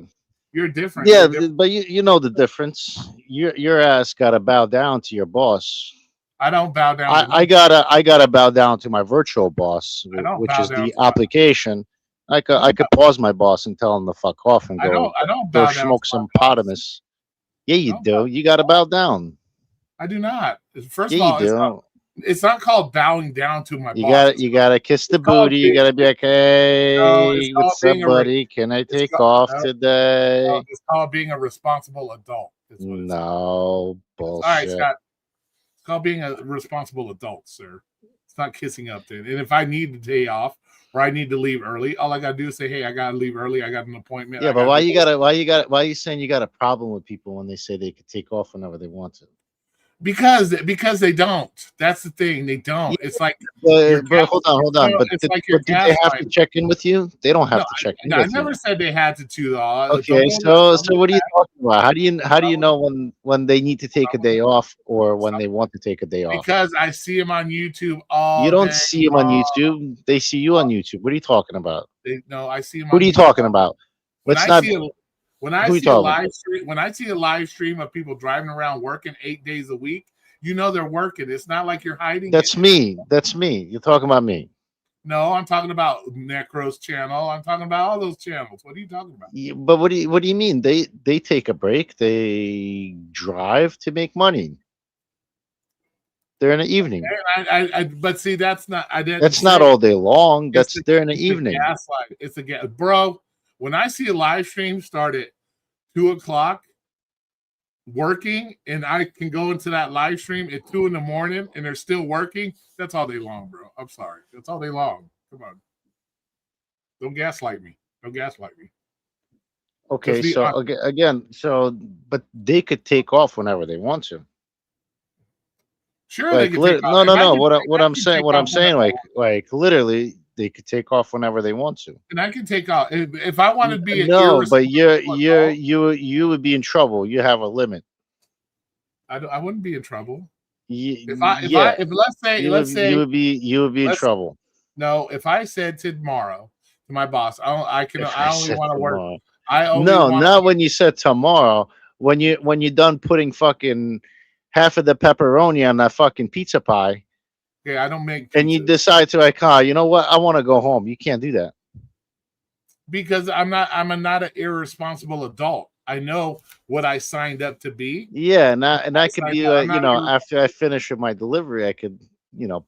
Speaker 1: You're different.
Speaker 6: Yeah, but you know the difference. Your ass got to bow down to your boss.
Speaker 1: I don't bow down. to
Speaker 6: I gotta bow down to my virtual boss,
Speaker 1: I don't
Speaker 6: which
Speaker 1: bow
Speaker 6: is
Speaker 1: down
Speaker 6: the
Speaker 1: to my-
Speaker 6: application. I could pause my boss and tell him to fuck off and
Speaker 1: I
Speaker 6: go
Speaker 1: don't bow down
Speaker 6: smoke
Speaker 1: to
Speaker 6: some
Speaker 1: my boss.
Speaker 6: potamus. Yeah, you
Speaker 1: don't
Speaker 6: do.
Speaker 1: bow-
Speaker 6: You gotta bow down.
Speaker 1: I do not. First
Speaker 6: Yeah,
Speaker 1: of all,
Speaker 6: you do.
Speaker 1: it's not called bowing down to my
Speaker 6: You
Speaker 1: boss.
Speaker 6: gotta kiss the
Speaker 1: it's called
Speaker 6: booty. You
Speaker 1: being-
Speaker 6: gotta be like,
Speaker 1: No, it's
Speaker 6: hey,
Speaker 1: called
Speaker 6: what's up,
Speaker 1: being
Speaker 6: buddy? Can I
Speaker 1: it's
Speaker 6: take
Speaker 1: called-
Speaker 6: off
Speaker 1: no,
Speaker 6: today?
Speaker 1: it's called being a responsible adult. Is what it's
Speaker 6: No
Speaker 1: All right,
Speaker 6: bullshit.
Speaker 1: Scott. It's called being a responsible adult, sir. It's not kissing up then. And if I need the day off or I need to leave early, all I gotta do is say, "Hey, I gotta leave early. I got an appointment."
Speaker 6: Yeah,
Speaker 1: I
Speaker 6: but
Speaker 1: gotta do this."
Speaker 6: why are you saying you got a problem with people when they say they could take off whenever they want to?
Speaker 1: Because they don't. That's the thing. They don't. It's like
Speaker 6: But hold on.
Speaker 1: no,
Speaker 6: But
Speaker 1: it's
Speaker 6: did,
Speaker 1: like you're
Speaker 6: but did they have to
Speaker 1: gaslighting.
Speaker 6: check in with you? They don't have
Speaker 1: No,
Speaker 6: to check in
Speaker 1: I
Speaker 6: with you.
Speaker 1: never said they had to do all.
Speaker 6: Okay, so what are you talking about? How do you know when they need to take a day off or when they want to take a day off?
Speaker 1: Because I see them on YouTube all
Speaker 6: You don't
Speaker 1: day
Speaker 6: see them on
Speaker 1: long.
Speaker 6: YouTube. They see you on YouTube. What are you talking about?
Speaker 1: No, I see them.
Speaker 6: What are you talking about?
Speaker 1: When
Speaker 6: Let's
Speaker 1: I
Speaker 6: not.
Speaker 1: see a, when I
Speaker 6: who you
Speaker 1: see a
Speaker 6: talking about?
Speaker 1: live stream, when I see a live stream of people driving around working 8 days a week, you know they're working. It's not like you're hiding.
Speaker 6: That's
Speaker 1: it.
Speaker 6: me. That's me. You're talking about me.
Speaker 1: No, I'm talking about Necro's channel. I'm talking about all those channels. What are you talking about?
Speaker 6: Yeah, but what do you mean? They take a break. They drive to make money. They're in the evening.
Speaker 1: But see, that's not. I didn't.
Speaker 6: That's not all day long.
Speaker 1: It's
Speaker 6: They're in the
Speaker 1: it's
Speaker 6: evening.
Speaker 1: Gaslight. It's a bro. When I see a live stream start at 2:00 working, and I can go into that live stream at 2 in the morning, and they're still working. That's all day long, bro. I'm sorry. That's all day long. Come on. Don't gaslight me. Don't gaslight me.
Speaker 6: Okay,
Speaker 1: Just be
Speaker 6: so
Speaker 1: honest.
Speaker 6: again, but they could take off whenever they want to.
Speaker 1: Sure,
Speaker 6: Like
Speaker 1: they can take
Speaker 6: no,
Speaker 1: off.
Speaker 6: no,
Speaker 1: And I
Speaker 6: no.
Speaker 1: can-
Speaker 6: What
Speaker 1: I
Speaker 6: I'm
Speaker 1: can
Speaker 6: saying,
Speaker 1: take
Speaker 6: what I'm
Speaker 1: off
Speaker 6: saying,
Speaker 1: whenever I
Speaker 6: like literally, they could take off whenever they want to.
Speaker 1: and I can take off if I want to be an
Speaker 6: No, but
Speaker 1: irresponsible adult,
Speaker 6: you would be in trouble. You have a limit.
Speaker 1: I wouldn't be in trouble.
Speaker 6: Yeah,
Speaker 1: If let's say
Speaker 6: you would be in
Speaker 1: let's-
Speaker 6: trouble.
Speaker 1: no, if I said tomorrow to my boss, I only want to work.
Speaker 6: Tomorrow.
Speaker 1: I only
Speaker 6: No,
Speaker 1: want
Speaker 6: not when you said tomorrow. When you're done putting fucking half of the pepperoni on that fucking pizza pie,
Speaker 1: okay, I don't make
Speaker 6: and you
Speaker 1: pizzas
Speaker 6: decide to you know what? I want to go home. You can't do that.
Speaker 1: because I'm not an irresponsible adult. I know what I signed up to be.
Speaker 6: Yeah, and I could be
Speaker 1: I'm not
Speaker 6: after I finish with my delivery, I could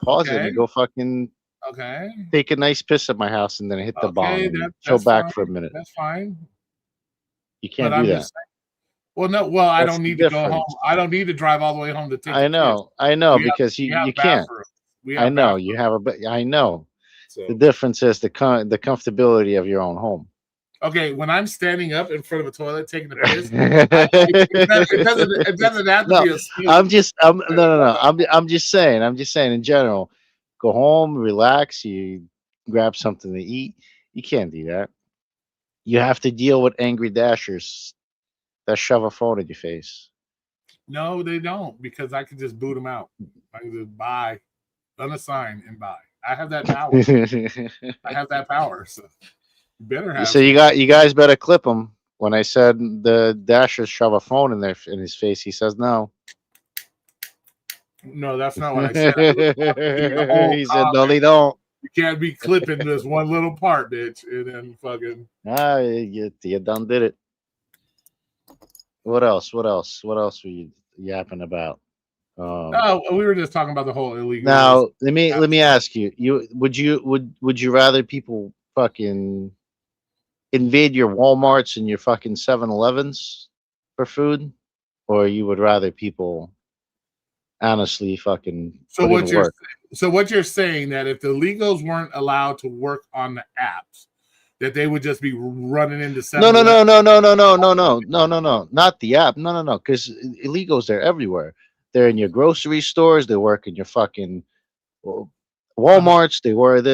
Speaker 6: pause it
Speaker 1: Okay.
Speaker 6: and go fucking
Speaker 1: Okay.
Speaker 6: take a nice piss at my house and then hit the bomb
Speaker 1: Okay,
Speaker 6: and chill
Speaker 1: that's
Speaker 6: back
Speaker 1: fine.
Speaker 6: for a minute.
Speaker 1: That's fine.
Speaker 6: You can't
Speaker 1: But
Speaker 6: do
Speaker 1: I'm
Speaker 6: that.
Speaker 1: just saying. Well, no. Well, I
Speaker 6: That's
Speaker 1: don't
Speaker 6: the
Speaker 1: need to go home.
Speaker 6: difference.
Speaker 1: I don't need to drive all the way home to take.
Speaker 6: I
Speaker 1: a
Speaker 6: know
Speaker 1: We have-
Speaker 6: because
Speaker 1: piss. We have
Speaker 6: you can't.
Speaker 1: bathrooms. We have
Speaker 6: I know
Speaker 1: bathrooms.
Speaker 6: you have I know.
Speaker 1: So-
Speaker 6: The difference is the comfortability of your own home.
Speaker 1: Okay, when I'm standing up in front of a toilet taking a piss, it doesn't have to
Speaker 6: No,
Speaker 1: be a steal.
Speaker 6: I'm just saying in general, go home, relax, you grab something to eat. You can't do that. You have to deal with angry dashers that shove a phone in your face.
Speaker 1: No, they don't, because I can just boot them out. I can just buy, unassign, and buy. I have that power. I have that power. So you better have.
Speaker 6: So you guys better clip him. When I said the dashers shove a phone in his face, he says no.
Speaker 1: No, that's not what I said. The whole
Speaker 6: He said no,
Speaker 1: comment.
Speaker 6: they don't.
Speaker 1: You can't be clipping this one little part, bitch, and then fucking.
Speaker 6: You done did it. What else? What else were you yapping about?
Speaker 1: No, we were just talking about the whole illegal.
Speaker 6: Now let me ask you. Would you rather people fucking invade your Walmarts and your fucking 7-Elevens for food, or you would rather people honestly fucking
Speaker 1: So
Speaker 6: put in work?
Speaker 1: what you're saying that if the illegals weren't allowed to work on the apps, that they would just be running into
Speaker 6: No, not the app. No, because illegals, they're everywhere. They're in your grocery stores. They work in your fucking Walmarts.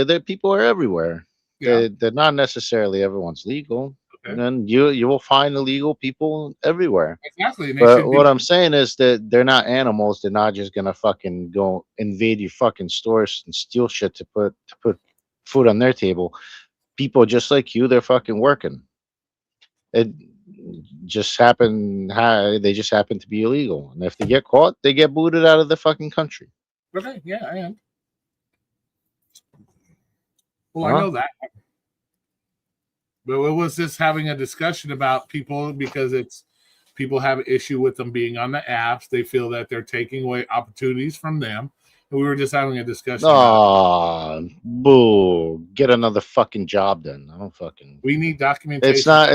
Speaker 6: Their people are everywhere.
Speaker 1: Yeah.
Speaker 6: They're not necessarily everyone's legal.
Speaker 1: Okay.
Speaker 6: And then you will find illegal people everywhere.
Speaker 1: Exactly. And
Speaker 6: But what I'm saying is that they're not animals. They're not just gonna fucking go invade your fucking stores and steal shit to put food on their table. People just like you, they're fucking working. It just they just happen to be illegal, and if they get caught, they get booted out of the fucking country.
Speaker 1: Okay, yeah, I am. Well,
Speaker 6: Huh?
Speaker 1: I know that. But it was just having a discussion about people because it's people have an issue with them being on the apps. They feel that they're taking away opportunities from them. And we were just having a discussion about it.
Speaker 6: Oh, boo! Get another fucking job then. I don't fucking.
Speaker 1: We need documentation.
Speaker 6: It's not.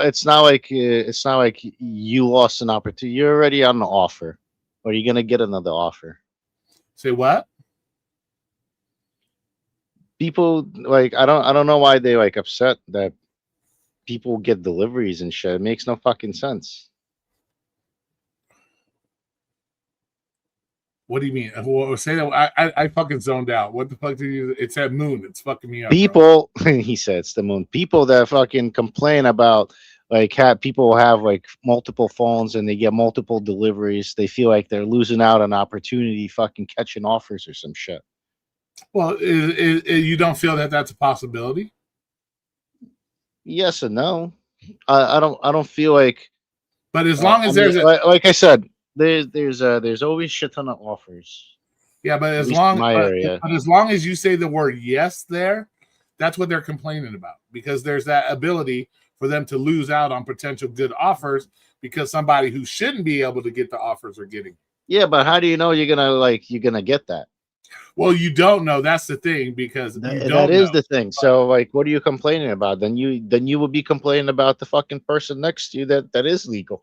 Speaker 6: It's not like you lost an opportunity. You're already on the offer, or you're gonna get another offer.
Speaker 1: Say what?
Speaker 6: People like I don't know why they like upset that people get deliveries and shit. It makes no fucking sense.
Speaker 1: What do you mean? Well, say that I fucking zoned out. What the fuck did you? It's that moon. It's fucking me up.
Speaker 6: People, he said, it's the moon. People that fucking complain about like people have like multiple phones and they get multiple deliveries. They feel like they're losing out on opportunity, fucking catching offers or some shit.
Speaker 1: Well, you don't feel that that's a possibility?
Speaker 6: Yes and no. I don't feel like.
Speaker 1: But as long as there's
Speaker 6: like I said, there's always shit ton of offers.
Speaker 1: Yeah, but as long as you say the word yes there, that's what they're complaining about, because there's that ability for them to lose out on potential good offers because somebody who shouldn't be able to get the offers are getting.
Speaker 6: Yeah, but how do you know you're gonna get that?
Speaker 1: Well, you don't know. That's the thing, because
Speaker 6: that is the thing. So like, what are you complaining about? Then you will be complaining about the fucking person next to you that is legal.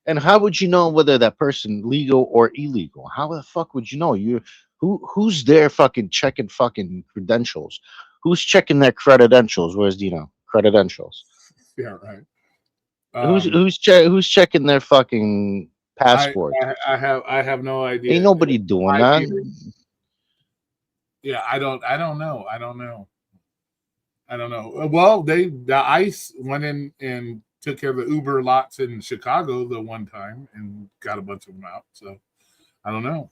Speaker 6: And how would you know whether that person legal or illegal? How the fuck would you know? Who's there fucking checking fucking credentials? Who's checking their credentials? Where's credentials?
Speaker 1: Yeah, right.
Speaker 6: Who's checking their fucking passport?
Speaker 1: I have no idea.
Speaker 6: Ain't nobody doing that.
Speaker 1: Yeah, I don't know. Well, the ICE went in and took care of the Uber lots in Chicago the one time and got a bunch of them out. So I don't know.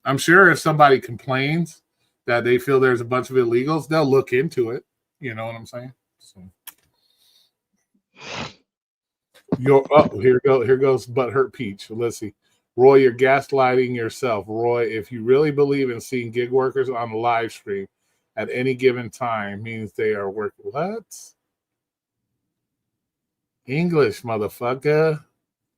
Speaker 1: I'm sure if somebody complains that they feel there's a bunch of illegals, they'll look into it. You know what I'm saying? So. Here goes Butthurt Peach. Let's see. Roy, you're gaslighting yourself. Roy, if you really believe in seeing gig workers on the live stream at any given time means they are working. What? English, motherfucker.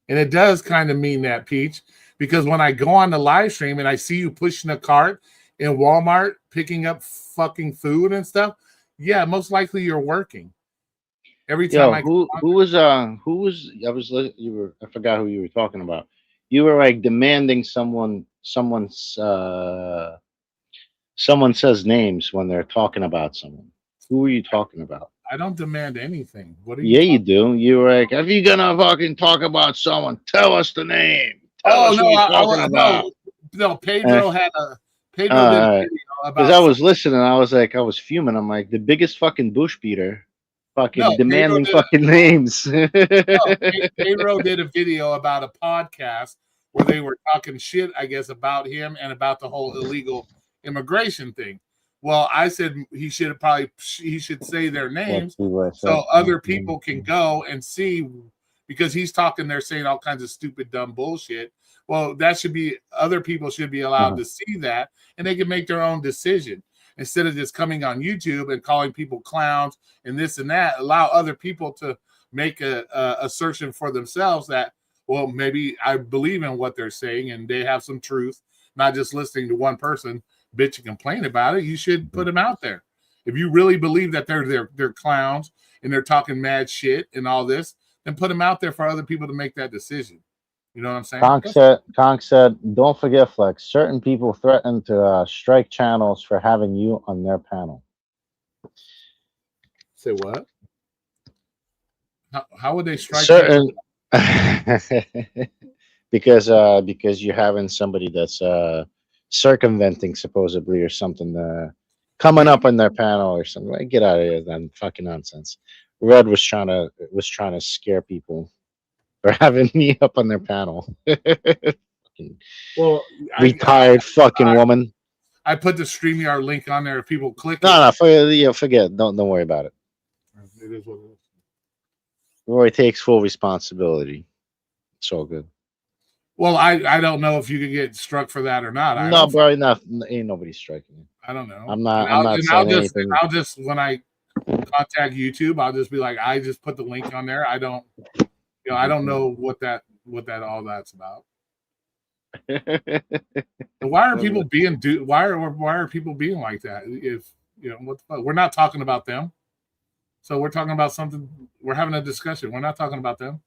Speaker 1: And it does kind of mean that, Peach, because when I go on the live stream and I see you pushing a cart in Walmart, picking up fucking food and stuff, yeah, most likely you're working. Every time I
Speaker 6: forgot who you were talking about. You were like demanding someone says names when they're talking about someone. Who are you talking about?
Speaker 1: I don't demand anything. What are you?
Speaker 6: Yeah, you do. You were like, if you're gonna fucking talk about someone, tell us the name. Tell us who you're talking about.
Speaker 1: No, Pedro had a did a video about.
Speaker 6: Because I was listening, I was fuming. I'm like, the biggest fucking bush beater, fucking demanding fucking names.
Speaker 1: Pedro did a video about a podcast where they were talking shit, I guess, about him and about the whole illegal immigration thing. Well, I said he should say their names so other people can go and see, because he's talking, they're saying all kinds of stupid, dumb bullshit. Well, that should be, other people should be allowed to see that, and they can make their own decision instead of just coming on YouTube and calling people clowns and this and that. Allow other people to make a assertion for themselves that, well, maybe I believe in what they're saying and they have some truth, not just listening to one person bitch and complain about it. You should put them out there. If you really believe that they're clowns and they're talking mad shit and all this, then put them out there for other people to make that decision. You know what I'm saying?
Speaker 6: Conk said, don't forget, Flex, certain people threaten to strike channels for having you on their panel.
Speaker 1: Say what? How would they strike?
Speaker 6: Certain because you're having somebody that's circumventing supposedly or something, coming up on their panel or something. Like, get out of here, then. Fucking nonsense. Red was trying to scare people for having me up on their panel.
Speaker 1: Well,
Speaker 6: retired fucking woman.
Speaker 1: I put the StreamYard link on there if people click.
Speaker 6: No, forget. Don't worry about it.
Speaker 1: It is what it is.
Speaker 6: Roy takes full responsibility. It's all good.
Speaker 1: Well, I don't know if you could get struck for that or not.
Speaker 6: No, bro, not ain't nobody striking you.
Speaker 1: I don't know.
Speaker 6: I'm not saying anything.
Speaker 1: I'll just when I contact YouTube, I'll just be like, I just put the link on there. I don't know what all that's about. Why are people being why are people being like that? If what the fuck? We're not talking about them. So we're talking about something. We're having a discussion. We're not talking about them.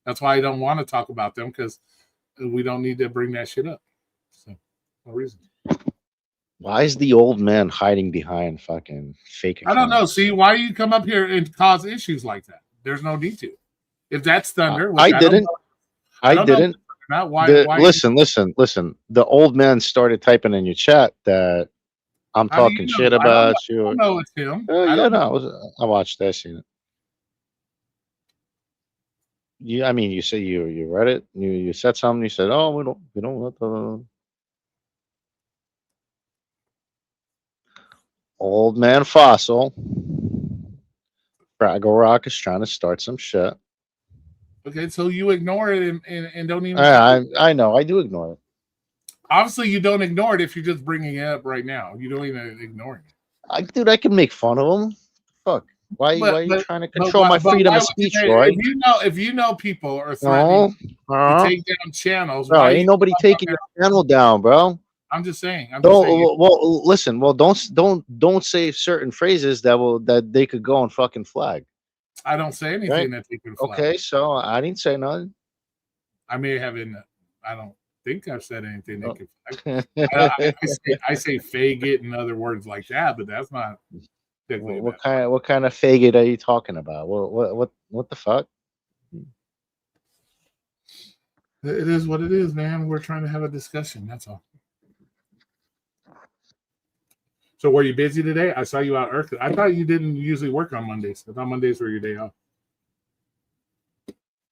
Speaker 1: That's why I don't want to talk about them, because we don't need to bring that shit up. So no reason.
Speaker 6: Why is the old man hiding behind fucking fake accounts?
Speaker 1: I don't know. See, why do you come up here and cause issues like that? There's no need to. If that's thunder,
Speaker 6: I didn't. I didn't.
Speaker 1: Why?
Speaker 6: Listen. The old man started typing in your chat that I'm talking shit about you.
Speaker 1: I know it's him.
Speaker 6: I watched that. Seen it. I mean, you say you read it. You said something. You said, "Oh, we don't let the old man fossil." Fraggle Rock is trying to start some shit.
Speaker 1: Okay, so you ignore it and don't even.
Speaker 6: I know. I do ignore it.
Speaker 1: Obviously, you don't ignore it if you're just bringing it up right now. You don't even ignore it.
Speaker 6: Dude, I can make fun of him. Fuck. Why are you trying to control my freedom of speech, Roy?
Speaker 1: If you know people are threatening to take down channels,
Speaker 6: bro, ain't nobody taking your channel down, bro.
Speaker 1: I'm just saying.
Speaker 6: Well, listen. Well, don't say certain phrases that they could go and fucking flag.
Speaker 1: I don't say anything that they can flag.
Speaker 6: Okay, so I didn't say nothing.
Speaker 1: I may have I don't think I've said anything that could. I say faggot and other words like that, but that's not.
Speaker 6: What kind of faggot are you talking about? What the fuck?
Speaker 1: It is what it is, man. We're trying to have a discussion. That's all. So were you busy today? I saw you out early. I thought you didn't usually work on Mondays. I thought Mondays were your day off.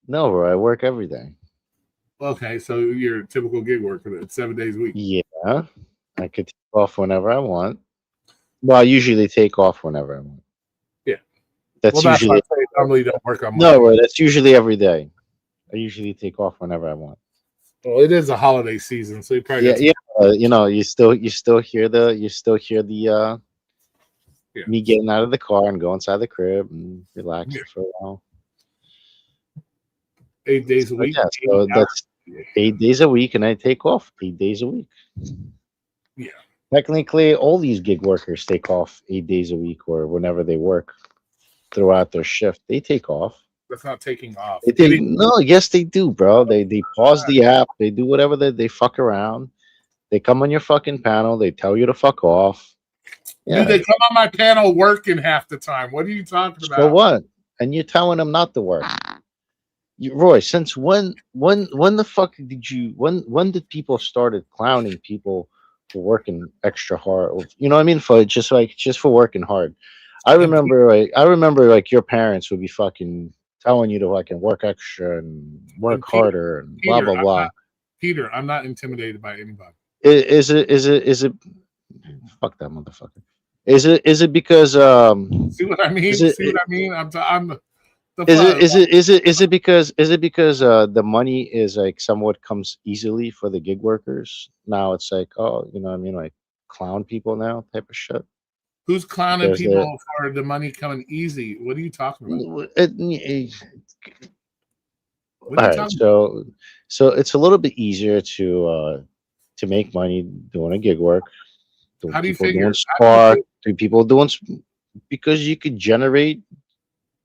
Speaker 6: No, bro. I work every day.
Speaker 1: Okay, so you're a typical gig worker. It's 7 days a week.
Speaker 6: Yeah, I could take off whenever I want. Well, I usually take off whenever I want.
Speaker 1: Yeah,
Speaker 6: that's usually.
Speaker 1: Why I normally don't work on Monday.
Speaker 6: No, that's usually every day. I usually take off whenever I want.
Speaker 1: Well, it is a holiday season, so you probably
Speaker 6: you still hear the me getting out of the car and go inside the crib and relax for a while.
Speaker 1: 8 days a week.
Speaker 6: Yeah, so that's 8 days a week, and I take off 8 days a week.
Speaker 1: Yeah.
Speaker 6: Technically, all these gig workers take off 8 days a week or whenever they work throughout their shift. They take off.
Speaker 1: That's not taking off.
Speaker 6: No, yes, they do, bro. They pause the app. They do whatever they fuck around. They come on your fucking panel. They tell you to fuck off.
Speaker 1: Yeah. Dude, they come on my panel working half the time. What are you talking about?
Speaker 6: So what? And you're telling them not to work. Roy, since when the fuck did you when did people started clowning people for working extra hard? You know what I mean? For just for working hard. I remember your parents would be fucking telling you to fucking work extra and work harder and blah blah blah.
Speaker 1: Peter, I'm not intimidated by anybody.
Speaker 6: Is it fuck that motherfucker. Is it because
Speaker 1: see what I mean? See what I mean?
Speaker 6: Is it because the money is like somewhat comes easily for the gig workers? Now it's like, oh, you know what I mean, like clown people now type of shit.
Speaker 1: Who's clowning people for the money coming easy? What are you talking about?
Speaker 6: All right, so it's a little bit easier to make money doing a gig work.
Speaker 1: How do you figure?
Speaker 6: Doing Spark, people doing because you could generate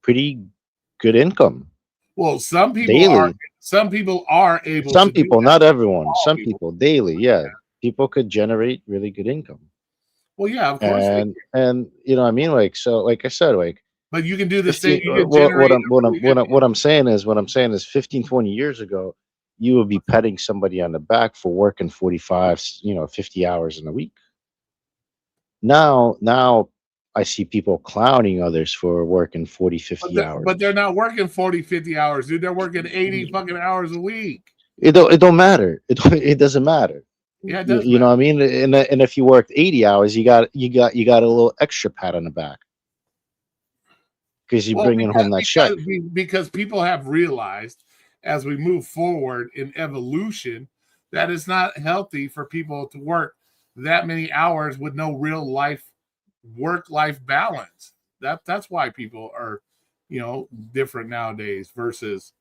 Speaker 6: pretty good income.
Speaker 1: Well, some people are able.
Speaker 6: Some people, not everyone. Some people daily, yeah. People could generate really good income.
Speaker 1: Well, yeah, of course.
Speaker 6: And you know what I mean, like so, like I said, like.
Speaker 1: But you can do the same.
Speaker 6: What I'm saying is 15, 20 years ago, you would be patting somebody on the back for working 45, 50 hours in a week. Now I see people clowning others for working 40, 50 hours.
Speaker 1: But they're not working 40, 50 hours, dude. They're working 80 fucking hours a week.
Speaker 6: It don't matter. It doesn't matter.
Speaker 1: Yeah, it does.
Speaker 6: You know what I mean? And if you worked 80 hours, you got a little extra pat on the back. Because you're bringing home that check.
Speaker 1: Because people have realized, as we move forward in evolution, that it's not healthy for people to work that many hours with no real life work-life balance. That's why people are, different nowadays versus,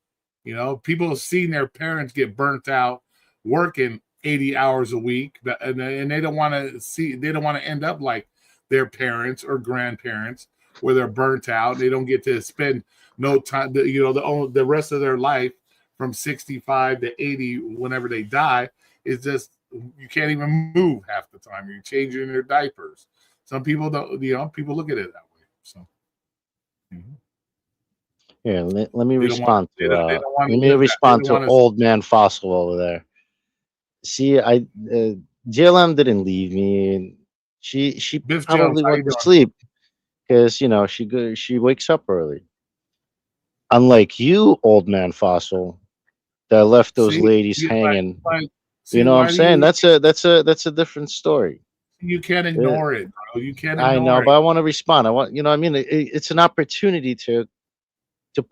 Speaker 1: people have seen their parents get burnt out working 80 hours a week, and they don't want to end up like their parents or grandparents where they're burnt out. They don't get to spend no time, the rest of their life from 65 to 80 whenever they die is just, you can't even move half the time. You're changing their diapers. Some people don't, people look at it that way. So
Speaker 6: Here, let me
Speaker 1: They don't want-
Speaker 6: respond
Speaker 1: they
Speaker 6: to
Speaker 1: don't- they don't wanna
Speaker 6: let me
Speaker 1: live that.
Speaker 6: respond
Speaker 1: They
Speaker 6: to
Speaker 1: don't wanna-
Speaker 6: old man Fossil over there. See, JLM didn't leave me, and she
Speaker 1: Biff
Speaker 6: probably
Speaker 1: Jones, how you
Speaker 6: went to
Speaker 1: doing?
Speaker 6: sleep because she wakes up early. Unlike you, old man Fossil, that left those
Speaker 1: See?
Speaker 6: ladies
Speaker 1: You-
Speaker 6: hanging.
Speaker 1: see,
Speaker 6: You know what
Speaker 1: why
Speaker 6: I'm
Speaker 1: do
Speaker 6: saying?
Speaker 1: you-
Speaker 6: That's a different story.
Speaker 1: You can't ignore it, bro. You can't
Speaker 6: I
Speaker 1: ignore
Speaker 6: know,
Speaker 1: it.
Speaker 6: but I want to respond. I want, I mean, it's an opportunity to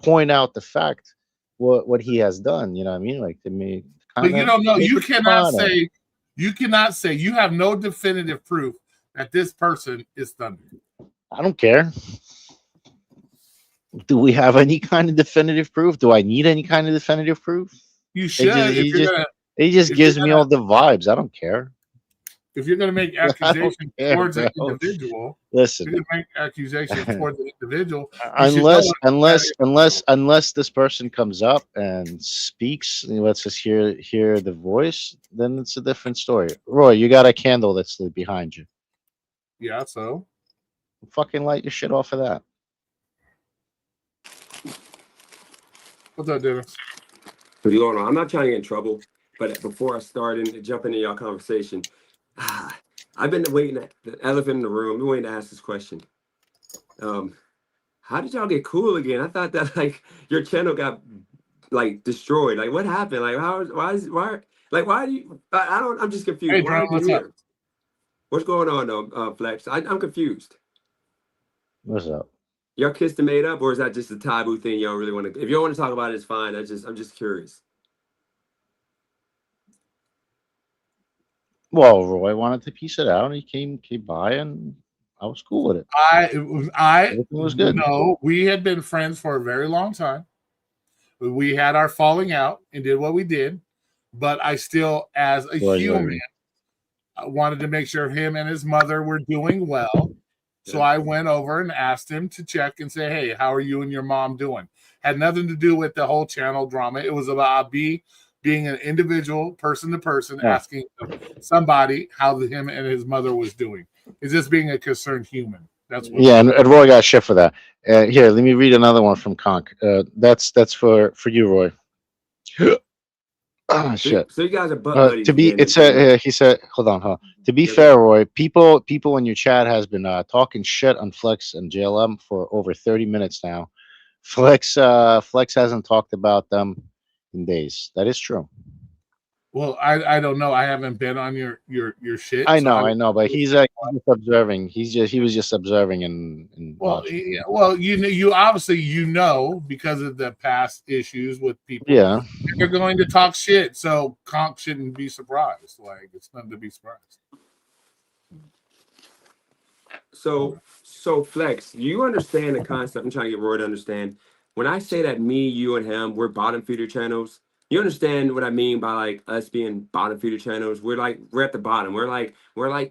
Speaker 6: point out the fact what he has done. You know what I mean? Like to me,
Speaker 1: But you don't know.
Speaker 6: make
Speaker 1: You
Speaker 6: it
Speaker 1: cannot
Speaker 6: fun.
Speaker 1: say you have no definitive proof that this person is Thunder.
Speaker 6: I don't care. Do we have any kind of definitive proof? Do I need any kind of definitive proof?
Speaker 1: You should
Speaker 6: He
Speaker 1: if you're
Speaker 6: gives
Speaker 1: gonna-
Speaker 6: me all the vibes. I don't care.
Speaker 1: if you're going to make
Speaker 6: I don't
Speaker 1: accusations
Speaker 6: care,
Speaker 1: towards an
Speaker 6: bro.
Speaker 1: individual,
Speaker 6: Listen,
Speaker 1: you're going to make accusations towards an individual. you should
Speaker 6: unless
Speaker 1: know
Speaker 6: this person comes up and speaks and lets us hear the voice, then it's a different story. Roy, you got a candle that's lit behind you.
Speaker 1: Yeah, so
Speaker 6: Fucking light your shit off of that.
Speaker 1: what's up, Dennis?
Speaker 5: What's going on? I'm not trying to get in trouble, but before I start and jump into y'all conversation, I've been waiting at the elephant in the room. I've been waiting to ask this question. How did y'all get cool again? I thought that like your channel got like destroyed. Like what happened? Like why do you? I don't. I'm just confused.
Speaker 1: Hey,
Speaker 5: Why
Speaker 1: Drum,
Speaker 5: are you
Speaker 1: what's up?
Speaker 5: here? What's going on though, Flex? I'm confused.
Speaker 6: What's up?
Speaker 5: Y'all kissed and made up, or is that just a taboo thing? Y'all really want to? If you don't want to talk about it, it's fine. I'm just curious.
Speaker 6: Well, Roy wanted to piece it out, and he came by, and I was cool with it. Everything was good.
Speaker 1: No, we had been friends for a very long time. We had our falling out and did what we did, but I still, as a human, I wanted to make sure him and his mother were doing well. So I went over and asked him to check and say, "Hey, how are you and your mom doing?" Had nothing to do with the whole channel drama. It was about being an individual, person to person, asking somebody how him and his mother was doing. Is just being a concerned human. That's what.
Speaker 6: Yeah, and Roy got shit for that. Here, let me read another one from Conk. That's for you, Roy. Oh, shit.
Speaker 5: So you guys are butt buddies.
Speaker 6: To be,
Speaker 5: again,
Speaker 6: it's
Speaker 5: and-
Speaker 6: a. He said, "Hold on, huh? To be fair, Roy, people in your chat has been talking shit on Flex and JLM for over 30 minutes now. Flex hasn't talked about them in days. That is true.
Speaker 1: Well, I don't know. I haven't been on your shit.
Speaker 6: I
Speaker 1: so
Speaker 6: know, but he's just observing. He was just observing and
Speaker 1: Well,
Speaker 6: watching.
Speaker 1: well, you obviously because of the past issues with people.
Speaker 6: Yeah,
Speaker 1: they're going to talk shit, so Conk shouldn't be surprised. Like it's nothing to be surprised.
Speaker 5: So Flex, you understand the concept. I'm trying to get Roy to understand. When I say that me, you, and him, we're bottom feeder channels, you understand what I mean by like us being bottom feeder channels? We're at the bottom. We're like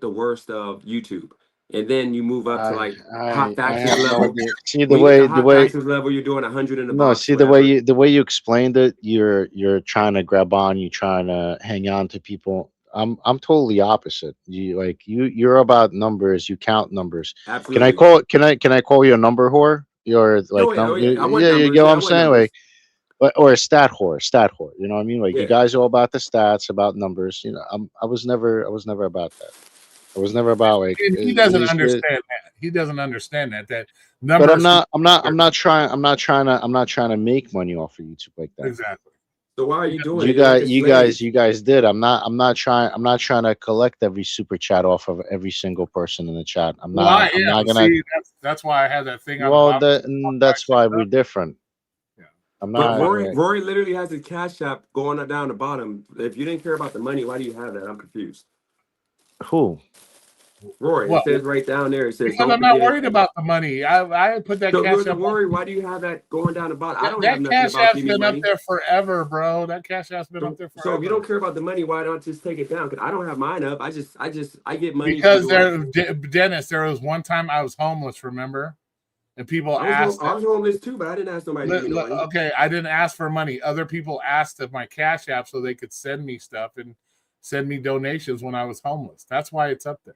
Speaker 5: the worst of YouTube. And then you move up to like hot factions level.
Speaker 6: See
Speaker 5: the way factions level, you're doing 100 in the box.
Speaker 6: See the way you explained it. You're trying to grab on. You're trying to hang on to people. I'm totally opposite. You're about numbers. You count numbers.
Speaker 5: Absolutely.
Speaker 6: Can I call you a number whore? You're like you get what I'm saying? Like, or a stat whore. You know what I mean? Like you guys are all about the stats, about numbers. You know, I was never about that. I was never about like.
Speaker 1: And he doesn't understand that. He doesn't understand that numbers.
Speaker 6: But I'm not trying to make money off of YouTube like that.
Speaker 1: Exactly.
Speaker 5: So why are you doing
Speaker 6: you guys did. I'm not trying to collect every super chat off of every single person in the chat. I'm not gonna.
Speaker 1: See, that's why I had that thing.
Speaker 6: Well, that's why we're different.
Speaker 1: Yeah.
Speaker 6: I'm
Speaker 5: But
Speaker 6: not.
Speaker 5: Rory literally has his cash app going down the bottom. If you didn't care about the money, why do you have that? I'm confused.
Speaker 6: Who?
Speaker 5: Rory, it
Speaker 1: What?
Speaker 5: says right down there. It says
Speaker 1: Because
Speaker 5: don't
Speaker 1: I'm not
Speaker 5: forget.
Speaker 1: worried about the money. I put that
Speaker 5: So
Speaker 1: cash
Speaker 5: you're
Speaker 1: up.
Speaker 5: worried. Why do you have that going down the bottom? I don't have
Speaker 1: That
Speaker 5: nothing
Speaker 1: cash
Speaker 5: about
Speaker 1: app's
Speaker 5: give me
Speaker 1: been up
Speaker 5: money.
Speaker 1: there forever, bro. That cash app's been up there
Speaker 5: So if you don't
Speaker 1: forever.
Speaker 5: care about the money, why don't just take it down? Because I don't have mine up. I get money
Speaker 1: Because
Speaker 5: from doing.
Speaker 1: Dennis, there was one time I was homeless, remember? And people
Speaker 5: I
Speaker 1: asked.
Speaker 5: was homeless too, but I didn't ask nobody to give me no money.
Speaker 1: Okay, I didn't ask for money. Other people asked of my cash app so they could send me stuff and send me donations when I was homeless. That's why it's up there.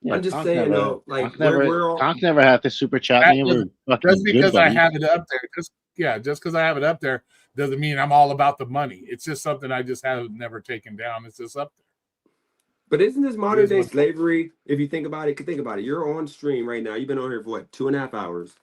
Speaker 6: Yeah,
Speaker 5: I'm just
Speaker 6: Conk
Speaker 5: saying
Speaker 6: never,
Speaker 5: though, like
Speaker 6: Conk never, Conk never had to super chat me. We're
Speaker 1: Just
Speaker 6: fucking good
Speaker 1: because I
Speaker 6: buddies.
Speaker 1: have it up there, just because I have it up there doesn't mean I'm all about the money. It's just something I just have never taken down. It's just up there.
Speaker 5: but isn't this modern day
Speaker 1: what-
Speaker 5: slavery? If you think about it, You're on stream right now. You've been on here for what, 2.5 hours?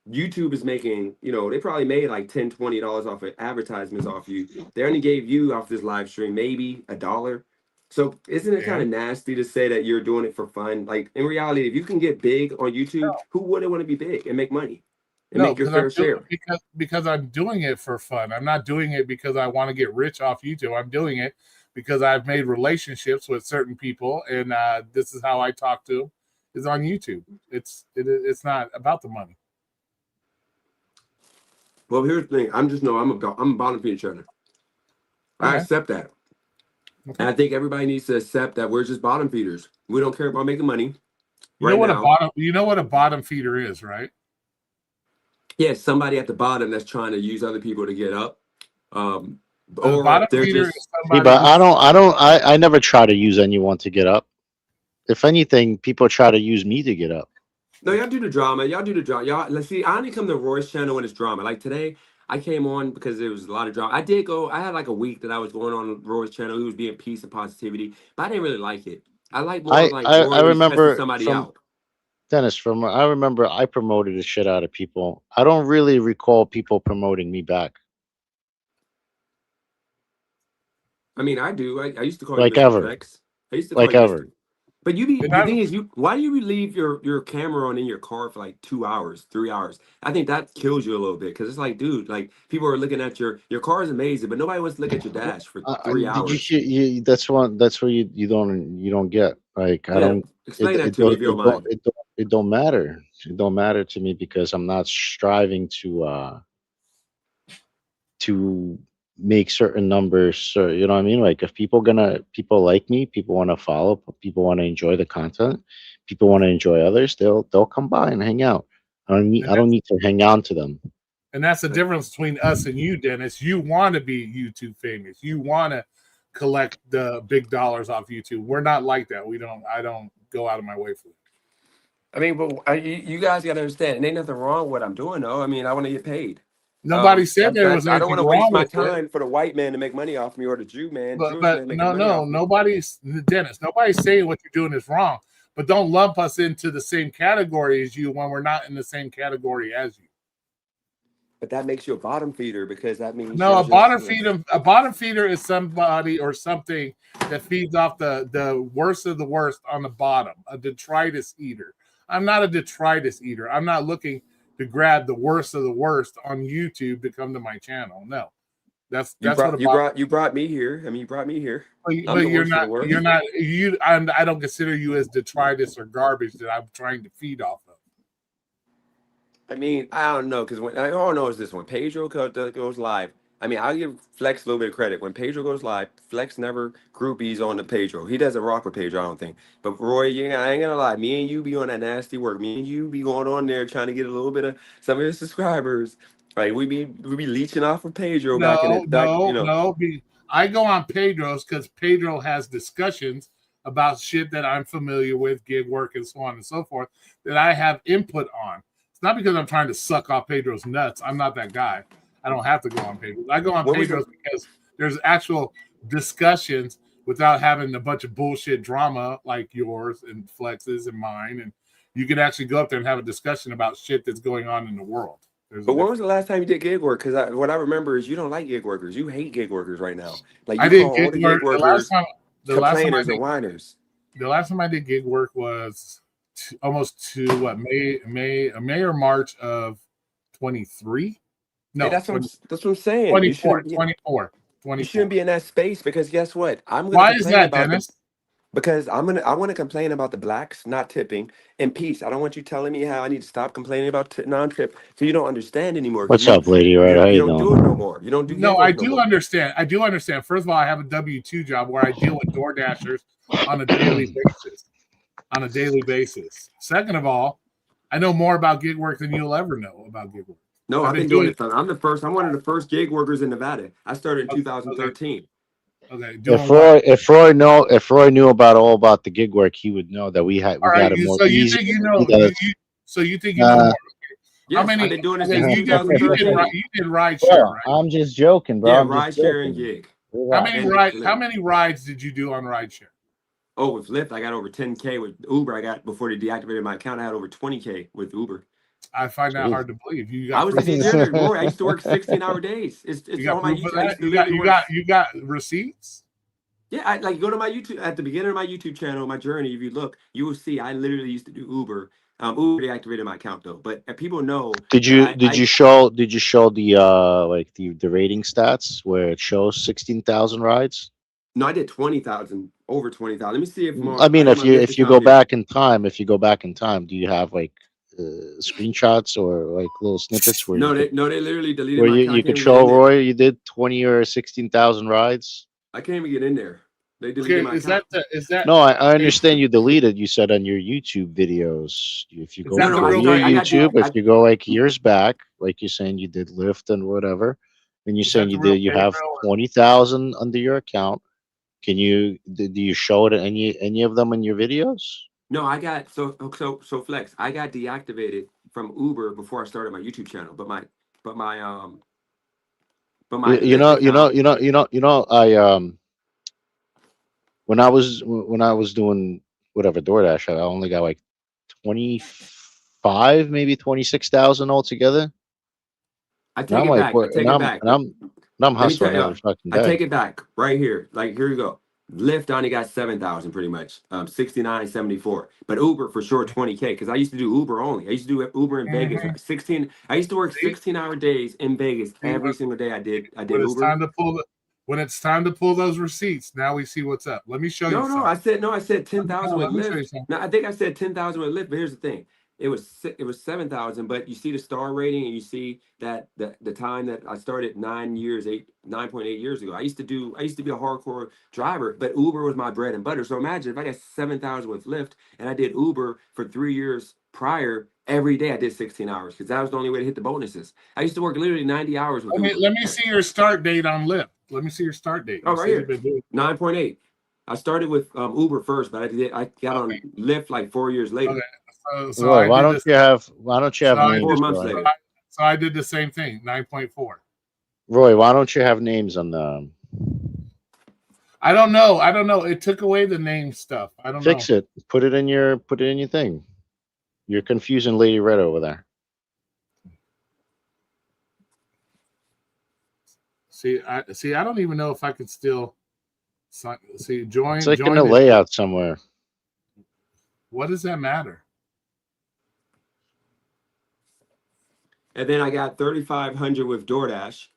Speaker 5: YouTube is making, they probably made like $10, $20 off of advertisements off you. They only gave you off this live stream maybe $1. So isn't it kind of nasty to say that you're doing it for fun? Like in reality, if you can get big on YouTube, who wouldn't want to be big and make money and
Speaker 1: No,
Speaker 5: make your fair share?
Speaker 1: because I'm doing it for fun. I'm not doing it because I want to get rich off YouTube. I'm doing it because I've made relationships with certain people, and this is how I talk to them. Is on YouTube. It's not about the money.
Speaker 5: Well, here's the thing. I'm a bottom feeder trader. I
Speaker 1: Okay.
Speaker 5: accept that.
Speaker 1: Okay.
Speaker 5: And I think everybody needs to accept that we're just bottom feeders. We don't care about making money.
Speaker 1: You know what a bottom feeder is, right?
Speaker 5: Yeah, somebody at the bottom that's trying to use other people to get up.
Speaker 1: A bottom feeder is somebody.
Speaker 6: But I never try to use anyone to get up. If anything, people try to use me to get up.
Speaker 5: No, y'all do the drama. Let's see. I only come to Roy's channel when it's drama. Like today, I came on because there was a lot of drama. I had like a week that I was going on Roy's channel. He was being peace and positivity, but I didn't really like it. I like more of like Roy
Speaker 6: I remember
Speaker 5: somebody out.
Speaker 6: Dennis, I remember I promoted the shit out of people. I don't really recall people promoting me back.
Speaker 5: I mean, I do. I used to call
Speaker 6: Like
Speaker 5: you Mr.
Speaker 6: ever.
Speaker 5: Flex. I used to call
Speaker 6: Like
Speaker 5: you
Speaker 6: ever.
Speaker 5: Mr. But the thing is, why do you leave your camera on in your car for like 2 hours, 3 hours? I think that kills you a little bit because it's like, dude, like people are looking at your car is amazing, but nobody wants to look at your dash for 3 hours.
Speaker 6: That's where you don't get. Like I don't.
Speaker 5: Explain that to me if you don't mind.
Speaker 6: It don't matter. It don't matter to me because I'm not striving to make certain numbers. So you know what I mean? Like if people like me, people want to follow, people want to enjoy the content, people want to enjoy others, they'll come by and hang out. I don't need to hang on to them.
Speaker 1: And that's the difference between us and you, Dennis. You want to be YouTube famous. You want to collect the big dollars off YouTube. We're not like that. I don't go out of my way for it.
Speaker 5: I mean, but you guys got to understand, there ain't nothing wrong with what I'm doing, though. I mean, I want to get paid.
Speaker 1: Nobody said there was anything wrong with it. I don't want to waste my
Speaker 5: time for the white man to make money off me or the Jew man.
Speaker 1: But nobody's Dennis. Nobody's saying what you're doing is wrong. But don't lump us into the same category as you when we're not in the same category as you.
Speaker 5: But that makes you a bottom feeder because that means
Speaker 1: a bottom feeder is somebody or something that feeds off the worst of the worst on the bottom. A detritus eater. I'm not a detritus eater. I'm not looking to grab the worst of the worst on YouTube to come to my channel. No, that's what
Speaker 5: you brought me here. I mean, you brought me here.
Speaker 1: But you're not. I don't consider you as detritus or garbage that I'm trying to feed off of.
Speaker 5: I mean, I don't know because when I don't know is this when Pedro goes live. I mean, I'll give Flex a little bit of credit. When Pedro goes live, Flex never groupies on the Pedro. He doesn't rock with Pedro, I don't think. But Roy, I ain't gonna lie. Me and you be on that nasty work. Me and you be going on there trying to get a little bit of some of his subscribers. Right? We be leeching off of Pedro back in the
Speaker 1: No. I go on Pedro's because Pedro has discussions about shit that I'm familiar with, gig work, and so on and so forth, that I have input on. It's not because I'm trying to suck off Pedro's nuts. I'm not that guy. I don't have to go on Pedro's. I go on Pedro's because there's actual discussions without having a bunch of bullshit drama like yours and Flex's and mine. And you can actually go up there and have a discussion about shit that's going on in the world.
Speaker 5: But when was the last time you did gig work? Because what I remember is you don't like gig workers. You hate gig workers right now. Like
Speaker 1: I did gig work. The last time I did,
Speaker 5: and whiners.
Speaker 1: The last time I did gig work was almost to May or March of 23. No,
Speaker 5: Hey, that's what I'm saying.
Speaker 1: 24,
Speaker 5: You
Speaker 1: 24,
Speaker 5: shouldn't
Speaker 1: 24.
Speaker 5: be in that space because guess what? I'm gonna
Speaker 1: Why is
Speaker 5: complain
Speaker 1: that,
Speaker 5: about
Speaker 1: Dennis?
Speaker 5: because I want to complain about the blacks not tipping in peace. I don't want you telling me how I need to stop complaining about non-tip so you don't understand anymore. 'Cause
Speaker 6: What's up, lady? Right? How
Speaker 5: you
Speaker 6: you
Speaker 5: don't do it no
Speaker 6: doing?
Speaker 5: more. You don't do
Speaker 1: No,
Speaker 5: gig
Speaker 1: I
Speaker 5: work no
Speaker 1: do
Speaker 5: more.
Speaker 1: understand. I do understand. First of all, I have a W-2 job where I deal with door dashers on a daily basis. Second of all, I know more about gig work than you'll ever know about gig work.
Speaker 5: No, I've been doing it. I'm one of the first gig workers in Nevada. I started in 2013.
Speaker 1: Okay.
Speaker 6: If Roy knew all about the gig work, he would know that we got it more easy.
Speaker 1: So you think you know more?
Speaker 5: Yes,
Speaker 1: How many?
Speaker 5: I've been doing this
Speaker 1: Okay,
Speaker 5: since 2013.
Speaker 1: you did ride share,
Speaker 6: Bro,
Speaker 1: right?
Speaker 6: I'm just joking, bro.
Speaker 5: Yeah,
Speaker 6: I'm
Speaker 5: ride
Speaker 6: just
Speaker 5: share and
Speaker 6: joking.
Speaker 5: gig.
Speaker 1: How many rides did you do on ride share?
Speaker 5: Oh, with Lyft, I got over 10K. With Uber, I got, before they deactivated my account, I had over 20K with Uber.
Speaker 1: I find that hard to believe. You
Speaker 5: I
Speaker 1: got
Speaker 5: was
Speaker 1: proof
Speaker 5: just
Speaker 1: of that?
Speaker 5: Roy. I used to work 16-hour days. It's
Speaker 1: You got
Speaker 5: on my
Speaker 1: proof of
Speaker 5: YouTube. I used
Speaker 1: that?
Speaker 5: to literally work.
Speaker 1: You got receipts?
Speaker 5: Yeah, I like go to my YouTube at the beginning of my YouTube channel, my journey. If you look, you will see I literally used to do Uber. Uber deactivated my account though, but people know.
Speaker 6: Did you show the like the rating stats where it shows 16,000 rides?
Speaker 5: No, I did 20,000, over 20,000. Let me see if more.
Speaker 6: I mean,
Speaker 5: got my Lyft
Speaker 6: if you
Speaker 5: account
Speaker 6: go
Speaker 5: here.
Speaker 6: back in time, do you have like screenshots or like little snippets where
Speaker 5: No, they literally deleted
Speaker 6: where
Speaker 5: my account.
Speaker 6: you could show Roy you did 20 or 16,000 rides?
Speaker 5: I can't even get in there. They deleted my account.
Speaker 1: Is that?
Speaker 6: No, I understand you deleted. You said on your YouTube videos. If you go
Speaker 1: that
Speaker 6: to
Speaker 1: the real
Speaker 6: your
Speaker 1: thing?
Speaker 6: YouTube, if you go like years back, like you're saying you did Lyft and whatever, and you're
Speaker 1: Is
Speaker 6: saying
Speaker 1: that
Speaker 6: you
Speaker 1: the real
Speaker 6: did, you have
Speaker 1: Gabriel?
Speaker 6: 20,000 under your account. Do you show it any of them in your videos?
Speaker 5: No, I got so Flex. I got deactivated from Uber before I started my YouTube channel, but my Lyft account.
Speaker 6: I when I was doing whatever DoorDash, I only got like 25, maybe 26,000 altogether.
Speaker 5: I
Speaker 6: And
Speaker 5: take
Speaker 6: I'm
Speaker 5: it
Speaker 6: like,
Speaker 5: back. I
Speaker 6: what?
Speaker 5: take it back.
Speaker 6: And I'm
Speaker 5: Let me tell
Speaker 6: hustling every
Speaker 5: you,
Speaker 6: fucking
Speaker 5: I take
Speaker 6: day.
Speaker 5: it back right here. Like here you go. Lyft only got 7,000 pretty much. 69.74. But Uber for sure 20K because I used to do Uber only. I used to do Uber in Vegas. 16. I used to work 16-hour days in Vegas every single day. I did
Speaker 1: When it's
Speaker 5: Uber.
Speaker 1: time to pull when it's time to pull those receipts, now we see what's up. Let me show you something.
Speaker 5: I said 10,000 with
Speaker 1: Let me show you
Speaker 5: Lyft.
Speaker 1: something.
Speaker 5: No, I think I said 10,000 with Lyft. But here's the thing: it was 7,000. But you see the star rating, and you see that the time that I started 9.8 years ago. I used to be a hardcore driver, but Uber was my bread and butter. So imagine if I got 7,000 with Lyft, and I did Uber for 3 years prior. Every day I did 16 hours because that was the only way to hit the bonuses. I used to work literally 90 hours with Uber.
Speaker 1: Let me see your start date on Lyft. Let me see your start date.
Speaker 5: Oh, right here, 9.8. I started with Uber first, but I got on Lyft like 4 years later.
Speaker 1: Okay. So
Speaker 6: Roy, why don't you have names?
Speaker 5: 4 months later.
Speaker 1: So I did the same thing, 9.4.
Speaker 6: Roy, why don't you have names on the?
Speaker 1: I don't know. It took away the name stuff. I don't know.
Speaker 6: Fix it. Put it in your thing. You're confusing Lady Red over there.
Speaker 1: See, I don't even know if I could still join.
Speaker 6: It's like
Speaker 1: join
Speaker 6: in the layout somewhere.
Speaker 1: What does that matter?
Speaker 5: And then I got 3,500 with DoorDash.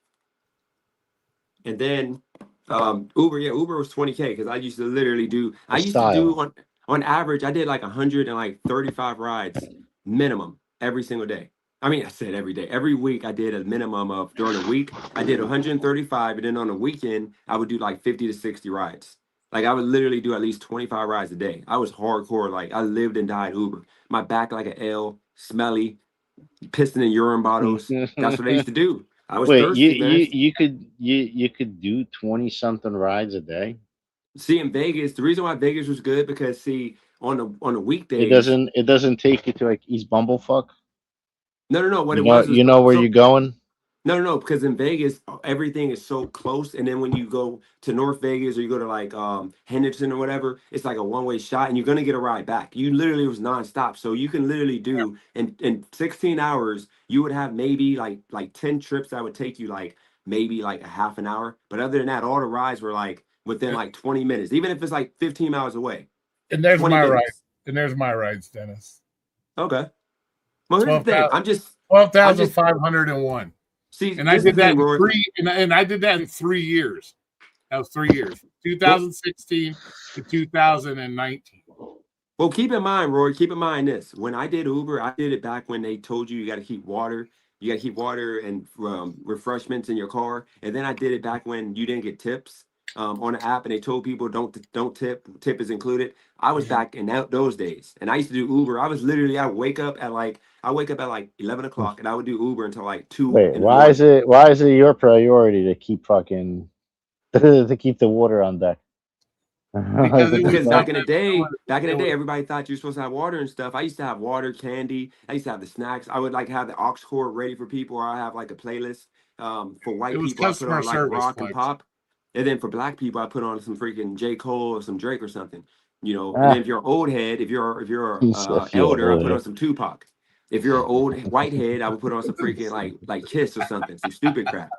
Speaker 5: And then Uber, Uber was 20K because I used to literally do. I used to do on average, I did like 135 rides minimum every single day. I mean, I said every day. Every week, I did a minimum of during the week. I did 135, and then on the weekend, I would do like 50 to 60 rides. Like I would literally do at least 25 rides a day. I was hardcore. Like I lived and died Uber. My back like an L, smelly, pissing in urine bottles. That's what I used to do. I was thirsty, man.
Speaker 6: You could do 20 something rides a day.
Speaker 5: See, in Vegas, the reason why Vegas was good because on the weekdays,
Speaker 6: it doesn't take you to like East Bumblefuck.
Speaker 5: No. What
Speaker 6: you know where you're going.
Speaker 5: No, because in Vegas, everything is so close. And then when you go to North Vegas or you go to like Henderson or whatever, it's like a one-way shot and you're going to get a ride back. You literally was nonstop. So you can literally do in 16 hours, you would have maybe like 10 trips that would take you like maybe like a half an hour. But other than that, all the rides were like within like 20 minutes, even if it's like 15 miles away.
Speaker 1: And there's my rides. And there's my rides, Dennis.
Speaker 5: Okay. Well, here's the thing. I'm just
Speaker 1: 12,501.
Speaker 5: See,
Speaker 1: And I
Speaker 5: this is
Speaker 1: did
Speaker 5: the
Speaker 1: that
Speaker 5: thing,
Speaker 1: in
Speaker 5: Roy.
Speaker 1: and I did that in 3 years. That was 3 years, 2016 to 2019.
Speaker 5: Well, keep in mind, Roy, keep in mind this. When I did Uber, I did it back when they told you got to keep water. You got to keep water and refreshments in your car. And then I did it back when you didn't get tips on the app, and they told people don't tip. Tip is included. I was back in those days, and I used to do Uber. I was literally I wake up at like 11 o'clock, and I would do Uber until like 2
Speaker 6: Wait,
Speaker 5: in the
Speaker 6: why is
Speaker 5: morning.
Speaker 6: it your priority to keep fucking to keep the water on deck? Like,
Speaker 1: Because
Speaker 6: what
Speaker 1: it
Speaker 6: the
Speaker 1: was
Speaker 5: Because
Speaker 6: fuck?
Speaker 5: back in the day, everybody thought you were supposed to have water and stuff. I used to have water, candy. I used to have the snacks. I would like have the aux cord ready for people, or I have like a playlist. For
Speaker 1: it
Speaker 5: white
Speaker 1: was
Speaker 5: people, I put
Speaker 1: customer
Speaker 5: on like
Speaker 1: service,
Speaker 5: rock and
Speaker 1: Flex.
Speaker 5: pop, and then for black people, I put on some freaking J. Cole or some Drake or something. You know, and then
Speaker 6: Ah,
Speaker 5: if you're an old head, if you're
Speaker 6: if you're
Speaker 5: elder, I put
Speaker 6: older.
Speaker 5: on some Tupac. If you're an old white head, I would put on some freaking like Kiss or something, some stupid crap.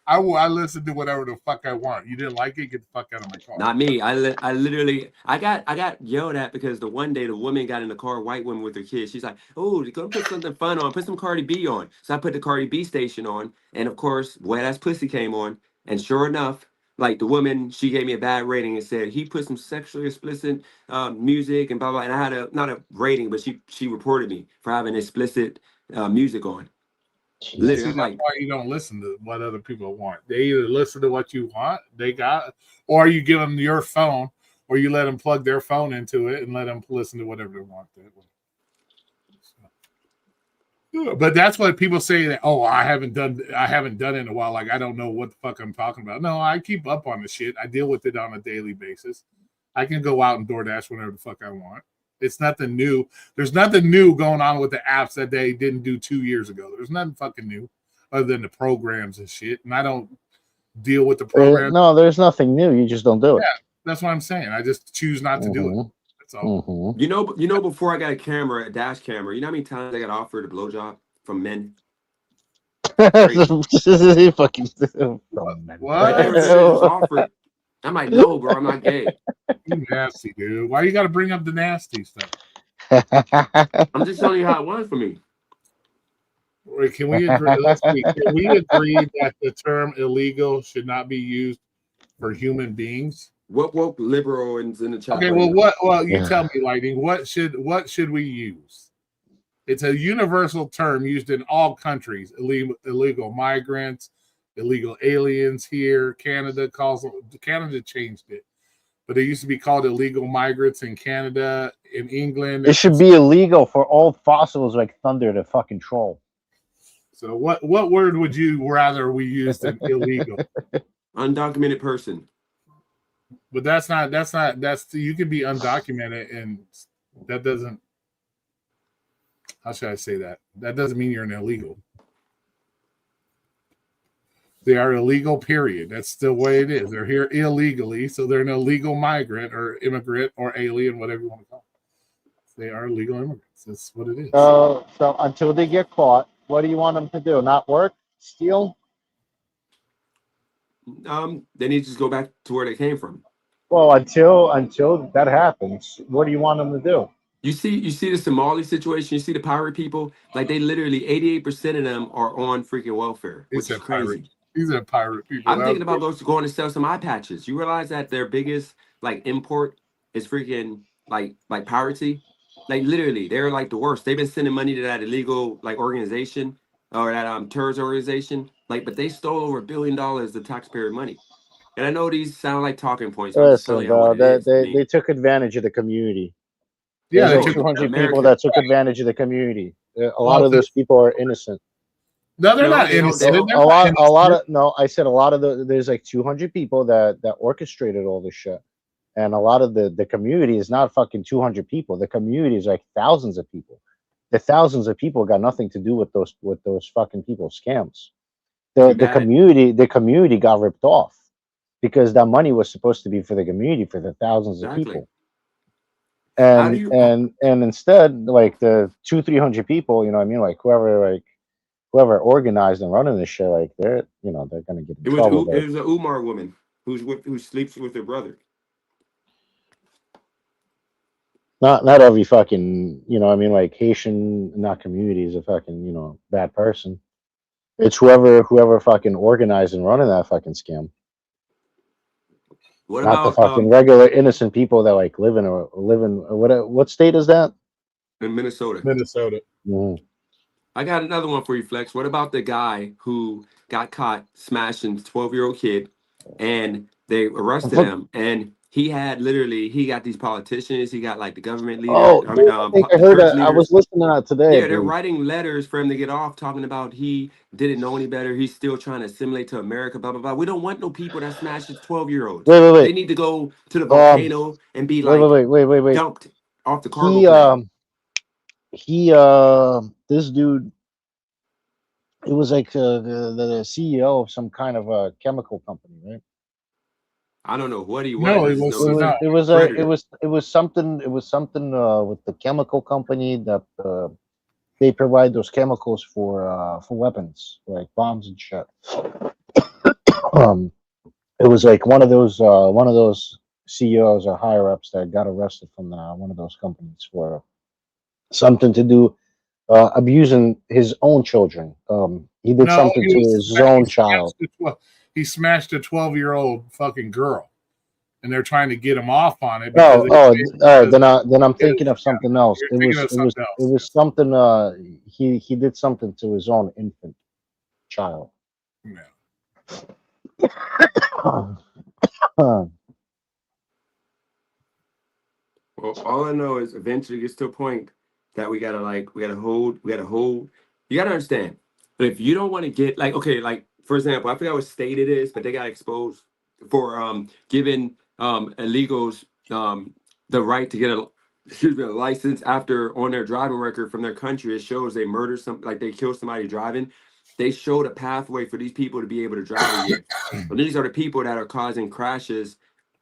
Speaker 1: I listened to whatever the fuck I want. You didn't like it? Get the fuck out of my car.
Speaker 5: Not me. I literally I got yelled at because the one day the woman got in the car, white woman with her kids. She's like, "Oh, you're gonna put something fun on. Put some Cardi B on." So I put the Cardi B station on, and of course, Wet Ass Pussy came on. And sure enough, like the woman, she gave me a bad rating and said he put some sexually explicit music and blah blah. And I had a not a rating, but she reported me for having explicit music on. Literally,
Speaker 1: See,
Speaker 5: I'm
Speaker 6: Jesus.
Speaker 1: that's
Speaker 5: like,
Speaker 1: why you don't listen to what other people want. They either listen to what you want, they got, or you give them your phone, or you let them plug their phone into it and let them listen to whatever they want that way. So, but that's what people say that, oh, I haven't done it in a while. Like I don't know what the fuck I'm talking about. No, I keep up on the shit. I deal with it on a daily basis. I can go out and DoorDash whenever the fuck I want. It's nothing new. There's nothing new going on with the apps that they didn't do 2 years ago. There's nothing fucking new other than the programs and shit. And I don't deal with the programs.
Speaker 6: No, there's nothing new. You just don't do it.
Speaker 1: Yeah, that's what I'm saying. I just choose not to do it. That's all.
Speaker 6: Mm-hmm.
Speaker 5: you know, before I got a camera, a dash camera, you know how many times I got offered a blowjob from men?
Speaker 6: Fucking.
Speaker 5: Like they were literally just offered. I'm like, no, bro, I'm not gay.
Speaker 1: You nasty, dude. Why you got to bring up the nasty stuff?
Speaker 5: I'm just telling you how it was for me.
Speaker 1: Or can we agree? Let's see. Can we agree that the term illegal should not be used for human beings?
Speaker 5: What woke liberal is in the chat?
Speaker 1: Okay.
Speaker 5: right
Speaker 1: Well,
Speaker 5: now?
Speaker 1: what? Well, you tell me, Lightning. What should we use? It's a universal term used in all countries. Illegal migrants, illegal aliens here. Canada changed it, but it used to be called illegal migrants in Canada, in England.
Speaker 6: It should be illegal for all fossils like Thunder to fucking troll.
Speaker 1: So what word would you rather we use than illegal?
Speaker 5: Undocumented person.
Speaker 1: But that's you can be undocumented and that doesn't, how should I say that? That doesn't mean you're an illegal. They are illegal, period. That's the way it is. They're here illegally, so they're an illegal migrant or immigrant or alien, whatever you want to call it. They are illegal immigrants. That's what it is.
Speaker 6: So until they get caught, what do you want them to do? Not work? Steal?
Speaker 5: They need to just go back to where they came from.
Speaker 6: Well, until that happens, what do you want them to do?
Speaker 5: You see the Somali situation. You see the pirate people. Like they literally 88% of them are on freaking welfare, which is crazy.
Speaker 1: These are pirate people.
Speaker 5: I'm thinking about going to sell some eye patches. You realize that their biggest like import is freaking like piracy. Like literally, they're like the worst. They've been sending money to that illegal like organization or that terrorist organization. Like, but they stole over $1 billion of taxpayer money. And I know these sound like talking points. But I'm just telling
Speaker 6: Listen,
Speaker 5: you what
Speaker 6: bro,
Speaker 5: it is.
Speaker 6: they took advantage of the community.
Speaker 1: Yeah,
Speaker 6: There's
Speaker 1: they
Speaker 6: like
Speaker 1: took
Speaker 6: 200 people
Speaker 5: America.
Speaker 6: that took advantage of the community. A lot of those people are innocent.
Speaker 1: No, they're
Speaker 5: No,
Speaker 1: not
Speaker 5: they don't-
Speaker 1: innocent.
Speaker 5: they don't-
Speaker 6: A lot of no, I said a lot of there's like 200 people that orchestrated all this shit. And a lot of the community is not fucking 200 people. The community is like thousands of people. The thousands of people got nothing to do with those fucking people's scams. The community got ripped off because that money was supposed to be for the community, for the thousands of people. And instead, like the 200-300 people, you know what I mean, like whoever organized and running this shit, like they're gonna get in trouble.
Speaker 5: It was an Umar woman who sleeps with her brother.
Speaker 6: Not every fucking, you know what I mean, like Haitian not community is a fucking, bad person. It's whoever fucking organized and running that fucking scam.
Speaker 5: What
Speaker 6: Not the
Speaker 5: about
Speaker 6: fucking regular innocent people that like live in what state is that?
Speaker 5: in Minnesota?
Speaker 1: Minnesota.
Speaker 6: Mhm.
Speaker 5: I got another one for you, Flex. What about the guy who got caught smashing 12-year-old kid and they arrested him? And he got these politicians, he got like the government leaders,
Speaker 6: Oh, dude, I think I
Speaker 5: the
Speaker 6: heard
Speaker 5: church
Speaker 6: that. I
Speaker 5: leaders.
Speaker 6: was listening to that today,
Speaker 5: Yeah, they're
Speaker 6: dude.
Speaker 5: writing letters for him to get off, talking about he didn't know any better. He's still trying to assimilate to America, blah, blah, blah. We don't want no people that smashes 12-year-olds.
Speaker 6: Wait,
Speaker 5: They need to go to the
Speaker 6: Um,
Speaker 5: volcano and be
Speaker 6: wait,
Speaker 5: like
Speaker 6: wait.
Speaker 5: dumped off the cargo
Speaker 6: He,
Speaker 5: plane.
Speaker 6: this dude, it was like the CEO of some kind of a chemical company, right?
Speaker 5: I don't know what he was.
Speaker 1: No,
Speaker 5: I
Speaker 1: he
Speaker 5: just
Speaker 1: was
Speaker 5: know he's
Speaker 1: not.
Speaker 5: a predator.
Speaker 6: It was something with the chemical company that they provide those chemicals for weapons like bombs and shit. um, it was like one of those CEOs or higher ups that got arrested from one of those companies for something to do abusing his own children. He did
Speaker 1: No,
Speaker 6: something to his own child.
Speaker 1: he smashed a 12-year-old fucking girl, and they're trying to get him off on it
Speaker 6: Oh,
Speaker 1: because
Speaker 6: then I'm thinking of something else.
Speaker 1: you're thinking of something else.
Speaker 6: It was something. He did something to his own infant child.
Speaker 1: Yeah.
Speaker 5: Well, all I know is eventually it gets to a point that we gotta hold. You gotta understand. If you don't want to get like, okay, like for example, I forgot what state it is, but they got exposed for giving illegals the right to get a license after on their driving record from their country. It shows they murdered like they killed somebody driving. They showed a pathway for these people to be able to drive again. And these are the people that are causing crashes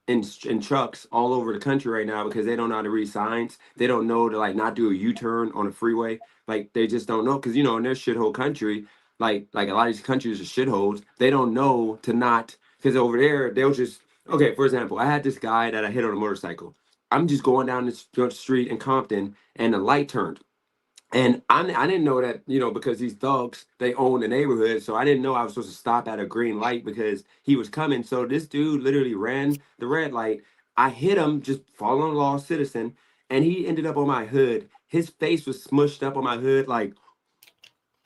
Speaker 5: in trucks all over the country right now because they don't know how to read signs. They don't know to like not do a U-turn on a freeway. Like they just don't know because in their shithole country, like a lot of these countries are shitholes. They don't know to not because over there they'll just okay. For example, I had this guy that I hit on a motorcycle. I'm just going down the street in Compton and the light turned. And I didn't know that, because these thugs, they own the neighborhood. So I didn't know I was supposed to stop at a green light because he was coming. So this dude literally ran the red light. I hit him, just following law citizen, and he ended up on my hood. His face was smushed up on my hood. Like,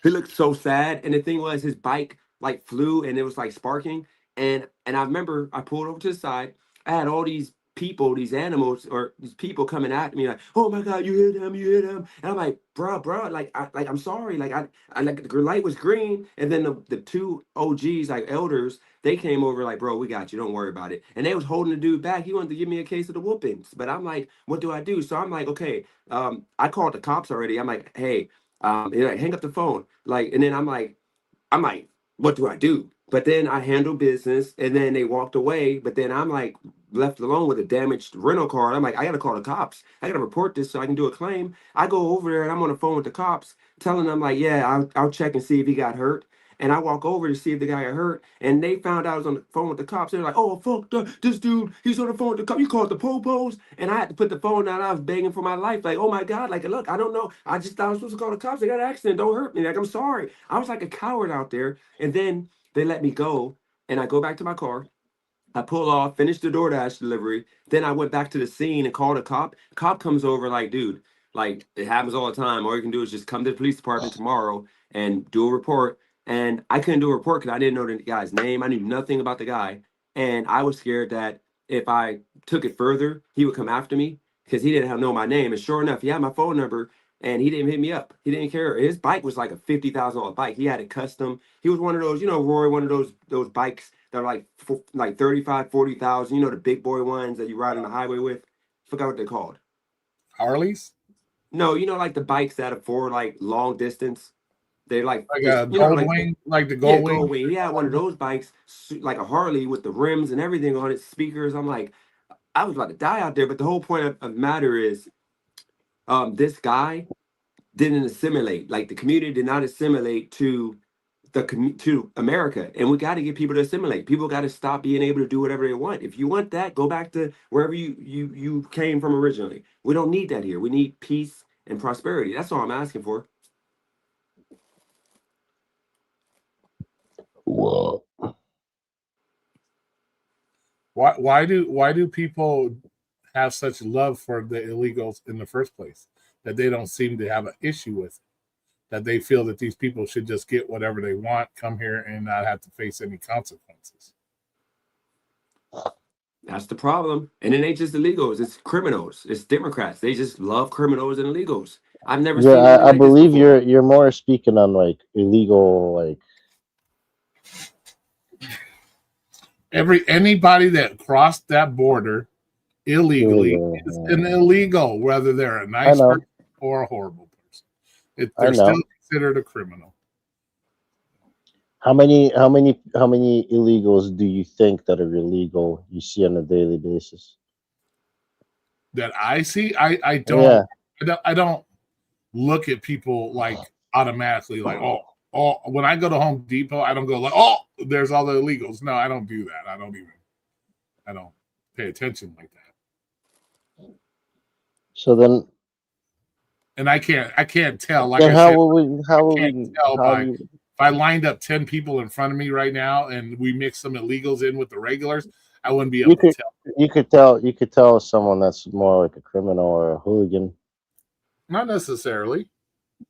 Speaker 5: he looked so sad. And the thing was, his bike like flew and it was like sparking. And I remember I pulled over to the side. I had all these people, these animals, or these people coming at me like, "Oh my God, you hit him, you hit him!" And I'm like, "Bro, like, I'm sorry, like, I like the light was green." And then the two OGs, like elders, they came over like, "Bro, we got you, don't worry about it." And they was holding the dude back. He wanted to give me a case of the whoopings, but I'm like, "What do I do?" So I'm like, "Okay." I called the cops already. I'm like, "Hey." Like, hang up the phone. Like, and then I'm like, what do I do? But then I handle business, and then they walked away. But then I'm like left alone with a damaged rental car. I'm like, I gotta call the cops. I gotta report this so I can do a claim. I go over there and I'm on the phone with the cops, telling them like, yeah, I'll check and see if he got hurt. And I walk over to see if the guy got hurt, and they found out I was on the phone with the cops. They're like, "Oh fuck, this dude, he's on the phone with the cops. You called the popos?" And I had to put the phone down. I was begging for my life, like, "Oh my God, like, look, I don't know. I just thought I was supposed to call the cops. They got an accident. Don't hurt me. Like, I'm sorry." I was like a coward out there. And then they let me go, and I go back to my car. I pull off, finish the DoorDash delivery. Then I went back to the scene and called a cop. Cop comes over like, "Dude, like it happens all the time. All you can do is just come to the police department tomorrow and do a report." And I couldn't do a report because I didn't know the guy's name. I knew nothing about the guy. And I was scared that if I took it further, he would come after me because he didn't know my name. And sure enough, he had my phone number and he didn't hit me up. He didn't care. His bike was like a $50,000 bike. He had it custom. He was one of those, Roy, one of those bikes that are like 35, 40,000, the big boy ones that you ride on the highway with. Forgot what they're called.
Speaker 1: Harleys?
Speaker 5: No, like the bikes that are for like long distance. They're like
Speaker 1: Like
Speaker 5: just,
Speaker 1: a gold wing, like the gold wing.
Speaker 5: Gold wing. He had one of those bikes, like a Harley with the rims and everything on it, speakers. I'm like, I was about to die out there. But the whole point of the matter is, this guy didn't assimilate. Like the community did not assimilate to to America, and we got to get people to assimilate. People got to stop being able to do whatever they want. If you want that, go back to wherever you came from originally. We don't need that here. We need peace and prosperity. That's all I'm asking for.
Speaker 6: Whoa.
Speaker 1: Why do people have such love for the illegals in the first place that they don't seem to have an issue with it? That they feel that these people should just get whatever they want, come here, and not have to face any consequences.
Speaker 5: That's the problem. And it ain't just illegals, it's criminals. It's Democrats. They just love criminals and illegals. I've never seen
Speaker 6: Yeah,
Speaker 5: anything
Speaker 6: I
Speaker 5: like this
Speaker 6: believe
Speaker 5: before.
Speaker 6: you're more speaking on like illegal, like
Speaker 1: Anybody that crossed that border illegally
Speaker 6: illegal.
Speaker 1: is an illegal, whether they're a
Speaker 6: I
Speaker 1: nice
Speaker 6: know.
Speaker 1: person or a horrible person.
Speaker 6: I
Speaker 1: They're
Speaker 6: know.
Speaker 1: still considered a criminal.
Speaker 6: How many illegals do you think that are illegal you see on a daily basis?
Speaker 1: That I see, I
Speaker 6: Yeah.
Speaker 1: don't look at people like automatically like, oh, when I go to Home Depot, I don't go like, oh, there's all the illegals. No, I don't do that. I don't pay attention like that.
Speaker 6: So then,
Speaker 1: And I can't tell. Like
Speaker 6: then
Speaker 1: I
Speaker 6: how
Speaker 1: said,
Speaker 6: will we? How will
Speaker 1: can't
Speaker 6: we?
Speaker 1: tell
Speaker 6: How
Speaker 1: by
Speaker 6: do you?
Speaker 1: if I lined up 10 people in front of me right now and we mix some illegals in with the regulars, I wouldn't be able to tell.
Speaker 6: You could tell someone that's more like a criminal or a hooligan.
Speaker 1: Not necessarily.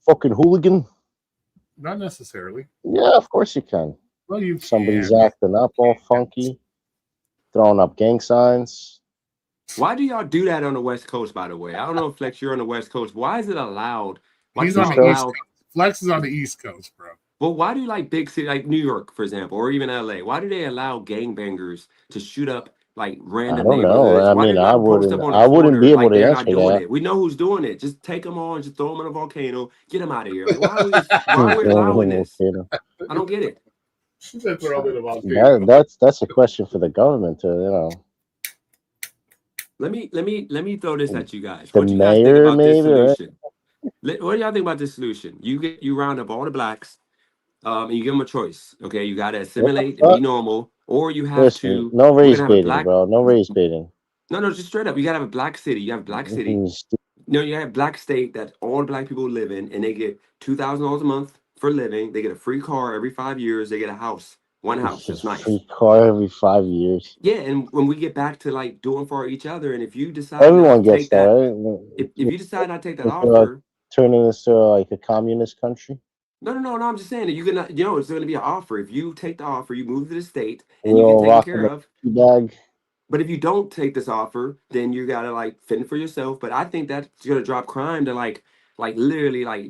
Speaker 6: Fucking hooligan.
Speaker 1: Not necessarily.
Speaker 6: Yeah, of course you can.
Speaker 1: Well, you
Speaker 6: Somebody's
Speaker 1: can.
Speaker 6: acting up all funky, throwing up gang signs.
Speaker 5: Why do y'all do that on the West Coast, by the way? I don't know if Flex, you're on the West Coast. Why is it allowed? Why
Speaker 1: He's
Speaker 5: do
Speaker 1: on
Speaker 5: y'all
Speaker 1: the East
Speaker 5: allow?
Speaker 1: Coast. Flex is on the East Coast, bro.
Speaker 5: Well, why do like big city like New York, for example, or even LA? Why do they allow gangbangers to shoot up like
Speaker 6: I
Speaker 5: random
Speaker 6: don't know.
Speaker 5: neighborhoods?
Speaker 6: I
Speaker 5: Why do
Speaker 6: mean,
Speaker 5: they let them post up on a
Speaker 6: I wouldn't
Speaker 5: corner
Speaker 6: be able
Speaker 5: like
Speaker 6: to
Speaker 5: they're not
Speaker 6: answer
Speaker 5: doing
Speaker 6: that.
Speaker 5: it? We know who's doing it. Just take them on, just throw them in a volcano, get them out of here. Like, why are we allowing this? I don't get it.
Speaker 6: That's a question for the government to,
Speaker 5: Let me throw this at you guys.
Speaker 6: the
Speaker 5: What do you guys think
Speaker 6: mayor
Speaker 5: about this
Speaker 6: maybe, right?
Speaker 5: solution? What do y'all think about this solution? You round up all the blacks, and you give them a choice. Okay, you got to
Speaker 6: What the
Speaker 5: assimilate and be
Speaker 6: fuck?
Speaker 5: normal, or you have
Speaker 6: Listen,
Speaker 5: to.
Speaker 6: no
Speaker 5: We're
Speaker 6: race
Speaker 5: gonna have a
Speaker 6: baiting,
Speaker 5: black.
Speaker 6: bro. No race baiting.
Speaker 5: No, just straight up. You gotta have a black city. You have a black city. No, you have a black state that all black people live in, and they get $2,000 a month for living. They get a free car every 5 years. They get a house, one house. It's nice.
Speaker 6: Free car every 5 years.
Speaker 5: Yeah, and when we get back to like doing for each other, and if you decide
Speaker 6: Everyone
Speaker 5: not to
Speaker 6: gets
Speaker 5: take
Speaker 6: that,
Speaker 5: that,
Speaker 6: right?
Speaker 5: if you decide not to take that
Speaker 6: It's
Speaker 5: offer,
Speaker 6: turning this to like a communist country.
Speaker 5: no. I'm just saying that you can, it's going to be an offer. If you take the offer, you move to the state, and
Speaker 6: We're
Speaker 5: you get
Speaker 6: all
Speaker 5: taken
Speaker 6: rocking
Speaker 5: care
Speaker 6: the
Speaker 5: of.
Speaker 6: bag.
Speaker 5: But if you don't take this offer, then you gotta like fend for yourself. But I think that's gonna drop crime to like literally like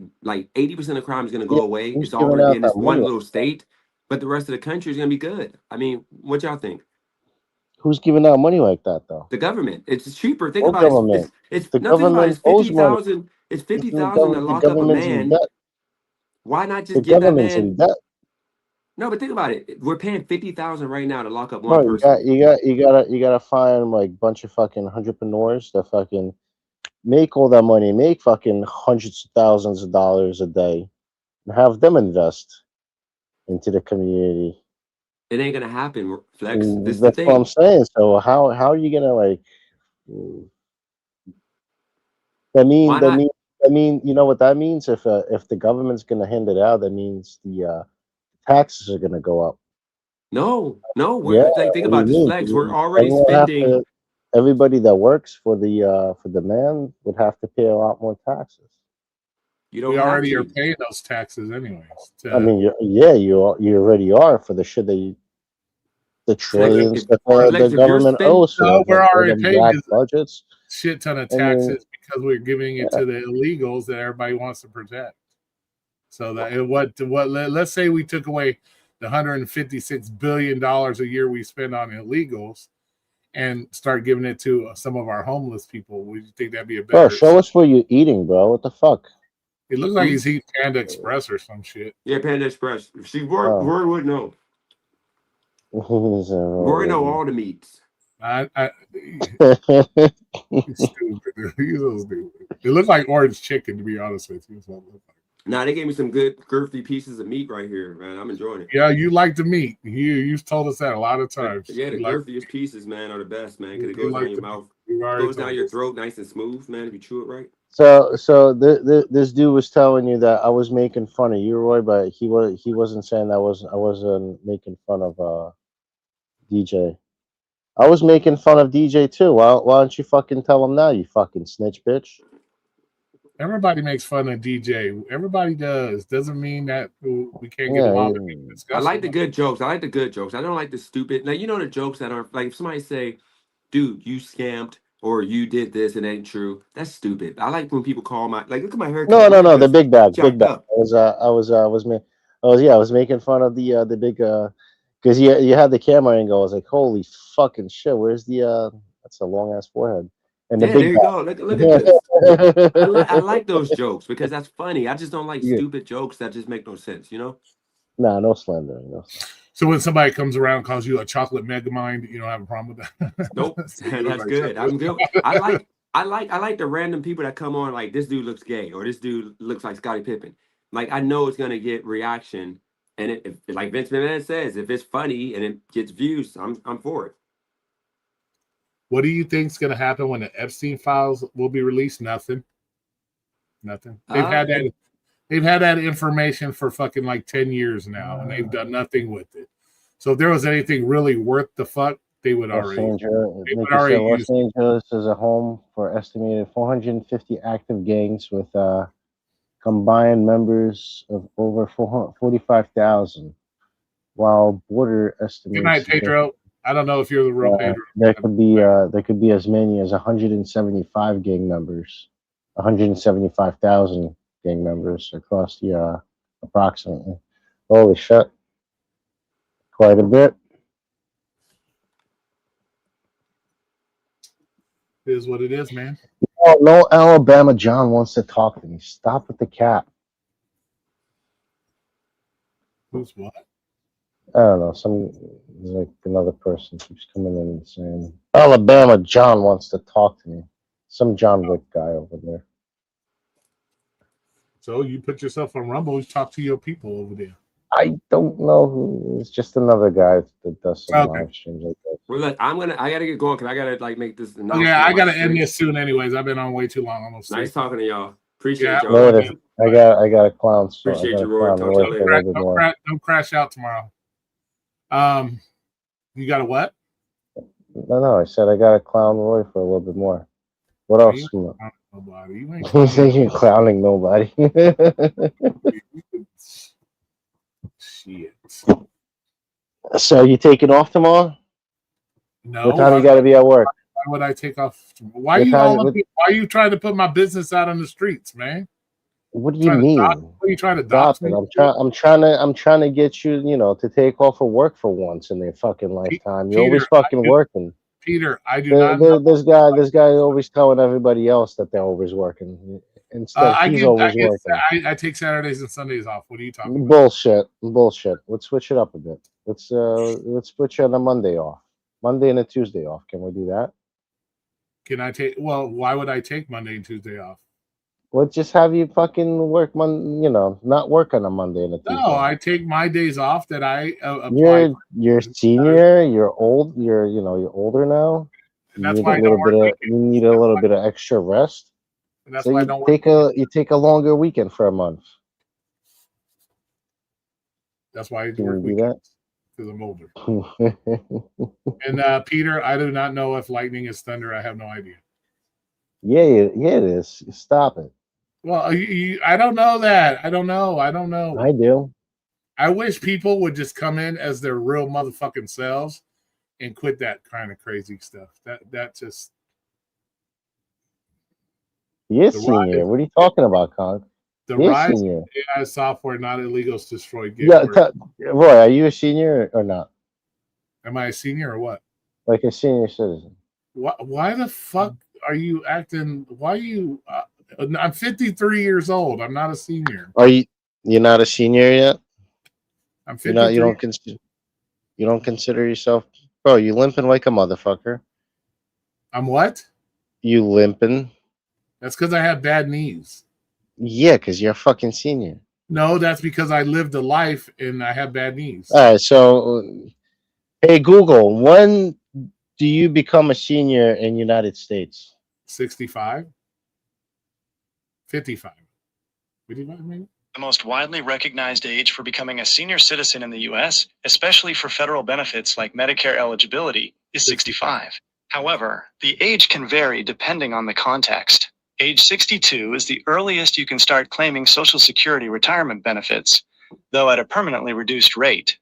Speaker 5: 80% of crime is gonna go
Speaker 6: Yeah,
Speaker 5: away.
Speaker 6: who's
Speaker 5: It's all
Speaker 6: giving
Speaker 5: gonna be
Speaker 6: out
Speaker 5: in
Speaker 6: that
Speaker 5: this one
Speaker 6: money?
Speaker 5: little state, but the rest of the country is gonna be good. I mean, what y'all think?
Speaker 6: Who's giving out money like that, though?
Speaker 5: The government. It's cheaper. Think
Speaker 6: What
Speaker 5: about it.
Speaker 6: government?
Speaker 5: It's
Speaker 6: The
Speaker 5: no, think about it.
Speaker 6: government
Speaker 5: It's
Speaker 6: owes money.
Speaker 5: 50,000. It's
Speaker 6: Isn't
Speaker 5: 50,000 to
Speaker 6: the
Speaker 5: lock up a
Speaker 6: government's in
Speaker 5: man.
Speaker 6: debt?
Speaker 5: Why not
Speaker 6: The
Speaker 5: just give that
Speaker 6: government's in
Speaker 5: man?
Speaker 6: debt.
Speaker 5: No, but think about it. We're paying 50,000 right now to lock up one
Speaker 6: Bro,
Speaker 5: person.
Speaker 6: you gotta find like bunch of fucking entrepreneurs that fucking make all that money, make fucking hundreds of thousands of dollars a day, and have them invest into the community.
Speaker 5: It ain't gonna happen, Flex. This is the
Speaker 6: That's what I'm
Speaker 5: thing.
Speaker 6: saying. So how are you gonna like?
Speaker 5: Why not?
Speaker 6: I mean, you know what that means? If the government's gonna hand it out, that means the taxes are gonna go up.
Speaker 5: No.
Speaker 6: Yeah,
Speaker 5: We're like, think
Speaker 6: what do you
Speaker 5: about this,
Speaker 6: mean?
Speaker 5: Flex. We're already spending.
Speaker 6: Everybody that works for the man would have to pay a lot more taxes.
Speaker 5: You don't
Speaker 1: We
Speaker 5: have
Speaker 1: already are
Speaker 5: to.
Speaker 1: paying those taxes anyways.
Speaker 6: I mean, you already are for the shit the
Speaker 5: Flex,
Speaker 6: trillions
Speaker 5: if,
Speaker 6: that
Speaker 5: Flex,
Speaker 6: the
Speaker 5: if you're
Speaker 6: government
Speaker 5: spending,
Speaker 6: owes to
Speaker 1: No,
Speaker 6: them,
Speaker 1: we're
Speaker 6: like all
Speaker 1: already
Speaker 6: them
Speaker 1: paying
Speaker 6: black
Speaker 1: a
Speaker 6: budgets.
Speaker 1: shit ton of
Speaker 6: I mean,
Speaker 1: taxes because we're giving it to the illegals that everybody wants to protect. So that let's say we took away the $156 billion a year we spend on illegals and start giving it to some of our homeless people. Would you think that'd be a better?
Speaker 6: Bro, show us what you're eating, bro. What the fuck?
Speaker 1: It looks like he's eating Panda Express or some shit.
Speaker 5: yeah, Panda Express. See, Roy would know. Roy know all the meats.
Speaker 1: He's stupid. He's so stupid. It looked like orange chicken, to be honest with you.
Speaker 5: Nah, they gave me some good girthy pieces of meat right here, man. I'm enjoying it.
Speaker 1: Yeah, you like the meat. You've told us that a lot of times.
Speaker 5: Yeah, the girthiest pieces, man, are the best, man, because it goes down your mouth. Goes down your throat nice and smooth, man, if you chew it right.
Speaker 6: This dude was telling you that I was making fun of you, Roy, but he wasn't saying I wasn't making fun of DJ. I was making fun of DJ too. Why don't you fucking tell him now, you fucking snitch bitch?
Speaker 1: Everybody makes fun of DJ. Everybody does. Doesn't mean that we can't get
Speaker 6: Yeah,
Speaker 1: along and be
Speaker 5: I like the
Speaker 1: discussing.
Speaker 5: good jokes. I like the good jokes. I don't like the stupid. Like, you know, the jokes that aren't like if somebody say, "Dude, you scammed," or "You did this, it ain't true." That's stupid. I like when people call my like, "Look at my haircut. My
Speaker 6: no, the
Speaker 5: haircut's
Speaker 6: big bag, big
Speaker 5: jacked
Speaker 6: bag.
Speaker 5: up."
Speaker 6: I was making fun of the big because you had the camera angle. I was like, holy fucking shit, where's the that's a long ass forehead and the
Speaker 5: Yeah, there
Speaker 6: big
Speaker 5: you go. Look at this. I
Speaker 6: bag.
Speaker 5: like those jokes because that's funny. I just don't like
Speaker 6: Yeah.
Speaker 5: stupid jokes that just make no sense. You know?
Speaker 6: Nah, no slandering, no.
Speaker 1: So when somebody comes around and calls you a chocolate mega mind, you don't have a problem with that.
Speaker 5: Nope.
Speaker 1: So you look
Speaker 5: That's
Speaker 1: like
Speaker 5: good. I'm
Speaker 1: chocolate.
Speaker 5: good. I like the random people that come on like this dude looks gay or this dude looks like Scottie Pippen. Like I know it's gonna get reaction, and if like Vince McMahon says, if it's funny and it gets views, I'm for it.
Speaker 1: What do you think's going to happen when the Epstein files will be released? Nothing. Nothing. They've had that information for fucking like 10 years now, and they've done nothing with it. So if there was anything really worth the fuck, they would
Speaker 6: Los
Speaker 1: already.
Speaker 6: Angeles,
Speaker 1: They would
Speaker 6: Nikki said
Speaker 1: already
Speaker 6: Los
Speaker 1: use.
Speaker 6: Angeles is a home for estimated 450 active gangs with combined members of over 45,000, while border estimates
Speaker 1: Good night, Pedro. I don't know if you're the real Pedro.
Speaker 6: there could be as many as 175 gang members, 175,000 gang members across the approximately. Holy shit, quite a bit.
Speaker 1: It is what it is, man.
Speaker 6: Oh, no, Alabama John wants to talk to me. Stop with the cat.
Speaker 1: Who's what?
Speaker 6: I don't know. Like another person keeps coming in and saying, Alabama John wants to talk to me. Some John Wick guy over there.
Speaker 1: So you put yourself on Rumble, you talk to your people over there.
Speaker 6: I don't know who. It's just another guy that does some live streams like that.
Speaker 5: Well, look, I gotta get going because I gotta like make this announcement.
Speaker 1: Yeah, I
Speaker 5: on my
Speaker 1: gotta end
Speaker 5: stream.
Speaker 1: this soon, anyways. I've been on way too long, almost.
Speaker 5: Nice
Speaker 1: 6.
Speaker 5: talking to y'all. Appreciate
Speaker 1: Yeah,
Speaker 5: y'all.
Speaker 6: Later. I got a clown. So I
Speaker 5: Appreciate
Speaker 6: got
Speaker 5: you,
Speaker 6: a
Speaker 5: Roy.
Speaker 6: clown
Speaker 5: Talk to you
Speaker 6: Roy
Speaker 5: later.
Speaker 6: for a little bit more.
Speaker 1: Don't crash out tomorrow. You got a what?
Speaker 6: No, I said I got a clown Roy for a little bit more. What else?
Speaker 1: You ain't clowning nobody. You ain't
Speaker 6: You think you're clowning nobody?
Speaker 1: Shit.
Speaker 6: So you taking off tomorrow?
Speaker 1: No.
Speaker 6: What time you got to be at work?
Speaker 1: Why would I take off? Why are you trying to put my business out on the streets, man?
Speaker 6: What do you mean?
Speaker 1: What are you trying to dox me?
Speaker 6: I'm trying to get you, to take off of work for once in your fucking lifetime. You're always fucking working.
Speaker 1: Peter, I do not know.
Speaker 6: This guy always telling everybody else that they're always working. Instead, he's always working.
Speaker 1: I take Saturdays and Sundays off. What are you talking about?
Speaker 6: Bullshit. Let's switch it up a bit. Let's switch on a Monday off. Monday and a Tuesday off. Can we do that?
Speaker 1: Can I take? Well, why would I take Monday and Tuesday off?
Speaker 6: Let's just have you fucking work not work on a Monday and a Tuesday.
Speaker 1: No, I take my days off that I apply.
Speaker 6: You're senior. You're old. You're older now.
Speaker 1: And that's why I don't work.
Speaker 6: You need a little bit of extra rest.
Speaker 1: And that's
Speaker 6: So
Speaker 1: why I don't work.
Speaker 6: You take a longer weekend for a month.
Speaker 1: That's why I
Speaker 6: Can
Speaker 1: work
Speaker 6: you do that?
Speaker 1: because I'm older. And Peter, I do not know if lightning is thunder. I have no idea.
Speaker 6: Yeah, it is. Stop it.
Speaker 1: Well, I don't know that. I don't know.
Speaker 6: I do.
Speaker 1: I wish people would just come in as their real motherfucking selves and quit that kind of crazy stuff. That just.
Speaker 6: Yes, senior. What are you talking about, Con?
Speaker 1: The rise of AI software, not illegals, destroyed.
Speaker 6: Yeah, Roy, are you a senior or not?
Speaker 1: Am I a senior or what?
Speaker 6: Like a senior citizen.
Speaker 1: Why the fuck are you acting? Why are you? I'm 53 years old. I'm not a senior.
Speaker 6: You're not a senior yet?
Speaker 1: I'm 53.
Speaker 6: You don't consider yourself, bro? You limping like a motherfucker.
Speaker 1: I'm what?
Speaker 6: You limping?
Speaker 1: That's because I have bad knees.
Speaker 6: Yeah, because you're a fucking senior.
Speaker 1: No, that's because I lived a life and I have bad knees.
Speaker 6: All right, so hey Google, when do you become a senior in United States?
Speaker 1: 65. 55. 55 maybe?
Speaker 7: The most widely recognized age for becoming a senior citizen in the U.S., especially for federal benefits like Medicare eligibility, is 65. However, the age can vary depending on the context. Age 62 is the earliest you can start claiming Social Security retirement benefits, though at a permanently reduced rate.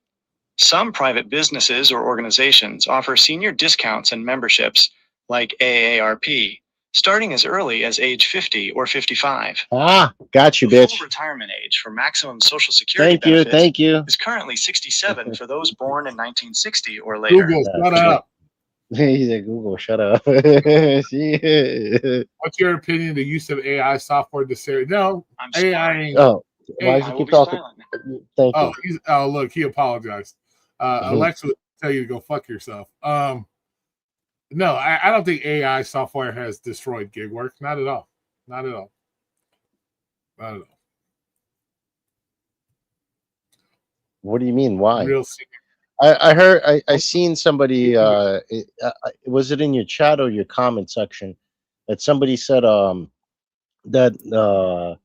Speaker 7: Some private businesses or organizations offer senior discounts and memberships, like AARP, starting as early as age 50 or 55.
Speaker 6: Ah, got you,
Speaker 7: The
Speaker 6: bitch.
Speaker 7: full retirement age for maximum Social Security
Speaker 6: Thank you.
Speaker 7: is currently 67 for those born in 1960 or later.
Speaker 1: Google,
Speaker 6: Yeah,
Speaker 1: shut
Speaker 6: shit.
Speaker 1: up.
Speaker 6: He's like, Google, shut up. Yeah.
Speaker 1: What's your opinion of the use of AI software to say no?
Speaker 7: I'm
Speaker 1: AI
Speaker 7: sorry.
Speaker 1: ain't.
Speaker 6: Oh, why does
Speaker 7: I
Speaker 6: he
Speaker 7: will
Speaker 6: keep
Speaker 7: be
Speaker 6: talking?
Speaker 7: silent.
Speaker 6: Thank
Speaker 1: Oh,
Speaker 6: you.
Speaker 1: look, he apologized. Alexa would tell you to go fuck yourself. No, I don't think AI software has destroyed gig work. Not at all. Not at all. Not at all.
Speaker 6: What do you mean? Why?
Speaker 1: Real senior.
Speaker 6: I heard, I seen somebody, was it in your chat or your comment section that somebody said, that,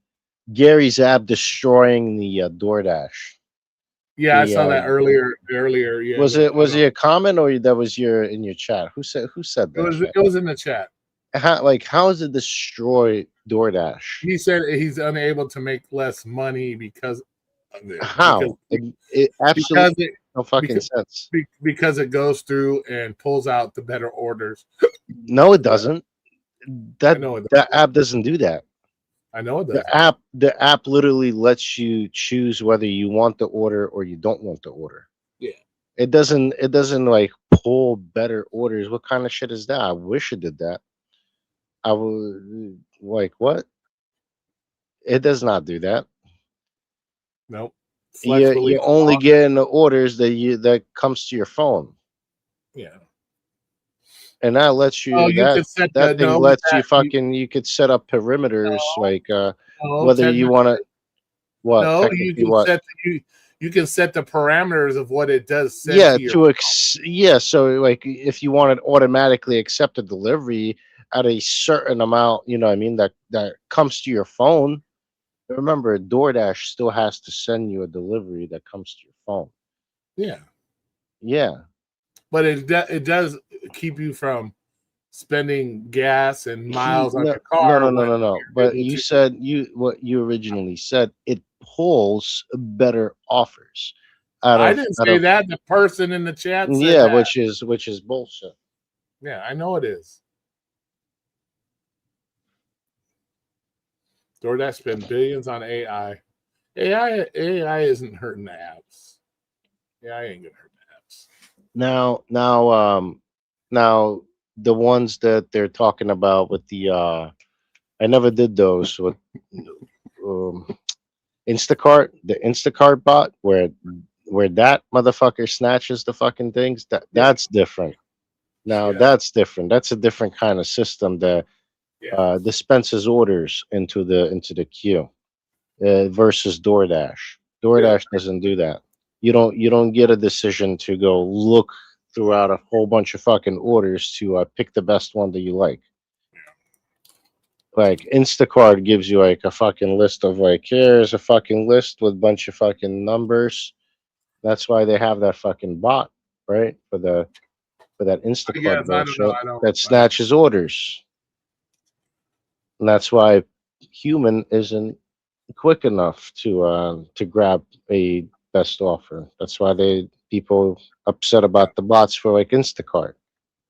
Speaker 6: Gary's app destroying the DoorDash.
Speaker 1: Yeah, I
Speaker 6: The,
Speaker 1: saw that earlier. Yeah,
Speaker 6: was it a comment or that was in your chat? Who said that?
Speaker 1: it was in the chat.
Speaker 6: How does it destroy DoorDash?
Speaker 1: He said he's unable to make less money because of it.
Speaker 6: How? It absolutely no fucking sense.
Speaker 1: Because it goes through and pulls out the better orders.
Speaker 6: No, it doesn't. That app doesn't do that.
Speaker 1: I know it does.
Speaker 6: The app literally lets you choose whether you want the order or you don't want the order.
Speaker 1: Yeah.
Speaker 6: It doesn't like pull better orders. What kind of shit is that? I wish it did that. I would like what? It does not do that.
Speaker 1: Nope.
Speaker 6: You're only getting the orders that comes to your phone.
Speaker 1: Yeah.
Speaker 6: And that lets you you could set up perimeters whether you want to
Speaker 1: you can set the parameters of what it does send
Speaker 6: so like if you want to automatically accept a delivery at a certain amount, you know what I mean, that comes to your phone. Remember, DoorDash still has to send you a delivery that comes to your phone. Yeah.
Speaker 1: But it does keep you from spending gas and miles on your car.
Speaker 6: No. But what you originally said, it pulls better offers.
Speaker 1: I didn't say that. The person in the chat said
Speaker 6: that. which is bullshit.
Speaker 1: Yeah, I know it is. DoorDash spent billions on AI. AI isn't hurting the apps. AI ain't gonna hurt the apps.
Speaker 6: Now the ones that they're talking about with the I never did those with Instacart, the Instacart bot where that motherfucker snatches the fucking things. That's different. That's different. That's a different kind of system that dispenses orders into the queue versus DoorDash. DoorDash doesn't do that. You don't get a decision to go look throughout a whole bunch of fucking orders to pick the best one that you like. Like Instacart gives you like a fucking list of like, here's a fucking list with a bunch of fucking numbers. That's why they have that fucking bot, right? For that Instacart bullshit that snatches orders. And that's why human isn't quick enough to grab a best offer. That's why people upset about the bots for like Instacart.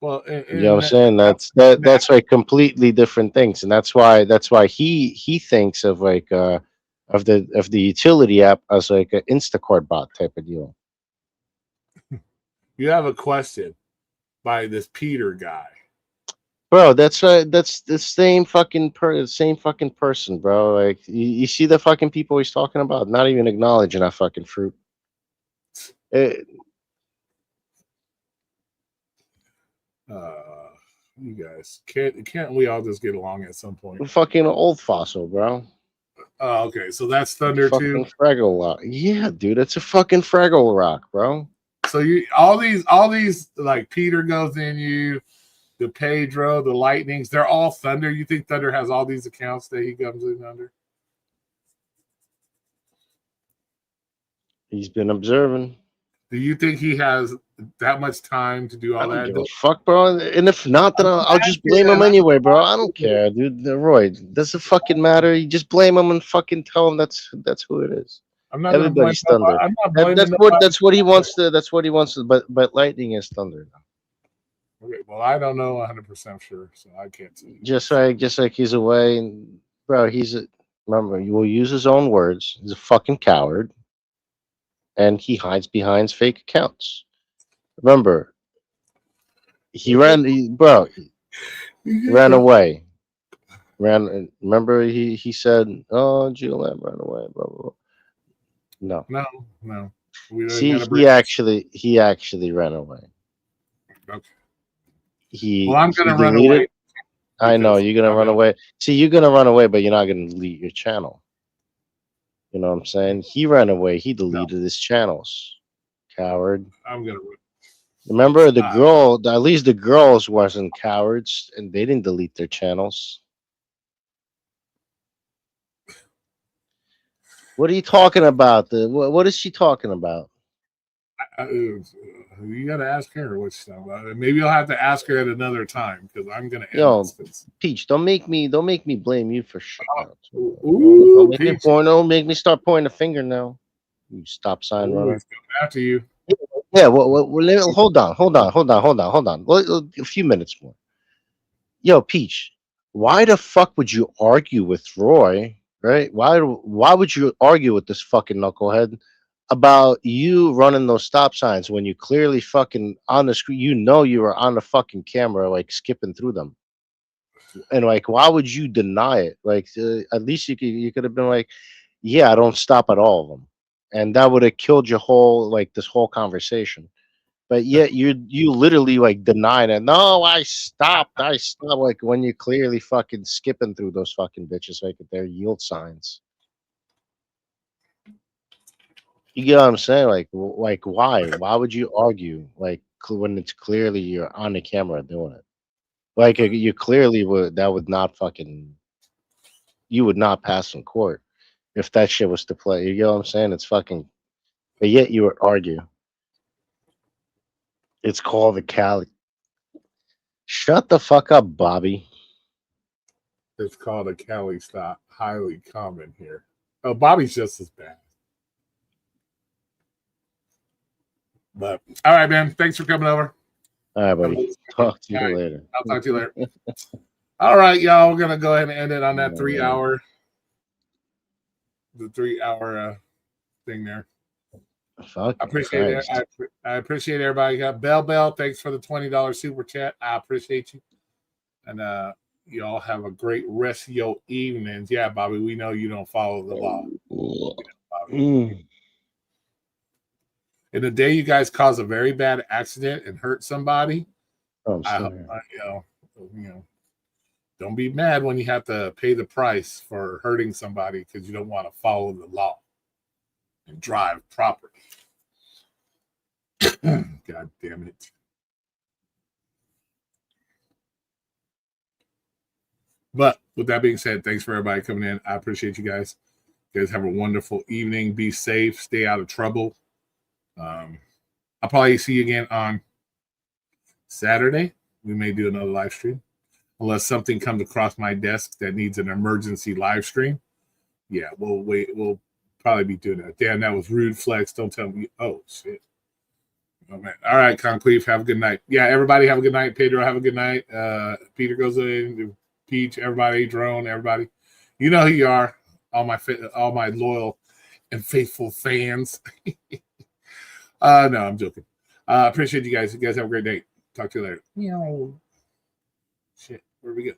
Speaker 1: Well,
Speaker 6: you know what I'm saying? That's like completely different things, and that's why he thinks of like of the utility app as like an Instacart bot type of deal.
Speaker 1: You have a question by this Peter guy.
Speaker 6: Bro, that's right. That's the same fucking person, bro. Like you see the fucking people he's talking about, not even acknowledging that fucking fruit.
Speaker 1: You guys can't we all just get along at some point?
Speaker 6: Fucking old fossil, bro.
Speaker 1: Oh, okay. So that's Thunder
Speaker 6: fucking
Speaker 1: too.
Speaker 6: Fraggle Rock. Yeah, dude, it's a fucking Fraggle Rock, bro.
Speaker 1: So all these like Peter goes in you, the Pedro, the Lightnings, they're all Thunder. You think Thunder has all these accounts that he comes in under?
Speaker 6: He's been observing.
Speaker 1: Do you think he has that much time to do
Speaker 6: I
Speaker 1: all
Speaker 6: don't
Speaker 1: that?
Speaker 6: give a fuck, bro. And if not, then I'll just blame him anyway, bro. I don't care, dude. Roy, doesn't fucking matter. You just blame him and fucking tell him that's who it is.
Speaker 1: I'm not gonna blame
Speaker 6: Everybody's Thunder.
Speaker 1: nobody. I'm not blaming
Speaker 6: That's
Speaker 1: nobody.
Speaker 6: what he wants to. That's what he wants to. But Lightning is Thunder now.
Speaker 1: Okay, well, I don't know 100% sure, so I can't say.
Speaker 6: Just like he's away, and bro, remember, you will use his own words. He's a fucking coward, and he hides behind fake accounts. Remember, he ran away. Remember, he said, "Oh, Julian ran away." Blah blah blah.
Speaker 1: No.
Speaker 6: See, he actually ran away.
Speaker 1: Okay. Well, I'm gonna run away.
Speaker 6: I know you're gonna run away. See, you're gonna run away, but you're not gonna delete your channel. You know what I'm saying? He ran away. He deleted his channels. Coward.
Speaker 1: I'm gonna run.
Speaker 6: Remember the girl? At least the girls wasn't cowards, and they didn't delete their channels. What are you talking about? What is she talking about?
Speaker 1: You gotta ask her what she's talking about. Maybe I'll have to ask her at another time because I'm gonna.
Speaker 6: Peach, don't make me blame you for shit.
Speaker 1: Ooh,
Speaker 6: don't make me start pointing a finger now. You stop sign runner.
Speaker 1: He's coming after you.
Speaker 6: Yeah. Well, hold on. Well, a few minutes more. Yo, Peach, why the fuck would you argue with Roy? Right? Why would you argue with this fucking knucklehead about you running those stop signs when you clearly fucking on the screen? You know you were on the fucking camera, like skipping through them. And like, why would you deny it? Like, at least you could have been like, yeah, I don't stop at all of them, and that would have killed your whole this whole conversation. But yet you literally like denying it. No, I stopped. Like when you're clearly fucking skipping through those fucking bitches like at their yield signs. You get what I'm saying? Like why? Why would you argue when it's clearly you're on the camera doing it? Like you clearly would not fucking. You would not pass in court if that shit was to play. You get what I'm saying? It's fucking. But yet you would argue. It's called the Cali. Shut the fuck up, Bobby.
Speaker 1: It's called a Cali stop. Highly common here. Oh, Bobby's just as bad. But all right, man. Thanks for coming over.
Speaker 6: All right, buddy. Talk to you later.
Speaker 1: I'll talk to you later. All right, y'all. We're gonna go ahead and end it on that 3 hour. The 3 hour thing there.
Speaker 6: Fuck,
Speaker 1: I appreciate it. I appreciate everybody. Got Bell. Thanks for the $20 super chat. I appreciate you. And you all have a great rest of your evenings. Yeah, Bobby, we know you don't follow the law. And the day you guys cause a very bad accident and hurt somebody, don't be mad when you have to pay the price for hurting somebody because you don't want to follow the law and drive properly. God damn it. But with that being said, thanks for everybody coming in. I appreciate you guys. You guys have a wonderful evening. Be safe. Stay out of trouble. I'll probably see you again on Saturday. We may do another live stream. Unless something comes across my desk that needs an emergency live stream. Yeah, we'll wait. We'll probably be doing that. Damn, that was rude flex. Don't tell me. Oh, shit. Oh, man. All right, Conclave. Have a good night. Yeah, everybody have a good night. Pedro, have a good night. Peter goes in. Peach, everybody. Drone, everybody. You know who you are. All my loyal and faithful fans. No, I'm joking. Appreciate you guys. You guys have a great day. Talk to you later. Meow. Shit, where we go?